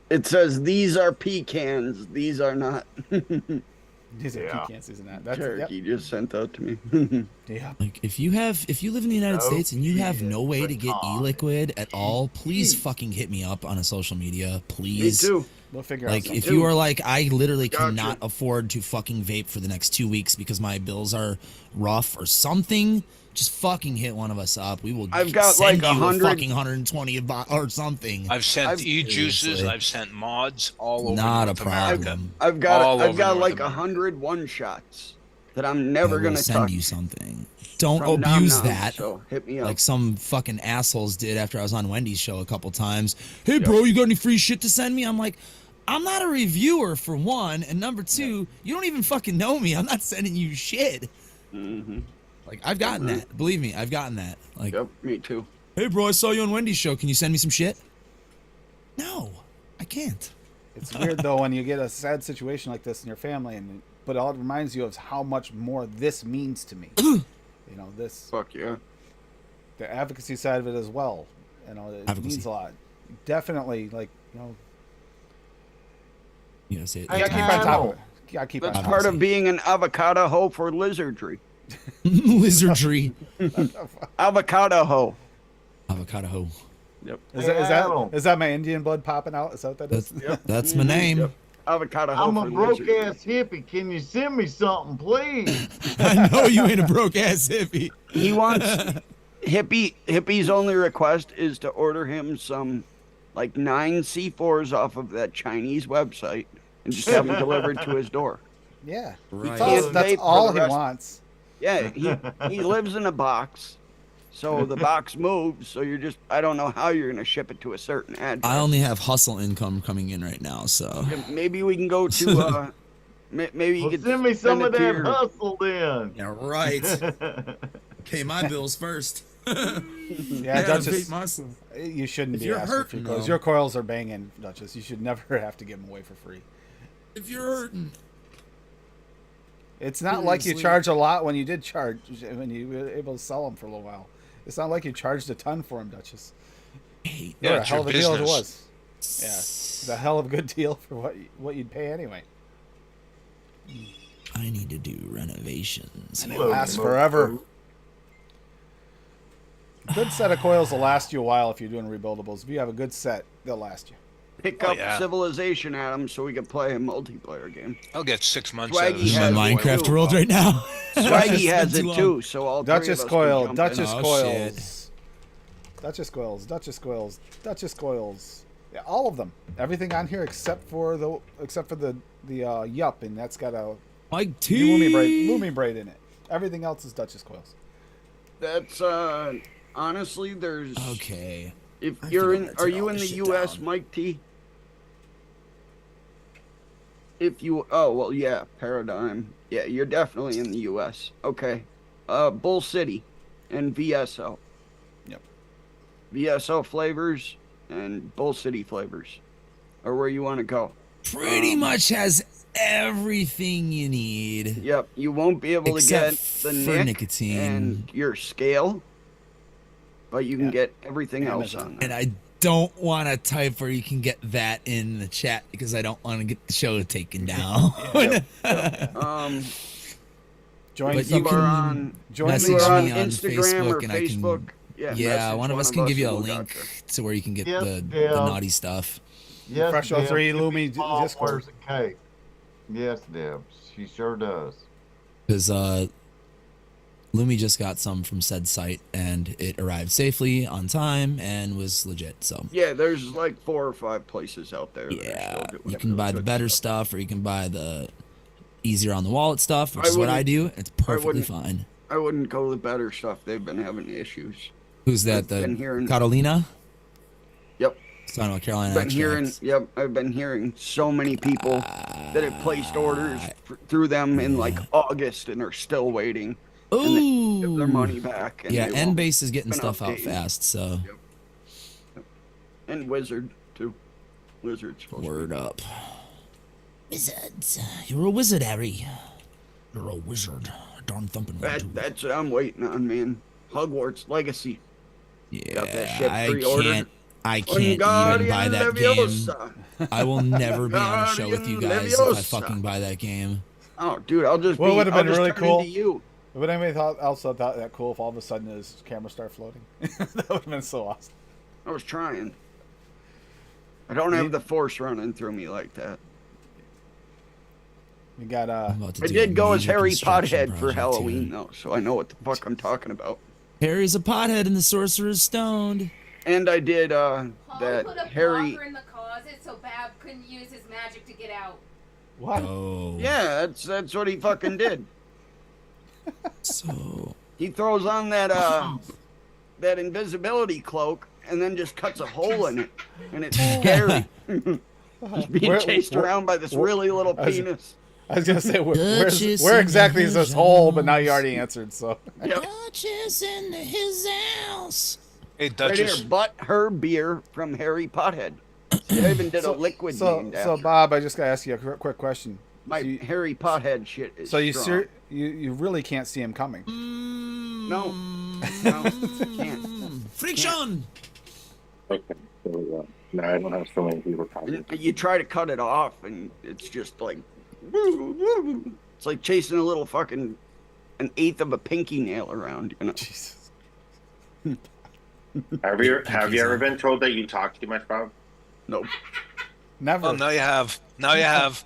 It says these are pecans. These are not. These are Yeah. pecans, isn't that? That's Turkey just sent that to me. yeah. Like if you live in the United No States and you have no way to get pecan. e-liquid at all, please fucking hit me up on a social media, Me please. too. We'll figure out Like something. if you are like, I literally Gotcha. cannot afford to fucking vape for the next 2 weeks because my bills are rough or something, just fucking hit one of us up. We will I've got, send like, you 100 a fucking 120 or something. I've sent I've- e-juices. Seriously. I've sent mods all over Not a North America. problem. I've All got over like North 100 one shots that I'm I never will gonna send touch. you something. Don't from now abuse on, that. So hit me up. Like some fucking assholes did after I was on Wendy's show a couple times. Hey, bro, you got any free shit to send me? I'm like, I'm not a reviewer for one, and number two, you don't even fucking know me. I'm not sending you shit. Mm-hmm. Like I've gotten that. Believe me, I've gotten that. Like, Yep, me too. hey bro, I saw you on Wendy's show. Can you send me some shit? No, I can't. It's weird though when you get a sad situation like this in your family, but all it reminds you of is how much more this means to me. You know, this Fuck yeah. the advocacy side of it as well. You know, it Advocacy. means a lot. Definitely, like, you know, You gotta say it. you gotta keep on top of it. You gotta keep on That's top part of of being an avocado hoe for lizardry. Lizardry. Avocado hoe. Avocado hoe. Yep. it. Is that my Indian blood popping out? Is that what that is? That's my name. Yep. Avocado hoe I'm for a broke lizardry. ass hippie. Can you send me something, please? I know you ain't a broke ass hippie. He wants Hippie's only request is to order him some like 9 C4s off of that Chinese website and just have them delivered to his door. Yeah. Right. That's Vape for all the he rest- wants. Yeah, he lives in a box. So the box moves, so you're just I don't know how you're gonna ship it to a certain address. I only have hustle income coming in right now, so Maybe we can go to maybe you Well, could send me some send of it to that your- hustle then. yeah, right. Pay my bills first. Yeah, Duchess, myself. you shouldn't If be you're asking for hurting, coils. though. Your coils are banging, Duchess. You should never have to give them away for free. If you're hurting, It's not like you Seriously. charge a lot when you did charge, when you were able to sell them for a little while. It's not like you charged a ton for them, Duchess. Hey, They were Yeah, a it's hell your of a deal as it business. was. Yeah, it's a hell of a good deal for what you'd pay anyway. I need to do renovations. And it lasts forever. A good set of coils will last you a while if you're doing rebuildables. If you have a good set, they'll last you. pick Oh, up yeah. Civilization, Adam, so we can play a multiplayer game. I'll get 6 months Swaggy out of this. has My it Minecraft too. world right now. Swaggy has Too it long. too, so all three Duchess of us coil, can jump Duchess in. Oh, coils, Duchess coils, Duchess coils, Duchess coils. Yeah, all of them. Everything on here except for the yup, and that's got a Mike Lumi braid in it. Everything else is Duchess coils. That's honestly, there's Okay. if I you're think in, I'm are gonna you take all in the this shit U.S., down. Mike T? If you, oh well, yeah, Paradigm, yeah, you're definitely in the U.S. Okay, Bull City, and VSO. Yep. VSO flavors and Bull City flavors, are where you want to go. Pretty much has everything you need. Yep, you won't be able to Except get the for nick nicotine. and your scale, but you can Yeah. get everything else Amazon. on there. And I don't want to type where you can get that in the chat because I don't want to get the show taken down. Join But some you You can are on, join message you some- are on me on Instagram Facebook or and Facebook. I can. Yeah, Yeah, message one of us can give you a and we'll link gotcha. to where you can get Yes, the yeah. naughty stuff. Yes, Fresh Deb, 03 give me Lumi small Discord. orders of cake. Yes, Deb. She sure does. Because Lumi just got some from said site and it arrived safely on time and was legit. So Yeah, there's like 4 or 5 places out there. that are yeah, still doing you can buy the good better stuff. stuff or you can buy the easier on the wallet stuff, which I is what I wouldn't- do. It's perfectly wouldn't- fine. I wouldn't go the better stuff. They've been having issues. Who's that? I've been The hearing- Catalina? Yep. It's talking about Carolina Been hearing, extracts. yep, I've been hearing so many people that have placed orders through them in like August and are still waiting. And they give their Ooh. money back. And Yeah, they won't. N-Base is getting been stuff out updating. fast, so And Wizard too. Wizard's supposed to be- word up. Wizards. You're a wizard, Harry. You're a wizard. A darn thumping one, too. That's what I'm waiting on, man. Hogwarts Legacy. got that Yeah, shit pre-ordered. I can't even buy that game. Leviosa. I will never be on a show with you guys if I Leviosa. fucking buy that game. Oh, dude, I'll just What be, would've I'll been just really turn cool? into you. But anybody also thought that cool if all of a sudden his camera started floating. That would have been so awesome. I was trying. I don't have the force running through me like that. You got I'm about to I do did a go as major Harry construction Pothead for project Halloween here. though, so I know what the fuck I'm talking about. Harry's a pothead and the sorcerer's stoned. And I did Paul that put a Harry. blocker in the closet so Bab couldn't use his magic to get out. what? Oh. Yeah, that's what he fucking did. So He throws on that invisibility cloak and then just cuts a hole in it, and it's scary. He's being Where- chased where- around by this where- really little I was- penis. I was gonna say Duchess where in exactly is his this hole, but now you house. already answered. So Yep. Duchess in his house. Hey, Right here, Duchess. but her beer from Harry Pothead. See, I even did a liquid named so after. Bob, I just gotta ask you a quick question. My so you, Harry Pothead shit is so you strong. you really can't see him coming. No, can't. Friction. Okay, so no, I don't have so many people talking. You try to cut it off, and it's just like it's like chasing a little fucking an eighth of a pinky nail around. You know. Jesus. Have you ever been told that you talk too much, Bob? Nope. Never. Oh, now you have. Now you have.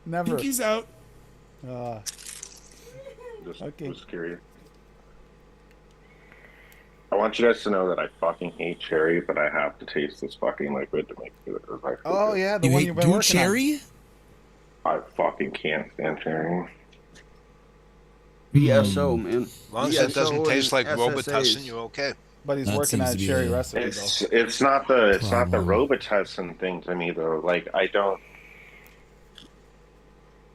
Never. Pinky's out. Okay. Just curious. I want you guys to know that I fucking hate cherry, but I have to taste this fucking liquid to make sure that it's actually Oh good. yeah, the You one hate you've been goo working cherry? I fucking can't stand cherry. BSO, man. As long as it doesn't BSO taste like and Robitussin, SSAs. you're okay. on. But he's That working seems on to be cherry a- recipe though. It's not the Problem. Robitussin thing to me though. Like I don't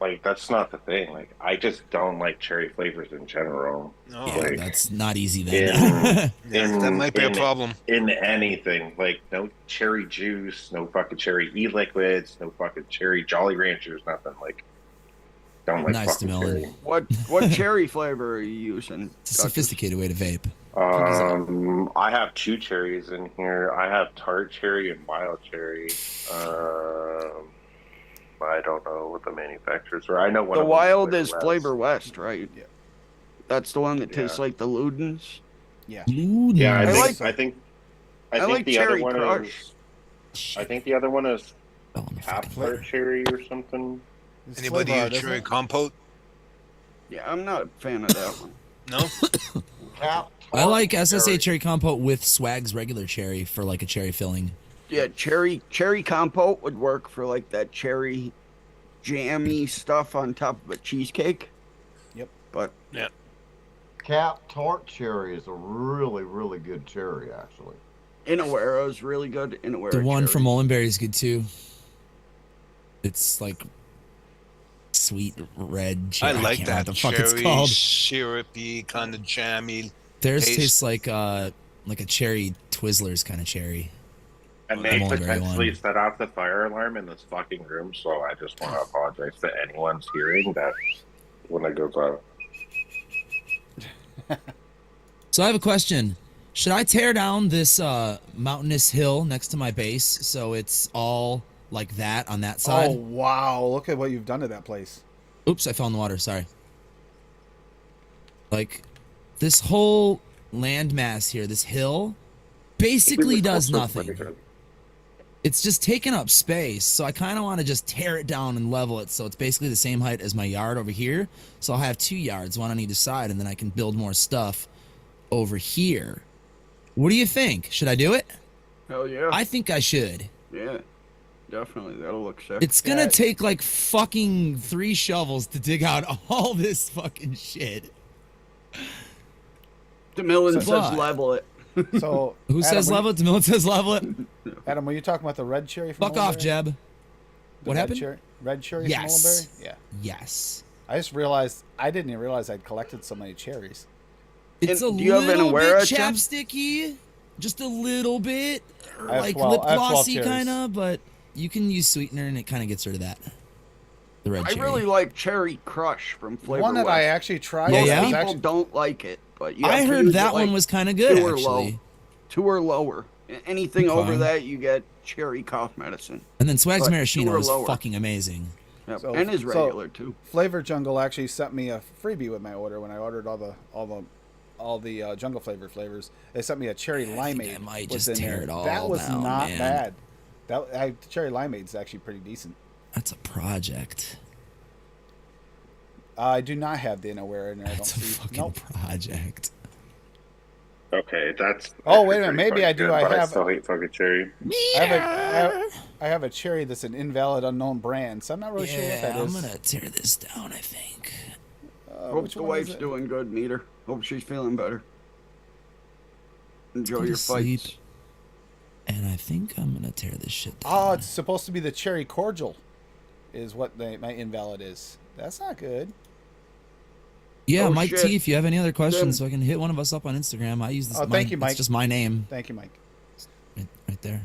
like that's not the thing. Like I just don't like cherry flavors in general. No. Yeah, Like, that's not easy then. Yeah, that might be a problem. in anything. Like no cherry juice, no fucking cherry e-liquids, no fucking cherry Jolly Ranchers, nothing. Like don't like Nice to fucking melon. cherry. What cherry flavor are you using? It's a sophisticated way to vape. I have 2 cherries in here. I have tart cherry and wild cherry. I don't know what the manufacturers are. I know one The of them wild Flavor is West. Flavor West, right? Yeah. That's the one that tastes Yeah. like the Ludens. Yeah. Ooh, Yeah, nice. I think I like the Cherry other one Crush. is. I think the other one is Oh, I'm a half fucking tart cherry or something. It's Anybody flavor use art, isn't cherry it? compote? Yeah, I'm not a fan of that one. No? Cap I like tart SSA cherry compote with Swag's regular cherry for like a cherry filling. Yeah, cherry compote would work for like that cherry jammy stuff on top of a cheesecake. Yep. But Cap tart cherry is a really, really good cherry, actually. Inawera is really good. Inawera The one cherry. from Molenberry is good too. It's like sweet red I cherry. like can't remember that what the fuck it's cherry, called. syrupy, kind of jammy. Theirs taste. tastes like a cherry Twizzlers kind of cherry. I may Mulberry potentially one. set off the fire alarm in this fucking room, so I just want to apologize to anyone's hearing that when it goes out. So I have a question. Should I tear down this mountainous hill next to my base so it's all like that on that Oh side? wow! Look at what you've done to that place. Oops, I fell in the water. Sorry. Like, this whole landmass here, this hill, basically does nothing. It's just taking up space, so I kind of want to just tear it down and level it so it's basically the same height as my yard over here. So I'll have 2 yards, one on either side, and then I can build more stuff over here. What do you think? Should I do it? Hell yeah. I think I should. Yeah. Definitely. That'll look sick. It's gonna take like fucking 3 shovels to dig out all this fucking shit. DeMillan So- says But- level it. So Who says when- level it? DeMillan says level it. Adam, were you talking about the red cherry from Fuck off, Mulberry? Jeb. The What red happened? Cherry, red cherry Yes. from Mulberry? Yeah. Yes. I just realized I didn't even realize I'd collected so many cherries. It's And a do you have an little bit Awera, Jeb? chapsticky, just a little bit, or I have like 12 lip I have 12 glossy cherries. kind of, but you can use sweetener and it kind of gets rid of that. The red I cherry. really like Cherry Crush from Flavor One that West. I actually tried. Yeah, was yeah? People actually- don't like it, but you I have to heard use that it, like, one was kind of good 2 or low. actually. 2 or lower. Anything Okay. over that, you get cherry cough medicine. And then Swag's But Maraschino 2 or is lower. fucking amazing. Yep. So- and is so- regular too. Flavor Jungle actually sent me a freebie with my order when I ordered all the jungle flavors. They sent me a cherry limeade. I might was just in tear there. it all That was down, not man. bad. Cherry limeade's actually pretty decent. That's a project. I do not have the Inaware in there. That's a I don't see. fucking Nope. project. Okay, that's. Oh, wait a minute, pretty maybe fucking I do, good, I but have- still hate fucking cherry. I have a cherry that's an invalid unknown brand, so I'm not really sure what Yeah, that I'm is. gonna tear this down, I think. Hope which the one is wife's it? doing good, Meter. Hope she's feeling better. Enjoy Go to your sleep. fights. And I think I'm gonna tear this shit down. Oh, it's supposed to be the cherry cordial, is what my invalid is. That's not good. Yeah, Oh, Mike shit. T, if you have any other questions, so I can hit one of us up on Instagram. I use this. Oh, thank you, Mike. It's just my name. Thank you, Mike. Right there.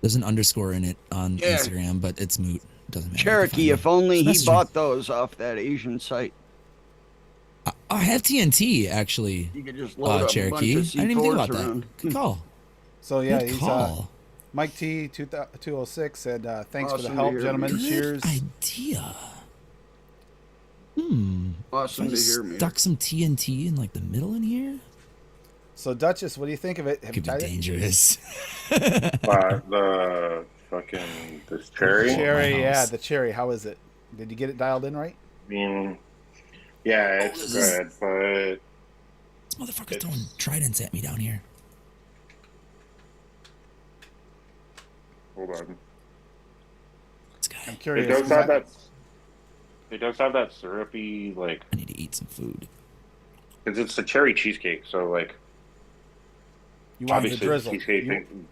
There's an underscore in it on Yeah. Instagram, but it's moot. It doesn't matter. Cherokee, if only he Message bought those off that Asian site. I have TNT actually. You could just load up Cherokee. a I bunch of didn't even think about C4s that. around. Good call. So yeah, Good he's call. Mike T 206 said thanks for the Awesome to help, hear, gentlemen. man. Good Cheers. idea. Awesome I to just hear, me. stuck some TNT in like the middle in here. So Duchess, what do you think of it? Have you Could be tried it? dangerous. The fucking this cherry. Cherry, My yeah, house. the cherry. How is it? Did you get it dialed in right? I mean, yeah, it's this is- good, but This motherfucker's throwing tridents at me down here. hold on. This guy. I'm It curious. does 'cause have I- that. It does have that syrupy, like, I need to eat some food. because it's the cherry cheesecake. So, like, you want the obviously the drizzle. cheesecake. You-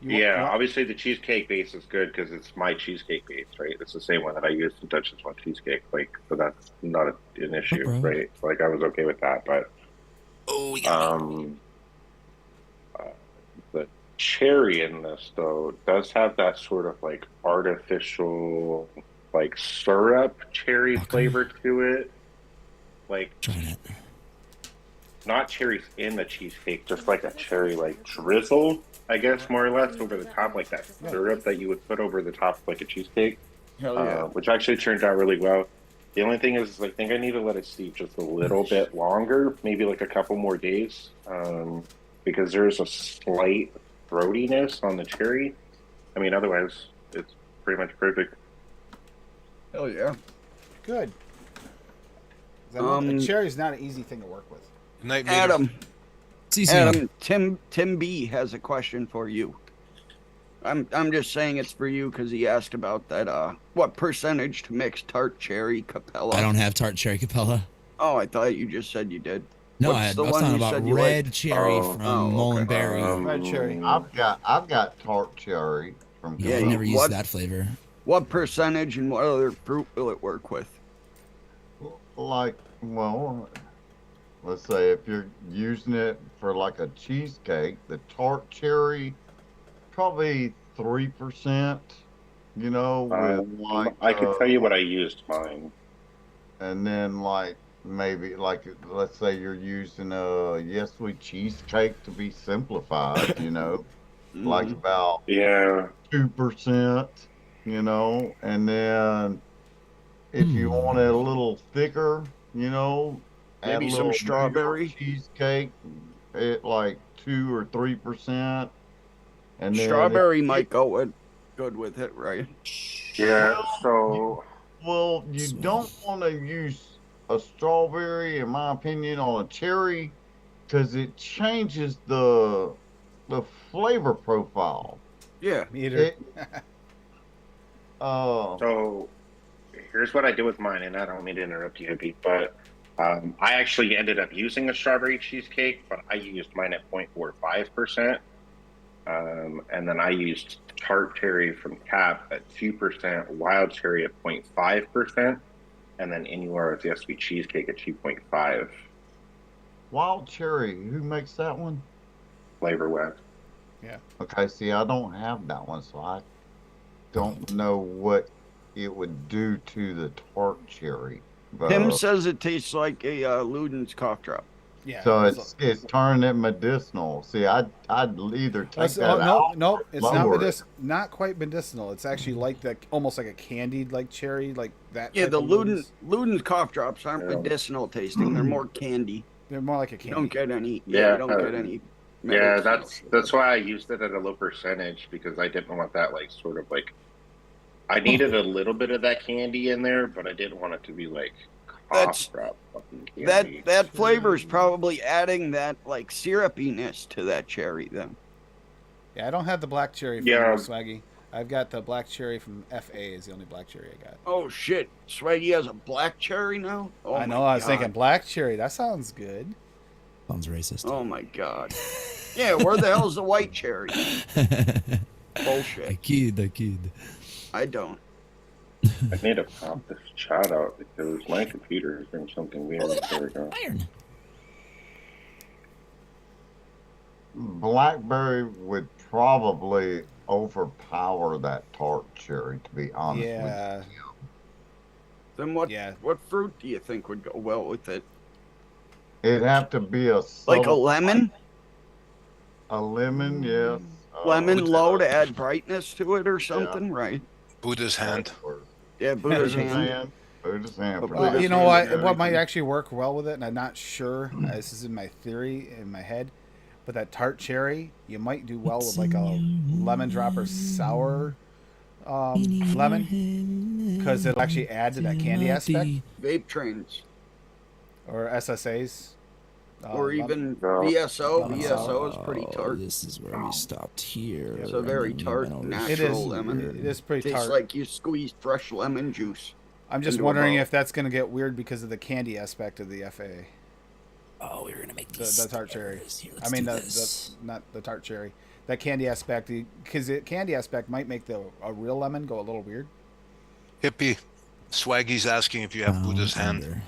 Yeah, want- obviously the cheesecake base is good because it's my cheesecake base, right? It's the same one that I used to touch this one cheesecake, like, so that's not an issue, bro. right? Like, I was okay with that, but Oh, we got me. the cherry in this though does have that sort of like artificial, like syrup cherry Okay. flavor to it, like Trying it. not cherries in the cheesecake, just like a cherry like drizzle, I guess, more or less over the top, like that syrup that you would put over the top of like a cheesecake. Hell yeah. Which actually turned out really well. The only thing is, I think I need to let it steep just a little bit longer, maybe like a couple more days, because there's a slight throatiness on the cherry. I mean, otherwise, it's pretty much perfect. Hell yeah. Good. 'Cause I know Um, the cherry's not an easy thing to work with. Good night, Mater. Adam, See you soon. Adam, Tim B has a question for you. I'm just saying it's for you because he asked about that. What percentage to mix tart cherry Capella? I don't have tart cherry Capella. Oh, I thought you just said you did. No, What's I the was one talking you about said you red liked? cherry Oh, from okay. Mullenberry. Red cherry. I've got tart cherry from Yeah, I Yeah, never used what- that flavor. What percentage and what other fruit will it work with? like, well, let's say if you're using it for like a cheesecake, the tart cherry probably 3%. You know, with like I can tell you what I used mine. and then like maybe like let's say you're using a yes sweet cheesecake to be simplified, you know, like about Yeah, 2%, you know, and then if you want it a little thicker, you know, add Maybe a some little New York strawberry? cheesecake at like 2 or 3%, and then Strawberry might go good with it, right? yeah. So Well, you don't want to use a strawberry, in my opinion, on a cherry, because it changes the flavor profile. Yeah. Meter. It, So here's what I did with mine, and I don't mean to interrupt you, Hippie, but I actually ended up using a strawberry cheesecake, but I used mine at 0.45%. And then I used tart cherry from Cap at 2%, wild cherry at 0.5%, and then Inuara's yes sweet cheesecake at 2.5 wild cherry, who makes that one? flavor wet. Okay, see, I don't have that one, so I don't know what it would do to the tart cherry. But, Tim says it tastes like a Luden's cough drop. Yeah. so it's turning it medicinal. See, I'd either take That's, that no, out. no, it's not lower it. not quite medicinal. It's actually like almost like a candied like cherry, like that. Yeah, type the of Luden's. Luden's cough drops aren't Yeah. medicinal tasting. They're more candy. They're more like a You candy. don't get any. Yeah, you don't get any. Yeah, medicinal. that's why I used it at a low percentage, because I didn't want that like sort of like I needed a little bit of that candy in there, but I didn't want it to be like That's- cough drop fucking candy. That flavor is probably adding that like syrupiness to that cherry. Then Yeah, I don't have the black cherry from Yeah. Swaggy. I've got the black cherry from FA is the only black cherry I got. oh shit, Swaggy has a black cherry now. Oh I know. my I was God. thinking black cherry. That sounds good. Sounds racist. Oh my god. Yeah, where the hell's the white cherry? Bullshit. I kid. I don't. I need to pop this chat out because my computer is doing something weird. There we go. Iron. Blackberry would probably overpower that tart cherry, to be honest Yeah. with you. Then what? Yeah. What fruit do you think would go well with it? It'd have to be a Like a subtle- lemon? A lemon, yes. Lemon low to add brightness to it or something, right? Buddha's hand. Yeah, Buddha's hand. Buddha's hand. But for Buddha's that. You know what? hand, What might everything. actually work well with it, and I'm not sure. This is in my theory in my head, but that tart cherry, you might do well with like a lemon drop or sour lemon, because it'll actually add to that candy aspect, Vape trains. or SSAs, Or lemon- even No. VSO. Lemon VSO is pretty Oh, tart. this is where we stopped here. It's a very tart, It natural is. lemon. It is pretty Tastes tart. like you squeezed fresh lemon juice. I'm just into a wondering bowl. if that's going to get weird because of the candy aspect of the FA. Oh, we were gonna make The, these. the tart cherry. stickers. Here, I let's mean, do the this. not the tart cherry. That candy aspect, because the candy aspect might make a real lemon go a little weird. Hippie. Swaggy's asking if you have Buddha's hand. Thunder.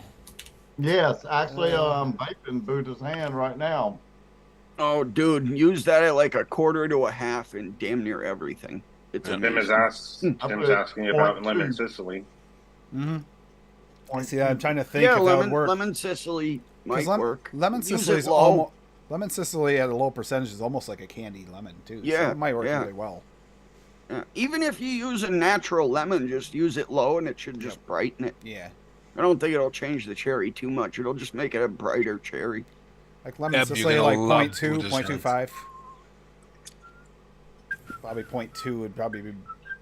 Yes, actually, I'm vaping Buddha's hand right now. Oh, dude, use that at like a quarter to a half in damn near everything. It's Tim is amazing. Tim's asking about 0.2. lemon Sicily. Mm-hmm. See, I'm trying to think Yeah, if that would lemon, work. lemon Sicily might work. Lemon Use Sicily it is low. almost. Lemon Sicily at a low percentage is almost like a candy lemon too. Yeah, so it might work yeah. really well. Yeah. Even if you use a natural lemon, just use it low and it should just brighten it. Yeah, I don't think it'll change the cherry too much. It'll just make it a brighter cherry. like lemon Eb, you're Sicily, gonna like love 0.2, Buddha's hand. 0.25. Probably 0.2 would probably be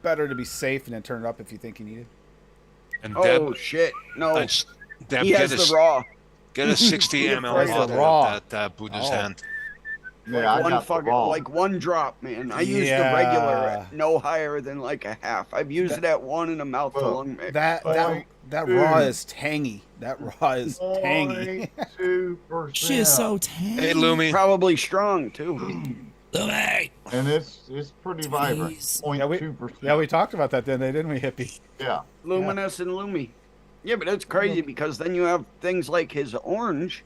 better to be safe and then turn it up if you think you need it. And Oh Deb, shit! No, Deb, he has the raw. get a 60 He ml has the bottle raw. of that Buddha's Oh. hand. Yeah, I One got the fucking, raw. like one drop, man. I use the Yeah. regular at no higher than like a half. I've used it at one in a mouth to lung mix. That raw is tangy. That raw is tangy. 0.2%. She is so tangy. Hey, Lumi. Probably strong too. Lumi. And it's pretty vibrant. Please. 0.2%. Yeah, we talked about that then, didn't we, Hippie? Yeah. Luminous and Lumi. Yeah, but it's crazy because then you have things like his orange,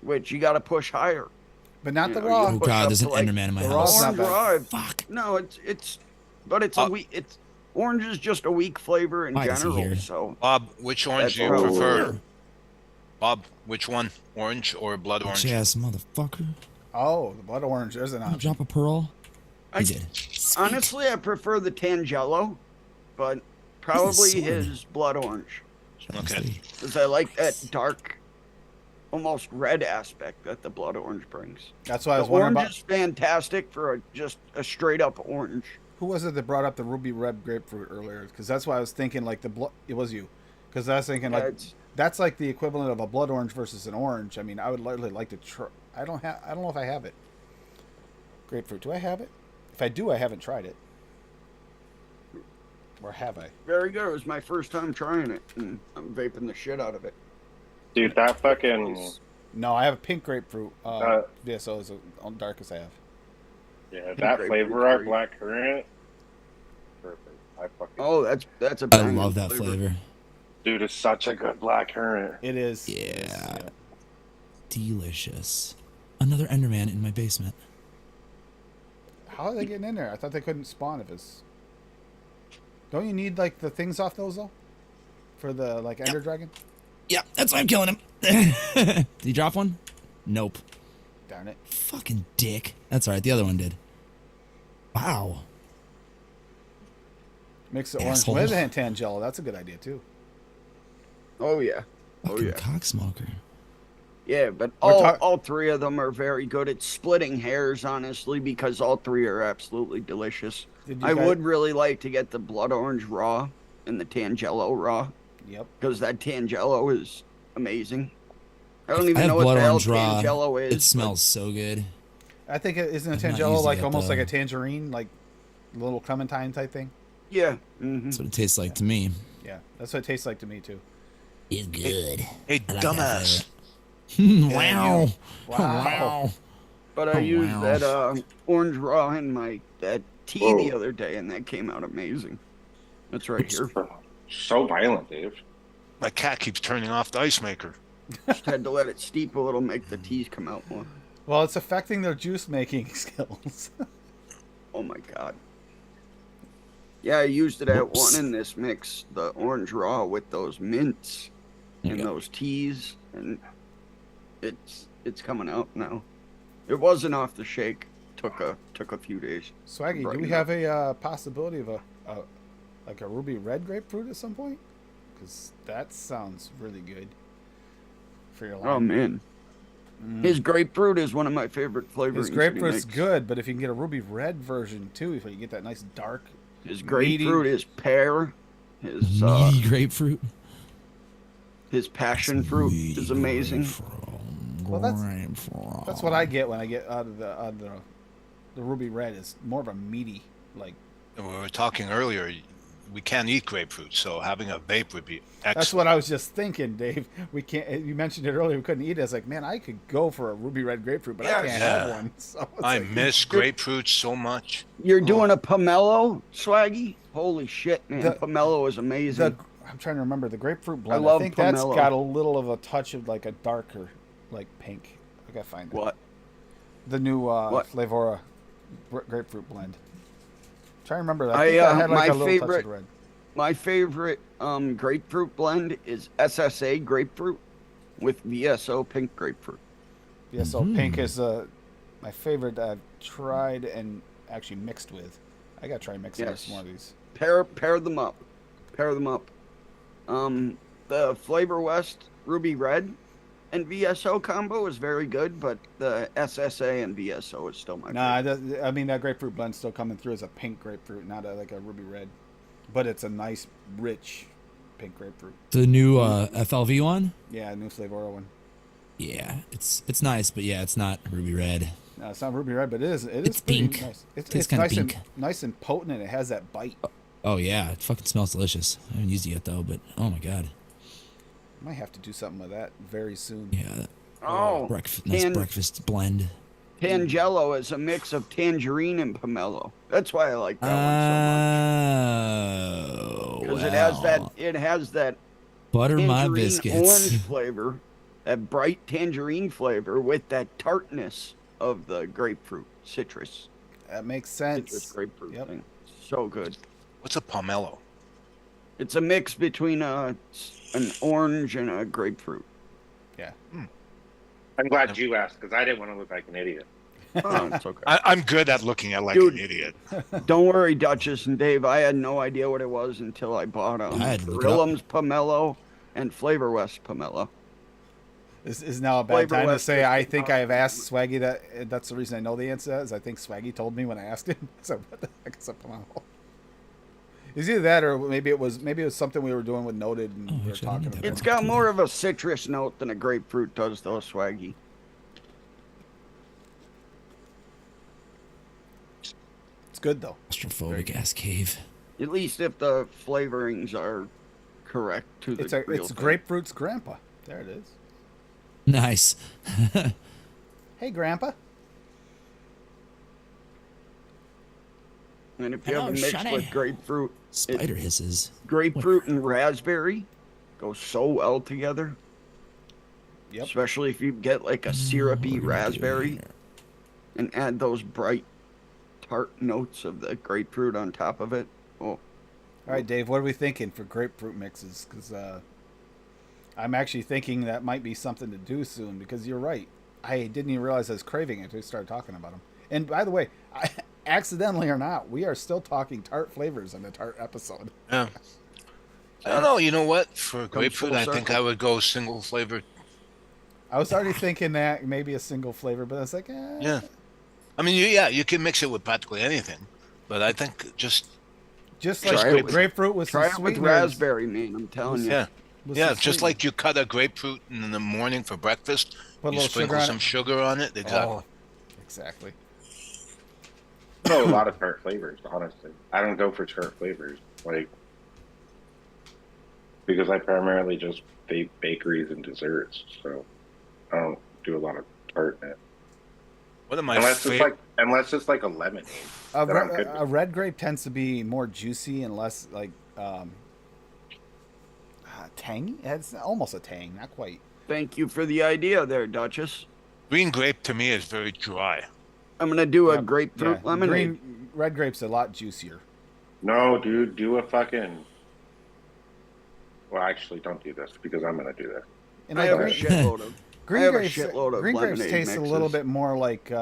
which you got to push higher. But not You the know, raw. Oh push god, up there's to, an like, Enderman in my the house. raw's not Orange bad. raw. Fuck. No, it's it's orange is just a weak flavor in I can see general. here. So Bob, which orange do you That's all. prefer? Bob, which one? Orange or blood orange? Bitch ass motherfucker. Oh, the blood orange. There's an You option. drop a pearl. I- He did. Sweet. honestly, I prefer the Tangelo, but probably sword. his blood orange Okay. because I like that dark, almost red aspect that the blood orange brings. That's why I The was wondering orange about is fantastic for just a straight up orange. who was it that brought up the ruby red grapefruit earlier? Because that's why I was thinking like the blood. It was you. Because I was thinking Yeah, like it's- that's like the equivalent of a blood orange versus an orange. I mean, I would literally like to try. I don't know if I have it. Grapefruit. Do I have it? If I do, I haven't tried it. Or have I? Very good. It was my first time trying it, and I'm vaping the shit out of it. Dude, that fucking No, I have a pink grapefruit. VSO is the darkest I have. that grapefruit flavor art curry. black currant. Perfect. I fucking Oh, that's a I banging love that flavor. dude, it's such a good black currant. It is. Yeah. Delicious. Another Enderman in my basement. How are they getting in there? I thought they couldn't spawn if it's. Don't you need like the things off those though? For the like Ender Dragon? Yeah, that's why I'm killing him. Did he drop one? Nope. Darn it. Fucking dick. That's alright, the other one did. Wow. Mix the Asshole. orange with Tangelo. That's a good idea too. Oh yeah, Fucking yeah. cocksmoker. yeah. But We're all three of them are very good at splitting hairs, honestly, because all three are absolutely delicious. Did you I guys- would really like to get the blood orange raw and the Tangelo raw Yep. because that Tangelo is amazing. I don't I even have know what blood the hell orange raw. Tangelo is. It smells so good. I think it isn't a I've not Tangelo used it like yet, almost like though. a tangerine, like little clementine type thing. But yeah. That's what it tastes like to me. Yeah, that's what it tastes like to me too. It's good. Hey, I like that dumbass. flavor. Wow. Wow. But I Oh, used wow. that orange raw in my that tea Whoa. the other day, and that came out amazing. That's right here. So violent, Dave. My cat keeps turning off the ice maker. Just had to let it steep a little, make the teas come out more. Well, it's affecting their juice making skills. Oh my god. Yeah, I used it at Whoops. one in this mix, the orange raw with those mints There and you go. those teas, and it's coming out now. It wasn't off the shake. Took a few days. Swaggy, do we Brighten have a possibility of a like a ruby red grapefruit at some point? Because that sounds really good for your Oh line. man, his grapefruit is one of my favorite flavors. His grapefruit's good, but if you can get a ruby red version too, if you get that nice dark, His meaty- grapefruit, his pear, his Meaty grapefruit. his passion fruit is amazing. Well, that's what I get when I get out of the ruby red. Is more of a meaty, like. And we were talking earlier, we can't eat grapefruit, so having a vape would be excellent. That's what I was just thinking, Dave. We can't. You mentioned it earlier. We couldn't eat it. I was like, man, I could go for a ruby red grapefruit, but I can't have Yeah. one. So it's I like, miss grapefruit so much. You're doing a pomelo, Swaggy? Holy shit, man! The- Pomelo is amazing. I'm trying to remember the grapefruit blend. love think that's pomelo. got a little of a touch of like a darker, like pink. I gotta find it. What? The new What? Flavora grapefruit blend. Trying to remember. I think that had like my a little touch favorite- of red. My favorite grapefruit blend is SSA grapefruit with VSO pink grapefruit. Yeah, so pink is my favorite that I've tried and actually mixed with. I gotta try mixing with Yes. some more of these. Pair them up. Pair them up. The Flavor West Ruby Red and VSO combo is very good, but the SSA and VSO is still my favorite. I mean that grapefruit blend's still coming through as a pink grapefruit, not like a ruby red, but it's a nice, rich pink grapefruit. The new FLV one. Yeah, new Flavora one. Yeah, it's nice, but yeah, it's not ruby red. No, it's not ruby red, but it is It's pretty pink. nice. Tastes It's kinda nice pink. and nice and potent, and it has that bite. Oh yeah, it fucking smells delicious. I haven't used it yet though, but oh my god. Might have to do something with that very soon. Yeah, Oh, nice breakfast blend. Tangelo is a mix of tangerine and pomelo. That's why I like that one so much. Because it has that butter my tangerine biscuits. orange flavor, that bright tangerine flavor with that tartness of the grapefruit citrus. That makes Citrus sense. grapefruit Yep. thing. So good. What's a pomelo? It's a mix between an orange and a grapefruit. Yeah. I'm glad you asked because I didn't want to look like an idiot. Oh, it's okay. I'm good at looking at like Dude. an idiot. Don't worry, Duchess and Dave. I had no idea what it was until I bought I had to look it up. Rillum's Pomelo and Flavor West Pomelo. This is now a bad Flavor time to West say is I the think top. I have asked Swaggy that. That's the reason I know the answer to that is I think Swaggy told me when I asked him. So what the heck is a pomelo? It's either that or maybe it was something we were doing with Noted and we were actually, I talking need that about. It's got more of a citrus note than a grapefruit does, though, Swaggy. It's good though. Claustrophobic ass cave. At least if the flavorings are correct to the real It's thing. grapefruit's grandpa. There it is. Nice. Hey, grandpa. And if you Hello, have a mix Shani. with grapefruit, Spider hisses. grapefruit and raspberry go so well together. Yep. Especially if you get like a syrupy What are we gonna do raspberry here? and add those bright tart notes of the grapefruit on top of it. Oh, All right, Dave. What are we thinking for grapefruit mixes? Because I'm actually thinking that might be something to do soon. Because you're right. I didn't even realize I was craving it until we started talking about them. And by the way, accidentally or not, we are still talking tart flavors in the tart episode. Yeah. I don't know. You know what? For grapefruit, full I think circle. I would go single flavor. I was already thinking that maybe a single flavor, but I was like, Yeah. I mean, you can mix it with practically anything, but I think just just like Try it with- grapefruit with try some it with sweeteners. raspberry, man. I'm telling you. yeah, with yeah, some just sweeteners. like you cut a grapefruit in the morning for breakfast, Put a you little sprinkle sugar on some it. sugar on it. Exactly. Oh, exactly. I know a lot of tart flavors, honestly. I don't go for tart flavors, like because I primarily just bake bakeries and desserts, so I don't do a lot of tart in it. One of my unless it's like a lemonade. A, then I'm good a red grape tends to be more juicy and less like tangy. It's almost a tang, not quite. Thank you for the idea there, Duchess. green grape to me is very dry. I'm gonna do a grapefruit lemonade. Red grape's a lot juicier. No, dude, do a fucking. Well, actually, don't do this because I'm gonna do this. And I have a shitload of. green grapes, green grapes lemonade taste mixes. a little bit more like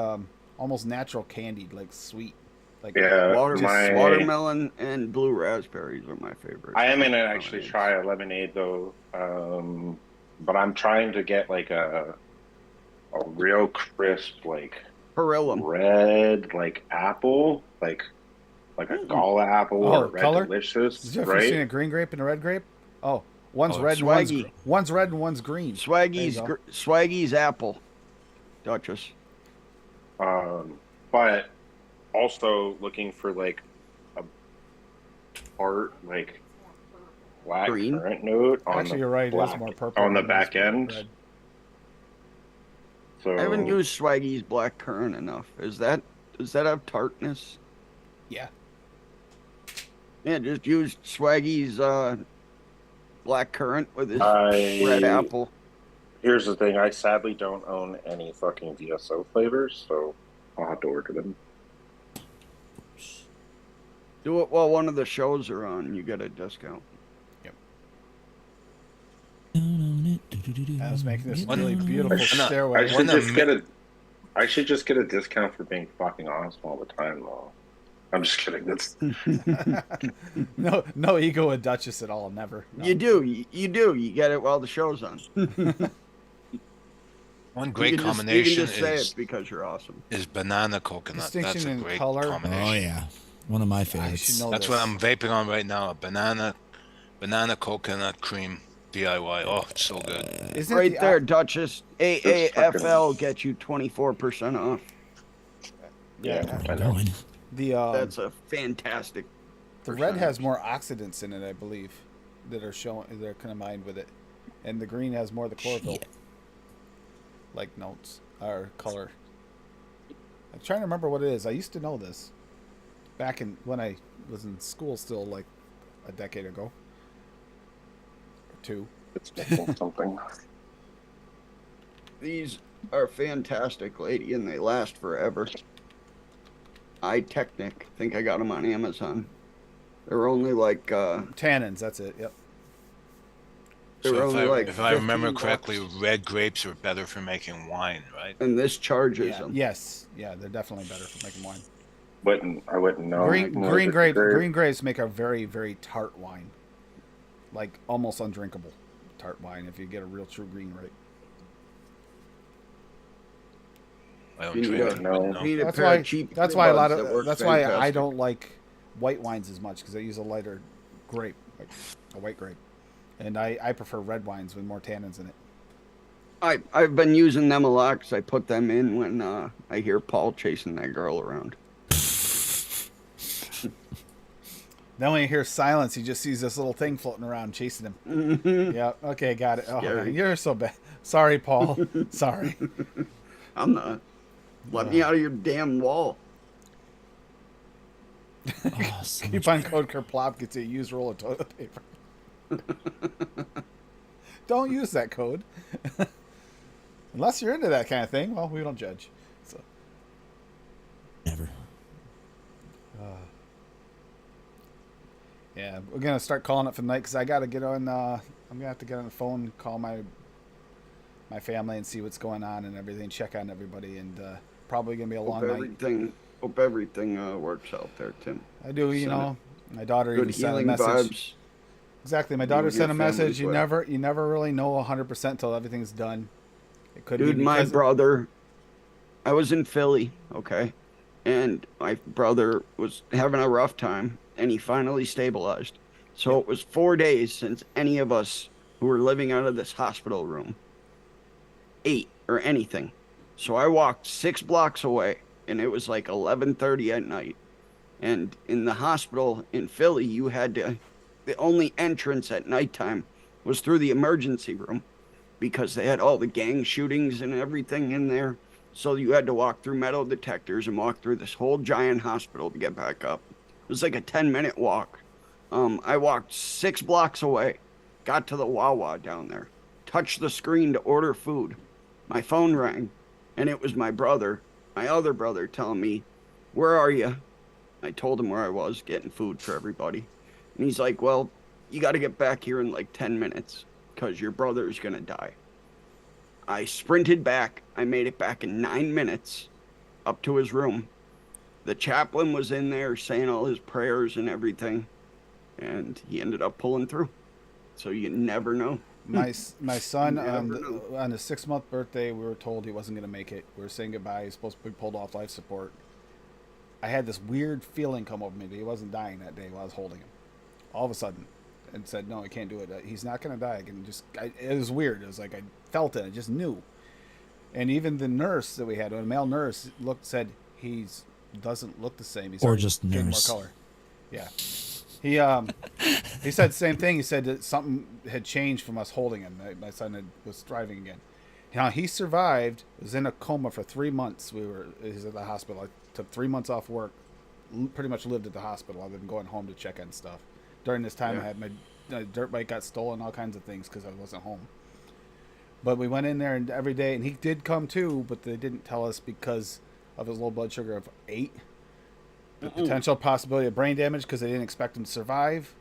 almost natural candied, like sweet. Like Yeah, watermelon and blue raspberries are my favorite. I am gonna actually try a lemonade though, but I'm trying to get like a real crisp like red like apple, like a gala apple or red color? delicious. Did you ever seen a green grape and a red grape? Oh, one's red and one's red and one's green. Swaggy's apple, Duchess. But also looking for like a tart like black currant note on Actually, you're right. It is more purple on the than back end. red. So I haven't used Swaggy's black currant enough. Does that have tartness? Yeah. Yeah, just use Swaggy's black currant with his red apple. Here's the thing: I sadly don't own any fucking VSO flavors, so I'll have to order them. Do it while one of the shows are on, and you get a discount. Yep. I was making this really beautiful stairway. I should just get a discount for being fucking awesome all the time, though. I'm just kidding. That's no ego with Duchess at all. Never. No. You do. You get it while the show's on. One great combination you can just say it because you're awesome. Is banana coconut. Distinction That's a great color. combination. Oh yeah, one of my favorites. That's what I'm vaping on right now. A banana coconut cream DIY. Oh, it's so good. Right there, Duchess. AAFL gets you 24% off. Yeah, I know. That's a fantastic. The red has more oxidants in it, I believe, that are combined with it, and the green has more of the chlorophyll, like notes or color. I'm trying to remember what it is. I used to know this back when I was in school, still like a decade ago, or two. It's something. These are fantastic, lady, and they last forever. iTechnic. I think I got them on Amazon. They're only like tannins. That's it. Yep. So if I remember correctly, red grapes are better for making wine, right? And this charges them. Yes. Yeah, they're definitely better for making wine. I wouldn't know. Green grapes make a very, very tart wine, like almost undrinkable tart wine if you get a real true green grape. I don't drink it. No. That's why I don't like white wines as much because I use a lighter grape, like a white grape, and I prefer red wines with more tannins in it. I've been using them a lot because I put them in when I hear Paul chasing that girl around. Then when you hear silence, he just sees this little thing floating around chasing him. Yeah. Okay, got it. Oh, you're so bad. Sorry, Paul. Sorry. I'm not. Let me out of your damn wall. Coupon code Kerplop gets a used roll of toilet paper. Don't use that code. Unless you're into that kind of thing. Well, we don't judge. So. Never. Yeah, we're going to start calling it for the night because I got to get on, I'm going to have to get on the phone, call my family and see what's going on and everything, check on everybody, and probably going to be a long night. Hope everything works out there, Tim. I do, my daughter even sent a message. Vibes. Exactly, my daughter sent a message. You never really know 100% until everything's done. It could be my brother, I was in Philly, okay, and my brother was having a rough time, and he finally stabilized. So it was 4 days since any of us who were living out of this hospital room ate or anything. So I walked 6 blocks away, and it was like 11:30 at night. And in the hospital in Philly, you had to, the only entrance at nighttime was through the emergency room because they had all the gang shootings and everything in there. So you had to walk through metal detectors and walk through this whole giant hospital to get back up. It was like a 10-minute walk. I walked 6 blocks away, got to the Wawa down there, touched the screen to order food. My phone rang, and it was my other brother, telling me, "Where are you?" I told him where I was, getting food for everybody. And he's like, "Well, you got to get back here in like 10 minutes because your brother is going to die." I sprinted back. I made it back in 9 minutes up to his room. The chaplain was in there saying all his prayers and everything, and he ended up pulling through. So you never know. My son, on his 6-month birthday, we were told he wasn't going to make it. We were saying goodbye. He was supposed to be pulled off life support. I had this weird feeling come over me that he wasn't dying that day while I was holding him. All of a sudden, and said, "No, I can't do it. He's not going to die." It was weird. It was like I felt it. I just knew. And even the nurse that we had, a male nurse, said he doesn't look the same. He's or just getting nurse. more color. Yeah. He said the same thing. He said that something had changed from us holding him. My son was thriving again. Now, he survived, was in a coma for 3 months. He was at the hospital. I took 3 months off work, pretty much lived at the hospital other than going home to check on stuff. During this time, I had my dirt bike got stolen, all kinds of things because I wasn't home. But we went in there and every day, and he did come too, but they didn't tell us because of his low blood sugar of 8. The potential possibility of brain damage because they didn't expect him to survive.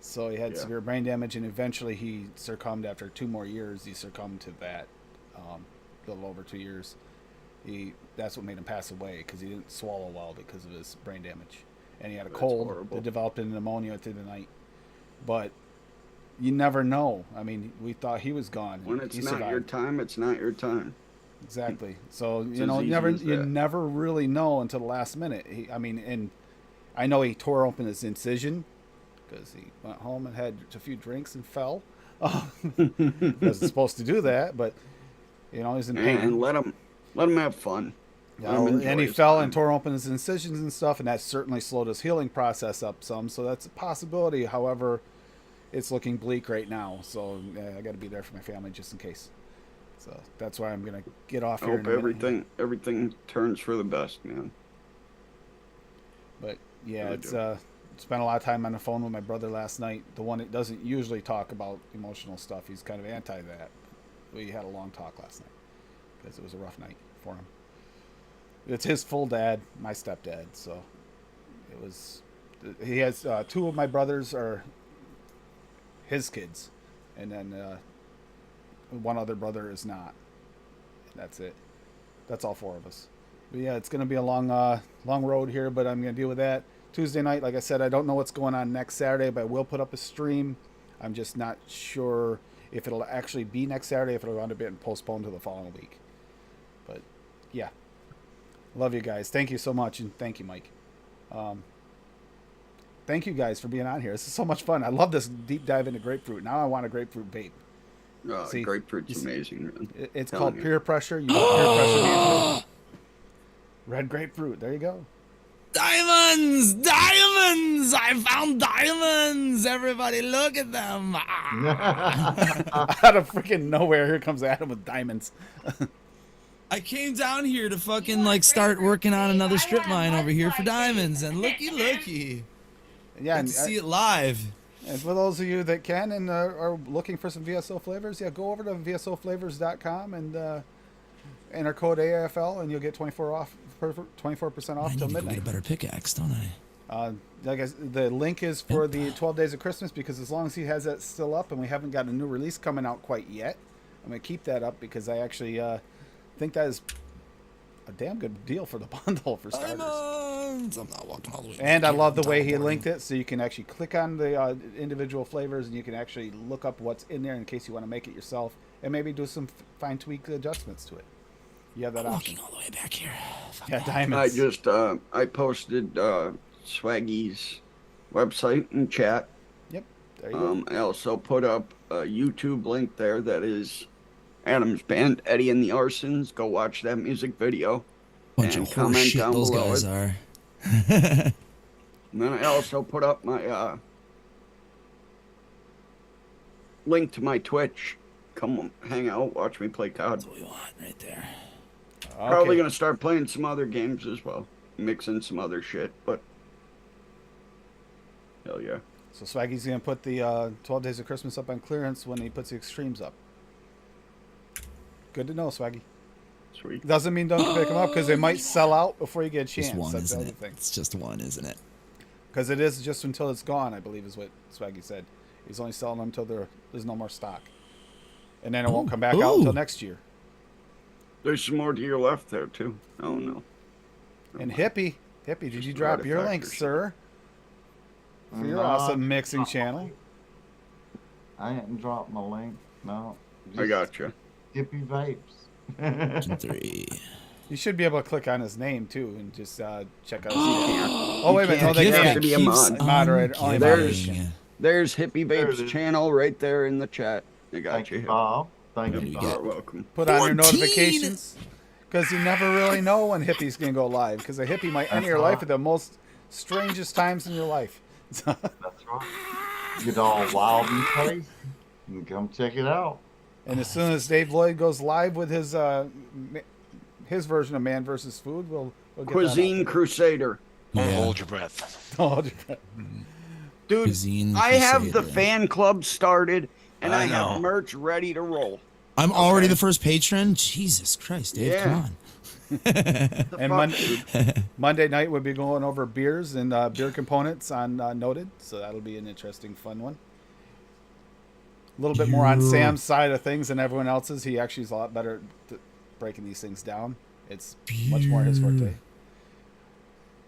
So he had severe brain damage, and eventually he succumbed after 2 more years. He succumbed to that, a little over 2 years. That's what made him pass away because he didn't swallow well because of his brain damage. And he had a cold that developed into pneumonia through the night. But you never know. I mean, we thought he was gone. When it's not your time, it's not your time. Exactly. So, you never really know until the last minute. And I know he tore open his incision because he went home and had a few drinks and fell. Wasn't supposed to do that, but, he's in pain. And let him have fun. And he fell and tore open his incisions and stuff, and that certainly slowed his healing process up some. So that's a possibility. However, it's looking bleak right now. So I got to be there for my family just in case. So that's why I'm gonna get off here. I hope everything turns for the best, man. But yeah, really spent a lot of time on the phone with my brother last night. The one that doesn't usually talk about emotional stuff. He's kind of anti that. We had a long talk last night because it was a rough night for him. It's his full dad, my stepdad. So it was. He has 2 of my brothers are his kids, and then 1 other brother is not. That's it. That's all 4 of us. But yeah, it's going to be a long road here, but I'm going to deal with that. Tuesday night, like I said, I don't know what's going on next Saturday, but I will put up a stream. I'm just not sure if it'll actually be next Saturday, if it'll end up being postponed to the following week. But yeah. Love you guys. Thank you so much, and thank you, Mike. Thank you guys for being on here. This is so much fun. I love this deep dive into grapefruit. Now I want a grapefruit vape. Grapefruit's amazing, man. It's called peer pressure. You put peer pressure into it. Red grapefruit. There you go. Diamonds! I found diamonds! Everybody look at them! Out of freaking nowhere, here comes Adam with diamonds. I came down here to fucking start working on another strip mine over here for diamonds, and looky. Yeah, and to see it live. And for those of you that can and are looking for some VSO flavors, go over to VSOflavors.com and enter code AFL, and you'll get 24% off till midnight. Get a better pickaxe, don't I? The link is for the 12 Days of Christmas, because as long as he has that still up and we haven't got a new release coming out quite yet, I'm going to keep that up because I actually think that is a damn good deal for the bundle for starters. I'm not walking all the way. And I love the way he linked it, so you can actually click on the individual flavors and you can actually look up what's in there in case you want to make it yourself and maybe do some fine tweak adjustments to it. You have that option. Walking all the way back here. Diamonds. I posted Swaggy's website in chat. Yep. There you go. I also put up a YouTube link there that is Adam's band, Eddie and the Arsons. Go watch that music video. Bunch of horse shit those guys are. And then I also put up my link to my Twitch. Come hang out, watch me play COD. That's what we want right there. Probably Okay. gonna start playing some other games as well, mixing some other shit. But hell yeah. So Swaggy's gonna put the 12 Days of Christmas up on clearance when he puts the extremes up. Good to know, Swaggy. Sweet. Doesn't mean don't pick them up because they might sell out before you get a chance. Just one, That's the isn't other it? thing. It's just one, isn't it? Because it is just until it's gone, I believe, is what Swaggy said. He's only selling them until there's no more stock, and then it won't come back out until next year. There's some more to your left there too. Oh no. And Hippie, did Just you an drop your artifact link, or something. sir? For your No, awesome mixing not channel. I didn't drop my link. No. I got you. Hippie vapes. 3. You should be able to click on his name too and just check out his Oh, Oh wait a minute, no, they You have can't. to be a Keeps mod. Moderator, only There's- moderation. There's Hippie There it Vape's is. channel right there in the chat. I got Thank you. you, Hippie. Bob. Thank What you, do you Bob. get? You're welcome. Put on your 14. notifications because you never really know when Hippie's gonna go live because a Hippie might enter your life at the most strangest times in your life. That's right. Get all wild and crazy. You can come check it out. And as soon as Dave Lloyd goes live with his version of Man versus Food, we'll get Cuisine Crusader. Don't Yeah. hold your breath. that out. Hold your breath. Dude, Cuisine I have the Crusader. fan club started and I I have know. merch ready to roll. I'm already the first patron. Jesus Christ, Dave, come Yeah. on. The And fuck, dude? Monday night we'll be going over beers and beer components on Noted, so that'll be an interesting, fun one. A little bit more on Yeah. Sam's side of things than everyone else's. He actually is a lot better at breaking these things down. It's much more his forte.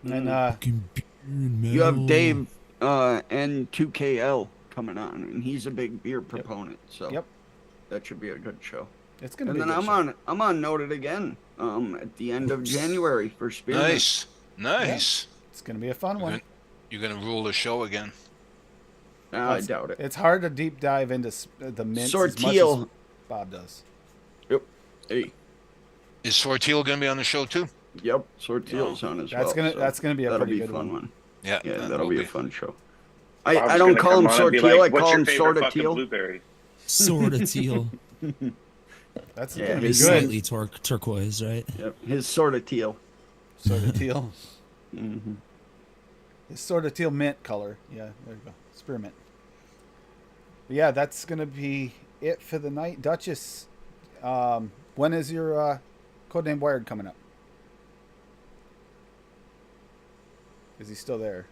And Fucking beer and You have metal. Dave and 2KL coming on, and he's a big beer proponent, so Yep. that should be a good show. it's gonna And be. then a good show. I'm on Noted again at the end of January for Spearmint. Nice. It's gonna be a fun one. You're gonna rule the show again. I doubt it. It's hard to deep dive into the mints as much as Sortiel. Bob does. Yep. Hey. Is Sortiel gonna be on the show too? Yep. Sortiel's on as well. That's gonna be a that'll pretty be a good fun one. one. Yeah. Yeah, that that'll will be a fun show. Bob's I don't gonna call him come on and be Sortiel, like, I call "What's him your favorite fucking Sortiel. blueberry?" Sort of teal. That's Yeah, gonna be He's good. slightly turquoise, right? Yep. His sort of teal. Sort of teal. Mm-hmm. It's sort of teal mint color. Yeah, there you go. Spearmint. But yeah, that's gonna be it for the night. Duchess, when is your Codename Wired coming up? Is he still there?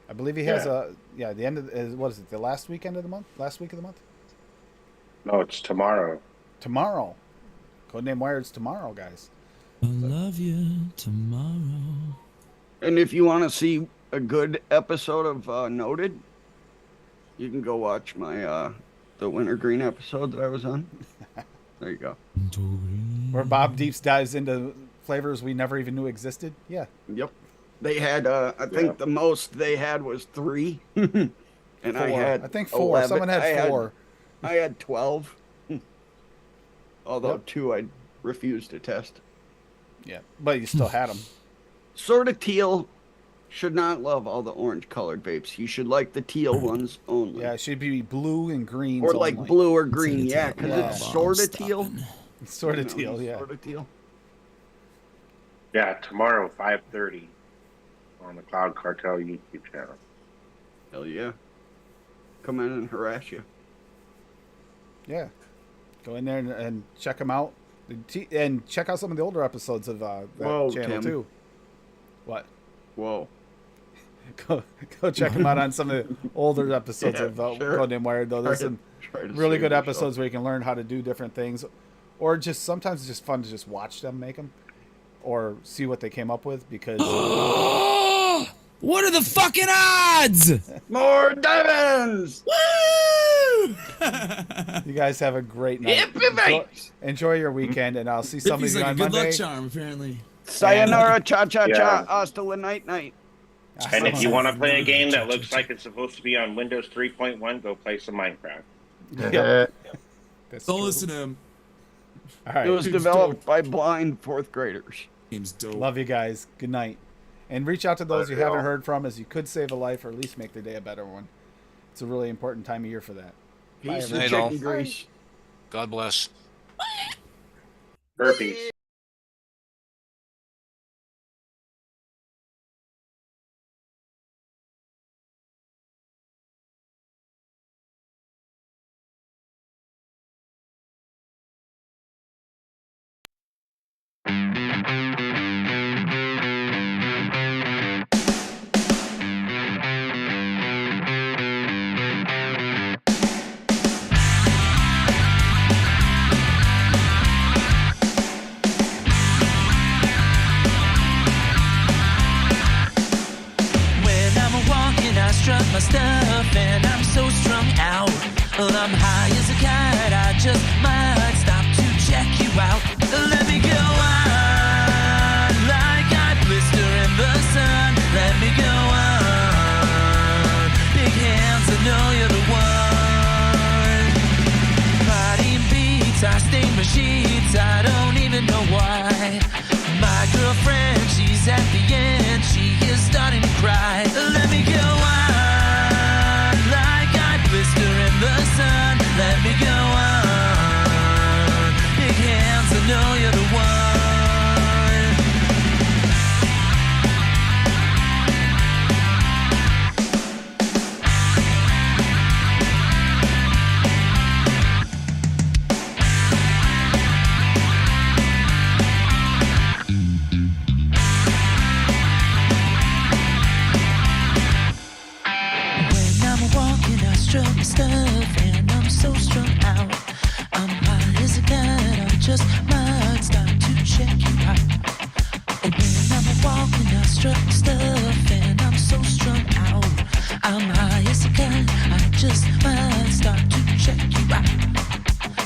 I believe he has the end of what is it? The last weekend of the month? Last week of the month? No, it's tomorrow. Tomorrow. Codename Wired's tomorrow, guys. I love you tomorrow. And if you want to see a good episode of Noted, you can go watch my the Wintergreen episode that I was on. There you go. Where Bob Deeps dives into flavors we never even knew existed. Yeah. Yep. They had I think the most they had was 3. And I Four. had I think 4. 11. Someone had 4. I had 12. Although Yep. 2 I refused to test. Yeah, but you still had them. Sort of teal should not love all the orange colored vapes. You should like the teal ones only. Yeah, it should be blue and green. Or like only. blue or green, Sort of yeah, teal. because Yeah. it's sort of teal. Sort of teal, yeah. Sort of teal. Yeah, tomorrow 5:30 on the Cloud Cartel YouTube channel. Hell yeah. Come in and harass you. Yeah. Go in there and check them out. And check out some of the older episodes of that Whoa, channel, Tim. too. What? Whoa. Go check them out on some of the older episodes Yeah, of sure. Codename Wired, though. There's some Try to really save good yourself. episodes where you can learn how to do different things. Or just sometimes it's just fun to just watch them make them. Or see what they came up with because... What are the fucking odds? More diamonds! Woo! You guys have a great night. Enjoy your weekend, and I'll see some of Hippie's you like a on good Monday. luck charm, apparently. Sayonara, cha-cha-cha, Yeah. hasta la night-night. And if you want to play a game that looks like it's supposed to be on Windows 3.1, go play some Minecraft. Yep. That's Don't true. listen to him. All right. It was developed by blind 4th graders. Game's dope. Love you guys. Good night. And reach out to those you Love haven't y'all. heard from, as you could save a life or at least make their day a better one. It's a really important time of year for that. Bye, Piece of everybody. chicken grease. God bless. Burpees. Well, I'm high as a kite, I just might stop to check you out. Let me go on, like I blister in the sun. Let me go on, big hands, I know you're the one. Body beats, I stain my sheets, I don't even know why. My girlfriend, she's at the end, she is starting to cry. Let me go on, like I blister in the sun. Let me go on, big hands, I know you're the one. Strung stuff and I'm so strung out. I'm high as a kite, I just might stop to check you out. And when I'm walking, I struck stuff and I'm so strung out. I'm high as a kite, I just might stop to check you out.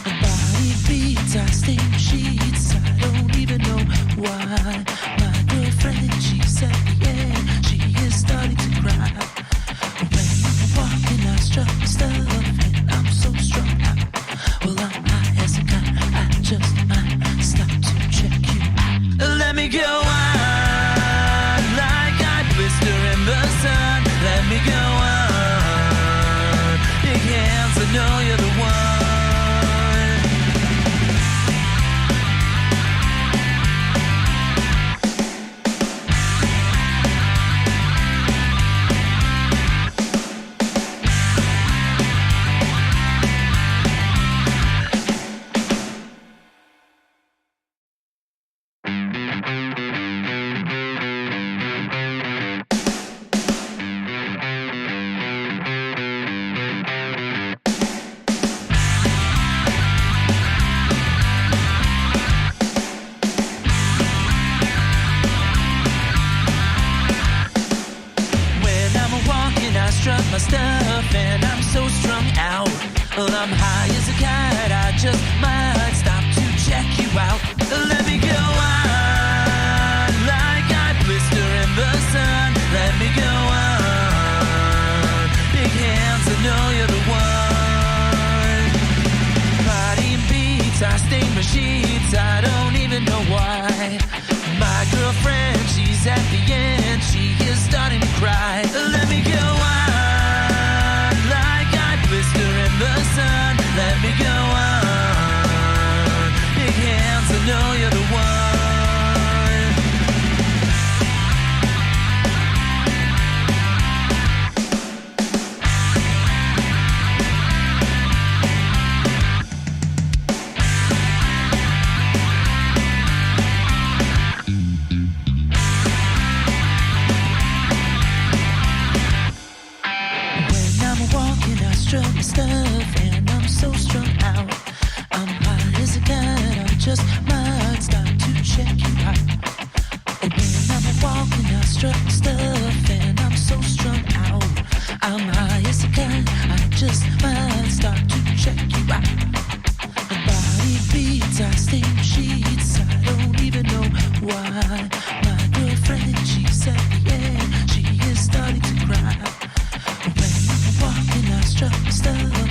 My body beats, I stain sheets, I don't even know why. My girlfriend, she's at the end, she is starting to cry. Walking, I struck stuff and I'm so strung out. Well, I'm high as a kite, I just might stop to check you out. Let me go on, like I blister in the sun. Let me go on, big hands, I know you're the one. Struck my stuff and I'm so strung out. Well, I'm high as a kite, I just might stop to check you out. Let me go on, like I blister in the sun. Let me go on, big hands, I know you're the one. Body beats, I stain my sheets, I don't even know why. My girlfriend, she's at the end, she is starting to cry. Let me go on, like I blister in the sun. Let me go on, big hands, I know you're the one. Struck stuff and I'm so strung out. I'm high as a kite, I just might stop to check you out. And when I'm walking, I struck stuff and I'm so strung out. I'm high as a kite, I just might stop to check you out. My body beats, I stain sheets, I don't even know why. My girlfriend, she's at the end, she is starting to cry. When I'm walking, I struck stuff